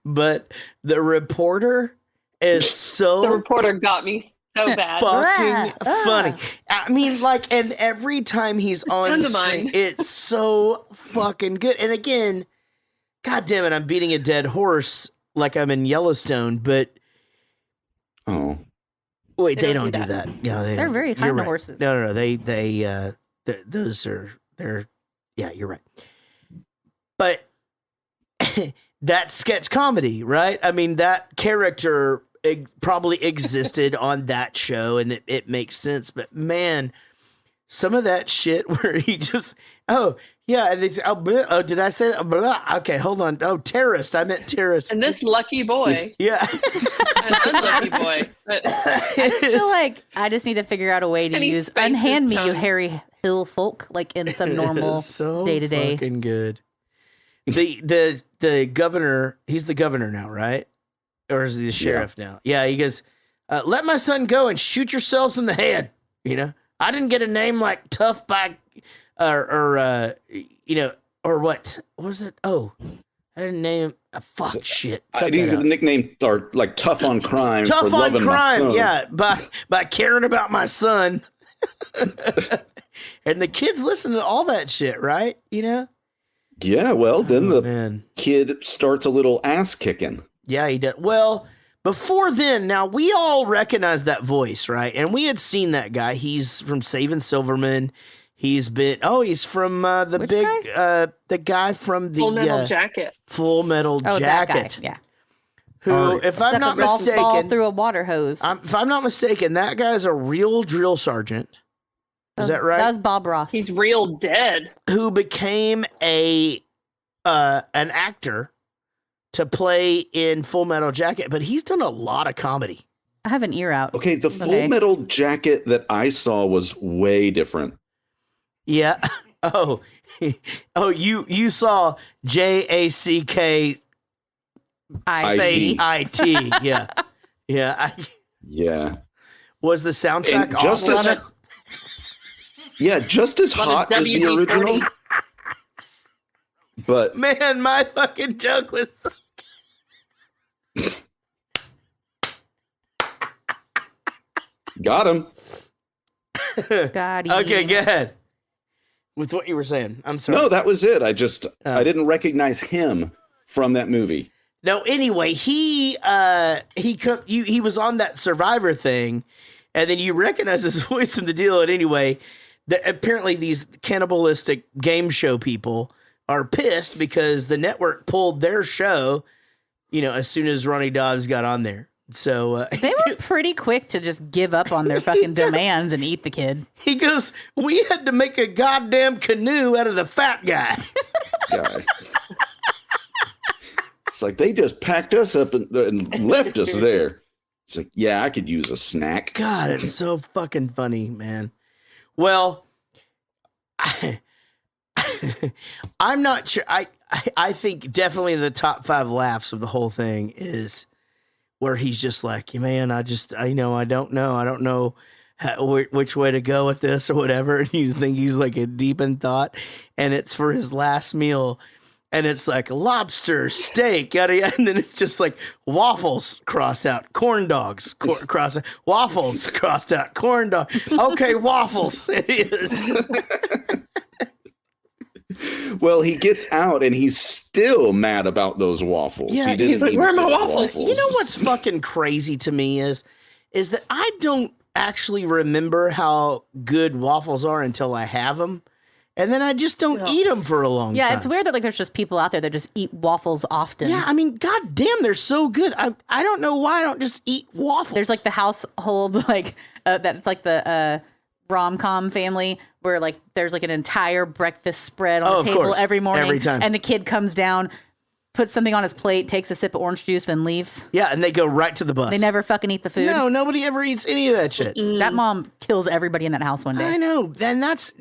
but the reporter is so... The reporter got me so bad. Fucking funny. I mean, like, and every time he's on screen, it's so fucking good. And again, God damn it, I'm beating a dead horse like I'm in Yellowstone, but... Oh. Wait, they don't do that. Yeah, They're very kind of horses. No. Those are, yeah, you're right. But that's sketch comedy, right? I mean, that character probably existed on that show, and it makes sense. But man, some of that shit where he just, did I say that? Blah. Okay, hold on. Oh, terrorist. I meant terrorist. And this lucky boy. Yeah. An unlucky boy. But I feel like I just need to figure out a way to use "unhand me, you hairy hill folk" like in some normal day to day. Fucking good. The governor. He's the governor now, right? Or is he the sheriff now? Yeah. He goes, "Let my son go and shoot yourselves in the head." You know, I didn't get a name like Tough by, or what? What was it? Oh, I didn't name. Fuck shit. I think the nickname are like Tough on Crime. Tough for on loving my Crime, son. yeah. By caring about my son. And the kids listen to all that shit, right? You know? Yeah, well, then the kid starts a little ass kicking. Yeah, he does. Well, before then, now we all recognize that voice, right? And we had seen that guy. He's from Saving Silverman. He's been, he's from the guy from the Full Metal Jacket. Full Metal Jacket. That guy, yeah. Who, if I'm not mistaken, ball through a water hose. If I'm not mistaken, that guy's a real drill sergeant. Is that right? That was Bob Ross. He's real dead. Who became an actor to play in Full Metal Jacket, but he's done a lot of comedy. I have an ear out. Okay, the Full Metal Jacket that I saw was way different. Yeah. You saw JACK IT. Yeah. Yeah. Was the soundtrack and just awesome on it? Yeah, just as hot as the original. But man, my fucking joke was so got him. Got him. Okay, go ahead. With what you were saying. I'm sorry. No, that was it. I didn't recognize him from that movie. No, anyway, he was on that Survivor thing, and then you recognize his voice from the deal. And anyway, apparently these cannibalistic game show people are pissed because the network pulled their show, as soon as Ronnie Dobbs got on there. So they were pretty quick to just give up on their fucking demands and eat the kid. He goes, "We had to make a goddamn canoe out of the fat guy." It's like they just packed us up and left us there. It's like, yeah, I could use a snack. God, it's so fucking funny, man. Well, I'm not sure. I think definitely the top 5 laughs of the whole thing is where he's just like, man, I don't know which way to go with this or whatever. And you think he's like deep in thought, and it's for his last meal. And it's like lobster, steak, yada, yada. And then it's just like waffles, cross out, corn dogs, cross out, waffles, crossed out, corn dog. Okay, waffles. It is. Well, he gets out and he's still mad about those waffles. Yeah, he's like, where are my waffles? You know what's fucking crazy to me is that I don't actually remember how good waffles are until I have them. And then I just don't eat them for a long time. Yeah, it's weird that like there's just people out there that just eat waffles often. Yeah, I mean, god damn, they're so good. I don't know why I don't just eat waffles. There's like the household like that's like the rom-com family where like there's like an entire breakfast spread on the table every morning. Every time. And the kid comes down, puts something on his plate, takes a sip of orange juice, then leaves. Yeah, and they go right to the bus. They never fucking eat the food. No, nobody ever eats any of that shit. That mom kills everybody in that house one day. I know. And that's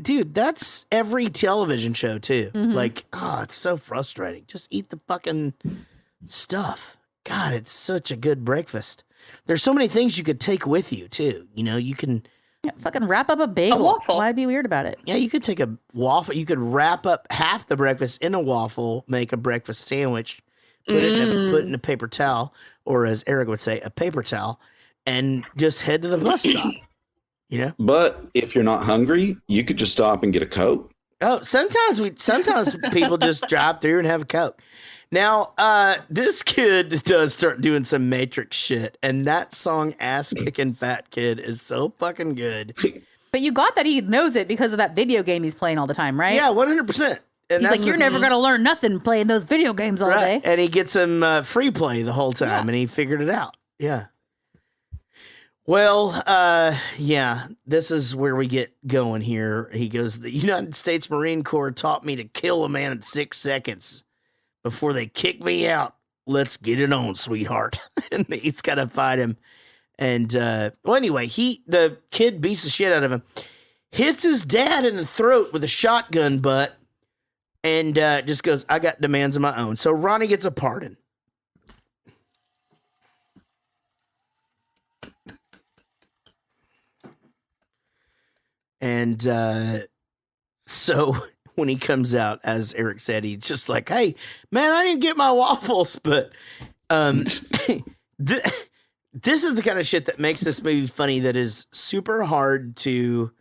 every television show too. Like, it's so frustrating. Just eat the fucking stuff. God, it's such a good breakfast. There's so many things you could take with you too. You know, you can fucking wrap up a bagel. A waffle. Why be weird about it? Yeah, you could take a waffle. You could wrap up half the breakfast in a waffle, make a breakfast sandwich, put it in a paper towel, or as Eric would say, a paper towel, and just head to the bus stop. You know? But if you're not hungry, you could just stop and get a Coke. Oh, sometimes people just drive through and have a Coke. Now, this kid does start doing some Matrix shit, and that song "Ass Kicking Fat Kid" is so fucking good. But you got that he knows it because of that video game he's playing all the time, right? Yeah, 100%. He's like, you're never going to learn nothing playing those video games all day. And he gets him free play the whole time, and he figured it out. Yeah. Well, this is where we get going here. He goes, the United States Marine Corps taught me to kill a man in 6 seconds before they kick me out. Let's get it on, sweetheart. And he's got to fight him. And, anyway, the kid beats the shit out of him, hits his dad in the throat with a shotgun butt, and just goes, I got demands of my own. So Ronnie gets a pardon. And so when he comes out, as Eric said, he's just like, hey, man, I didn't get my waffles. But this is the kind of shit that makes this movie funny, that is super hard to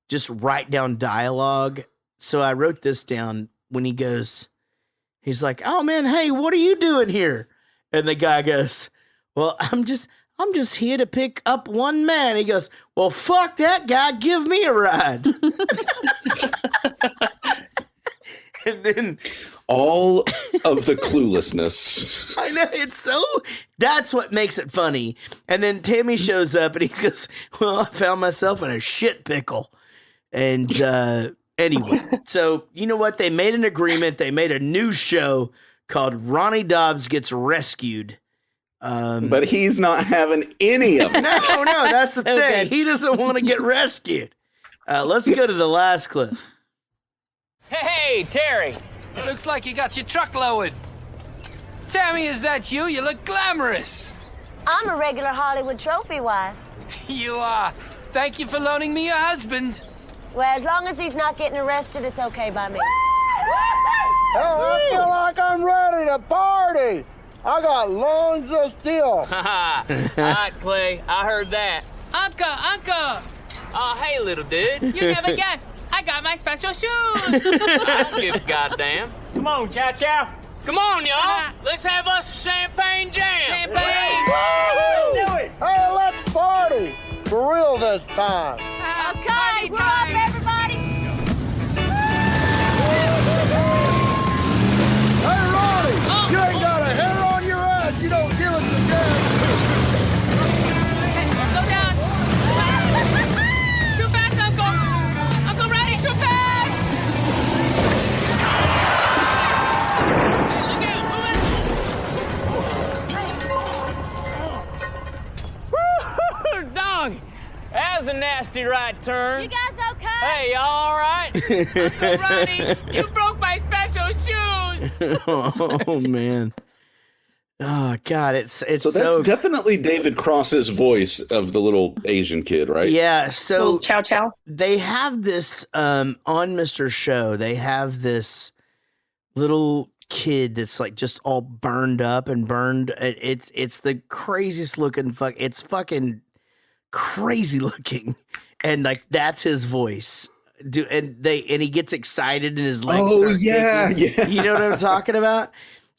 just write down dialogue. So I wrote this down when he goes, he's like, oh, man, hey, what are you doing here? And the guy goes, well, I'm just here to pick up one man. He goes, well, fuck that guy. Give me a ride. And then all of the cluelessness. I know, that's what makes it funny. And then Tammy shows up and he goes, well, I found myself in a shit pickle. And anyway, so you know what? They made an agreement. They made a new show called Ronnie Dobbs Gets Rescued. But he's not having any of it. No, that's the thing. He doesn't want to get rescued. Let's go to the last clip. Hey, Terry. It looks like you got your truck lowered. Tammy, is that you? You look glamorous. I'm a regular Hollywood trophy wife. You are. Thank you for loaning me your husband. Well, as long as he's not getting arrested, it's okay by me. I feel like I'm ready to party. I got lungs to steal. All right, Clay, I heard that. Uncle! Oh, hey, little dude. You never guessed. I got my special shoes. I don't give a goddamn. Come on, Chow Chow. Come on, y'all. Let's have us a champagne jam. Champagne. Let's do it. Hey, let's party. For real this time. Okay, we're up, everybody. Hey, Ronnie, you ain't got a hair on your ass. You don't give us the gas. Slow down. Too fast, Uncle. Uncle Ronnie, too fast. Hey, look out. Woo, dog. That was a nasty right turn. You guys okay? Hey, y'all all right? Uncle Ronnie, you broke my special shoes. Oh, man. Oh, God, it's so that's definitely David Cross's voice of the little Asian kid, right? Yeah, so Little Chow Chow. They have this on Mr. Show. They have this little kid that's like just all burned up and burned. It's the craziest looking it's fucking crazy looking, and like that's his voice. And he gets excited and his legs. Oh start yeah, kicking. yeah. You know what I'm talking about?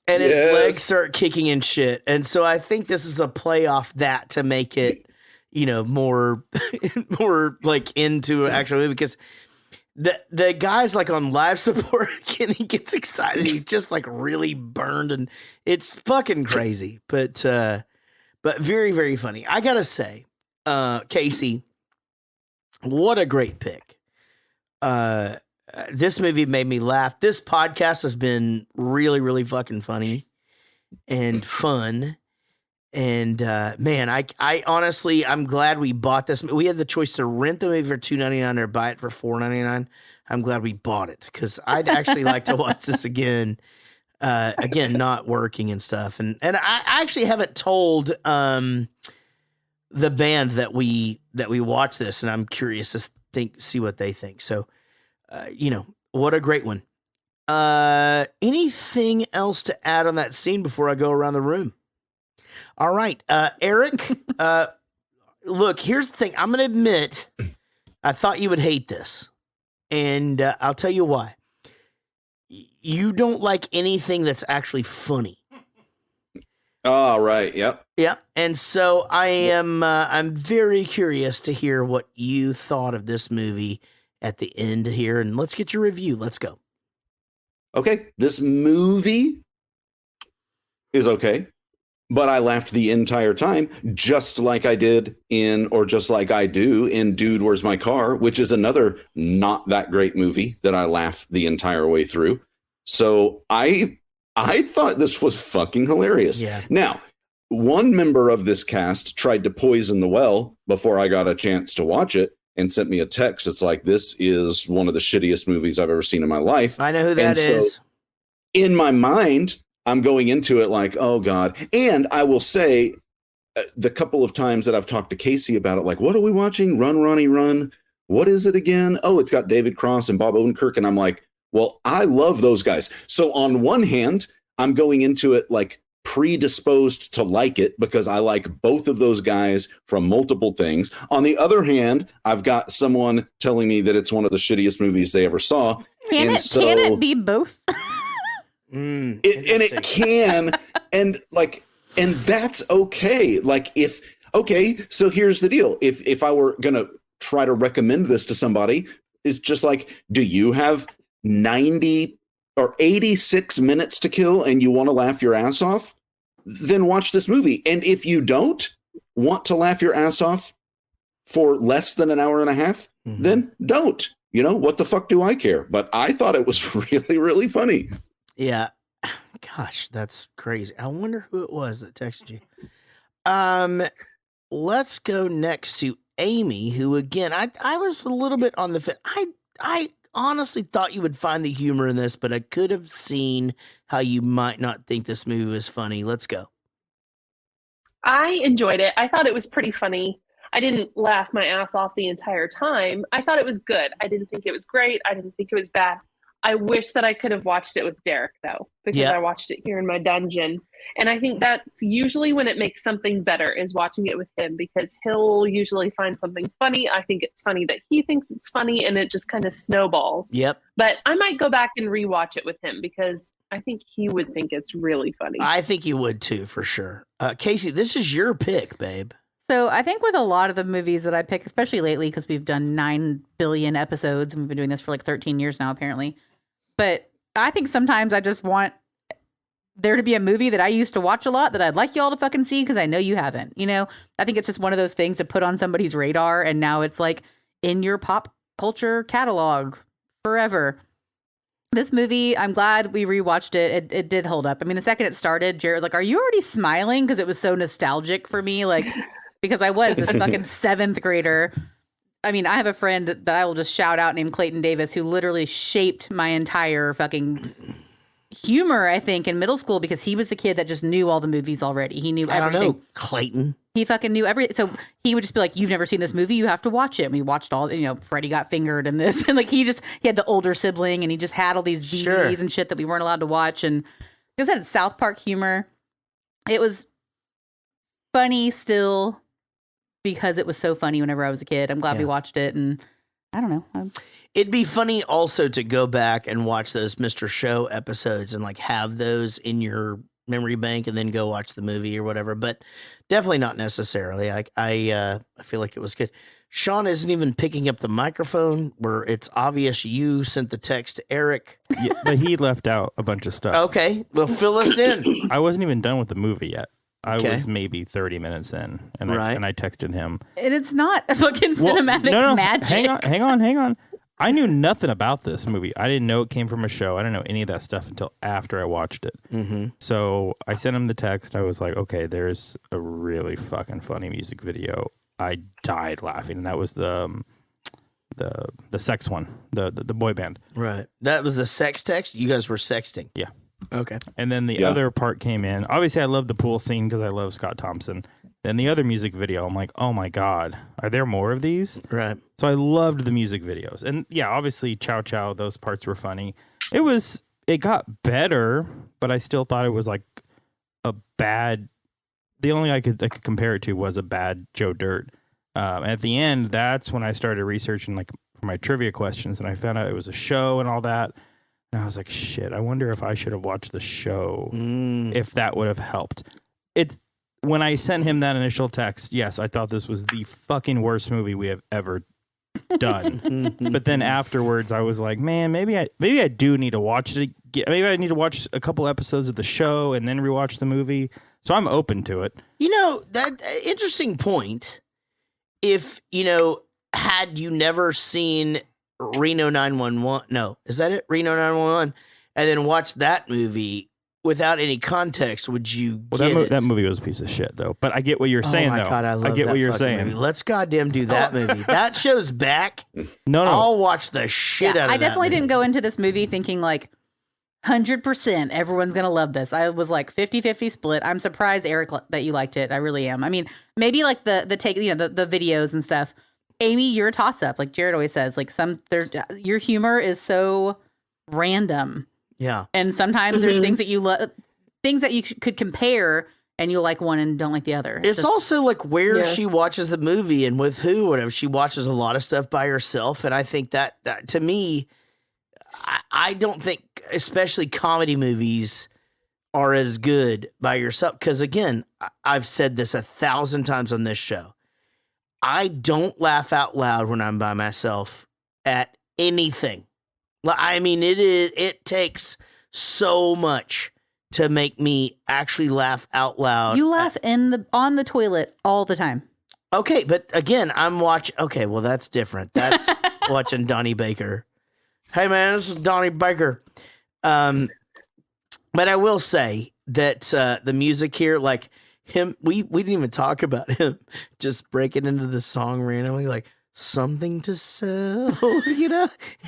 And his Yes. legs start kicking and shit. And so I think this is a play off that to make it, more like into an actual movie, because the guy's like on live support and he gets excited. He's just like really burned and it's fucking crazy. But very, very funny. I gotta say, Casey, what a great pick. This movie made me laugh. This podcast has been really, really fucking funny and fun. And man, I honestly, I'm glad we bought this. We had the choice to rent the movie for $2.99 or buy it for $4.99. I'm glad we bought it because I'd actually like to watch this again. Again, not working and stuff. And I actually haven't told the band that we watch this, and I'm curious to see what they think. So, what a great one. Anything else to add on that scene before I go around the room? All right, Eric, look, here's the thing. I'm going to admit, I thought you would hate this, and I'll tell you why. You don't like anything that's actually funny. Oh, right. Yep. Yeah. And so I'm very curious to hear what you thought of this movie at the end here, and let's get your review. Let's go. Okay. This movie is okay. But I laughed the entire time, just like I do in Dude, Where's My Car, which is another not that great movie that I laughed the entire way through. So I thought this was fucking hilarious. Yeah. Now, one member of this cast tried to poison the well before I got a chance to watch it and sent me a text. It's like, this is one of the shittiest movies I've ever seen in my life. I know who that is. In my mind, I'm going into it like, oh God. And I will say the couple of times that I've talked to Casey about it, like, what are we watching? Run, Ronnie, Run. What is it again? Oh, it's got David Cross and Bob Odenkirk. And I'm like, well, I love those guys. So on one hand, I'm going into it like predisposed to like it because I like both of those guys from multiple things. On the other hand, I've got someone telling me that it's one of the shittiest movies they ever saw. Can it be both? It can, and that's okay. So here's the deal. If I were going to try to recommend this to somebody, it's just like, do you have 90 or 86 minutes to kill and you want to laugh your ass off? Then watch this movie. And if you don't want to laugh your ass off for less than an hour and a half, then don't. What the fuck do I care? But I thought it was really, really funny. Yeah. Gosh, that's crazy. I wonder who it was that texted you. Let's go next to Amy, who again, I was a little bit on the fence. I honestly thought you would find the humor in this, but I could have seen how you might not think this movie was funny. Let's go. I enjoyed it. I thought it was pretty funny. I didn't laugh my ass off the entire time. I thought it was good. I didn't think it was great. I didn't think it was bad. I wish that I could have watched it with Derek, though, because I watched it here in my dungeon. And I think that's usually when it makes something better, is watching it with him, because he'll usually find something funny. I think it's funny that he thinks it's funny, and it just kind of snowballs. Yep. But I might go back and rewatch it with him, because I think he would think it's really funny. I think you would, too, for sure. Casey, this is your pick, babe. So I think with a lot of the movies that I pick, especially lately, because we've done 9 billion episodes, and we've been doing this for like 13 years now, apparently. But I think sometimes I just want there to be a movie that I used to watch a lot that I'd like y'all to fucking see because I know you haven't. I think it's just one of those things to put on somebody's radar, and now it's like in your pop culture catalog forever. This movie, I'm glad we rewatched it. It did hold up. I mean, the second it started, Jared was like, "Are you already smiling?" Because it was so nostalgic for me, like because I was this fucking 7th grader. I mean, I have a friend that I will just shout out named Clayton Davis, who literally shaped my entire fucking humor, I think, in middle school, because he was the kid that just knew all the movies already. He knew everything. I don't know, Clayton. He fucking knew everything. So he would just be like, "You've never seen this movie? You have to watch it." And we watched all, Freddie Got Fingered and this. And like, he had the older sibling, and he just had all these DVDs and shit that we weren't allowed to watch. And because it had South Park humor. It was funny still, because it was so funny whenever I was a kid. I'm glad we watched it, and I don't know. It'd be funny also to go back and watch those Mr. Show episodes and like have those in your memory bank and then go watch the movie or whatever, but definitely not necessarily. I feel like it was good. Sean isn't even picking up the microphone where it's obvious you sent the text to Eric. Yeah, but he left out a bunch of stuff. Okay, well, fill us in. I wasn't even done with the movie yet. I Okay. was maybe 30 minutes in, and Right. I texted him. And it's not a fucking cinematic magic. Hang on. I knew nothing about this movie. I didn't know it came from a show. I didn't know any of that stuff until after I watched it. Mm-hmm. So I sent him the text. I was like, okay, there's a really fucking funny music video. I died laughing, and that was the sex one, the boy band. Right. That was the sex text? You guys were sexting. Yeah. Okay. And then the other part came in. Obviously, I love the pool scene because I love Scott Thompson. Then the other music video, I'm like, oh my God, are there more of these? Right. So I loved the music videos. And yeah, obviously, Chow Chow, those parts were funny. It got better, but I still thought it was like a bad, the only I could compare it to was a bad Joe Dirt. And at the end, that's when I started researching like for my trivia questions, and I found out it was a show and all that. And I was like, shit, I wonder if I should have watched the show, if that would have helped. When I sent him that initial text, yes, I thought this was the fucking worst movie we have ever done. But then afterwards, I was like, man, maybe I do need to watch it. Maybe I need to watch a couple episodes of the show and then rewatch the movie. So I'm open to it. You know, that interesting point. If, had you never seen Reno 911, no, is that it? Reno 911, and then watched that movie without any context, would you get it? That movie was a piece of shit, though. But I get what you're saying, oh my though. God, I love get that what you're fucking saying. movie. Let's goddamn do that movie. That show's back. No. I'll watch the shit out of I that definitely movie. didn't go into this movie thinking like 100% everyone's going to love this. I was like 50-50 split. I'm surprised, Eric, that you liked it. I really am. I mean, maybe like the take, the videos and stuff. Amy, you're a toss up. Like Jared always says, like your humor is so random. Yeah. And sometimes there's things that you love, things that you could compare, and you'll like one and don't like the other. It's also like where she watches the movie and with who, whatever. She watches a lot of stuff by herself. And I think that to me, I don't think, especially comedy movies, are as good by yourself. Because again, I've said this 1,000 times on this show. I don't laugh out loud when I'm by myself at anything. I mean, it takes so much to make me actually laugh out loud. You laugh on the toilet all the time. Okay, but again, I'm watching. Okay, well, that's different. That's watching Donnie Baker. Hey, man, this is Donnie Baker. But I will say that the music here, like him, we didn't even talk about him just breaking into the song randomly, like something to sell,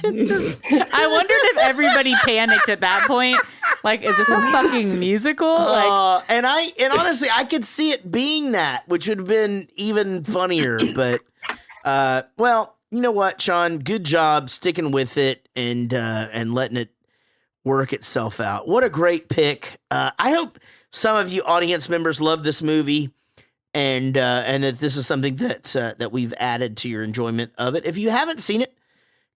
and just. I wondered if everybody panicked at that point. Like, is this a fucking musical? And honestly, I could see it being that, which would have been even funnier. But, well, you know what, Sean? Good job sticking with it and letting it work itself out. What a great pick. I hope some of you audience members love this movie, and that this is something that we've added to your enjoyment of it. If you haven't seen it,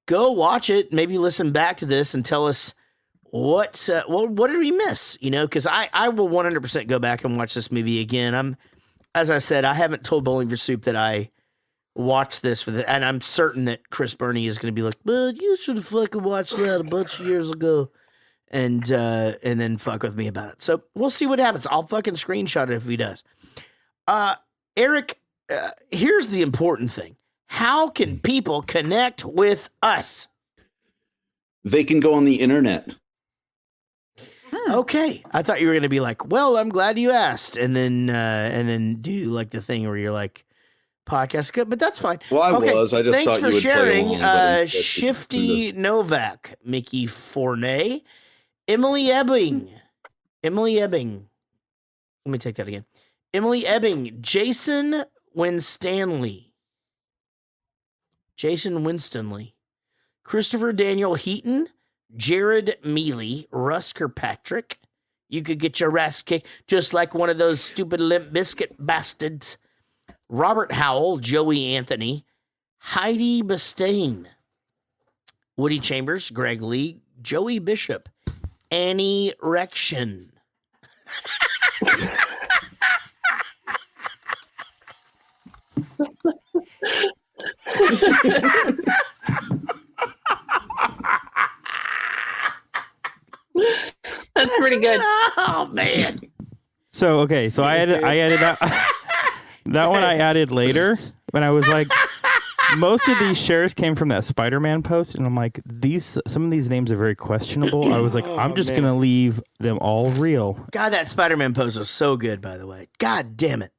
go watch it. Maybe listen back to this and tell us what did we miss? Because I will 100% go back and watch this movie again. As I said, I haven't told Bowling for Soup that I watched this and I'm certain that Chris Burney is going to be like, "But you should have fucking watched that a bunch of years ago," and then fuck with me about it. So we'll see what happens. I'll fucking screenshot it if he does. Eric, here's the important thing. How can people connect with us? They can go on the internet. Okay, I thought you were going to be like, "Well, I'm glad you asked," and then do like the thing where you're like, "Podcast good," but that's fine. Well, I was. I just thanks thought for you would sharing. play along, Shifty Novak, Mickey Fournay, Emily Ebbing. Let me take that again. Emily Ebbing, Jason Winstanley, Christopher Daniel Heaton, Jared Mealy, Russ Kirkpatrick. You could get your ass kicked just like one of those stupid Limp Bizkit bastards. Robert Howell, Joey Anthony, Heidi Bastain, Woody Chambers, Greg Lee, Joey Bishop, Annie Rection. That's pretty good. Oh man. So I added that that one I added later when I was like, most of these shares came from that Spider-Man post, and I'm like, some of these names are very questionable. I was like, I'm just gonna leave them all real. God, that Spider-Man post was so good, by the way. God damn it.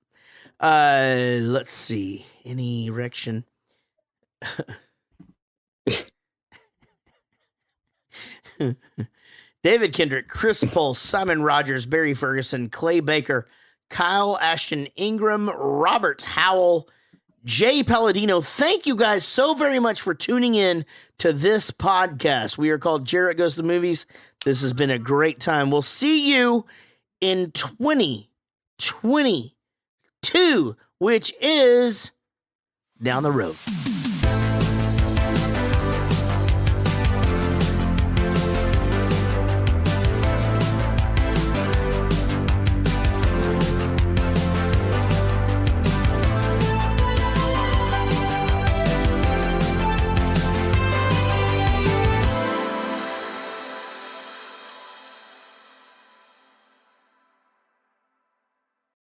Let's see. Any erection? David Kendrick, Chris Pulse, Simon Rogers, Barry Ferguson, Clay Baker, Kyle Ashton Ingram, Robert Howell, Jay Palladino. Thank you guys so very much for tuning in to this podcast. We are called Jarrett Goes to the Movies. This has been a great time. We'll see you in 2022, which is down the road.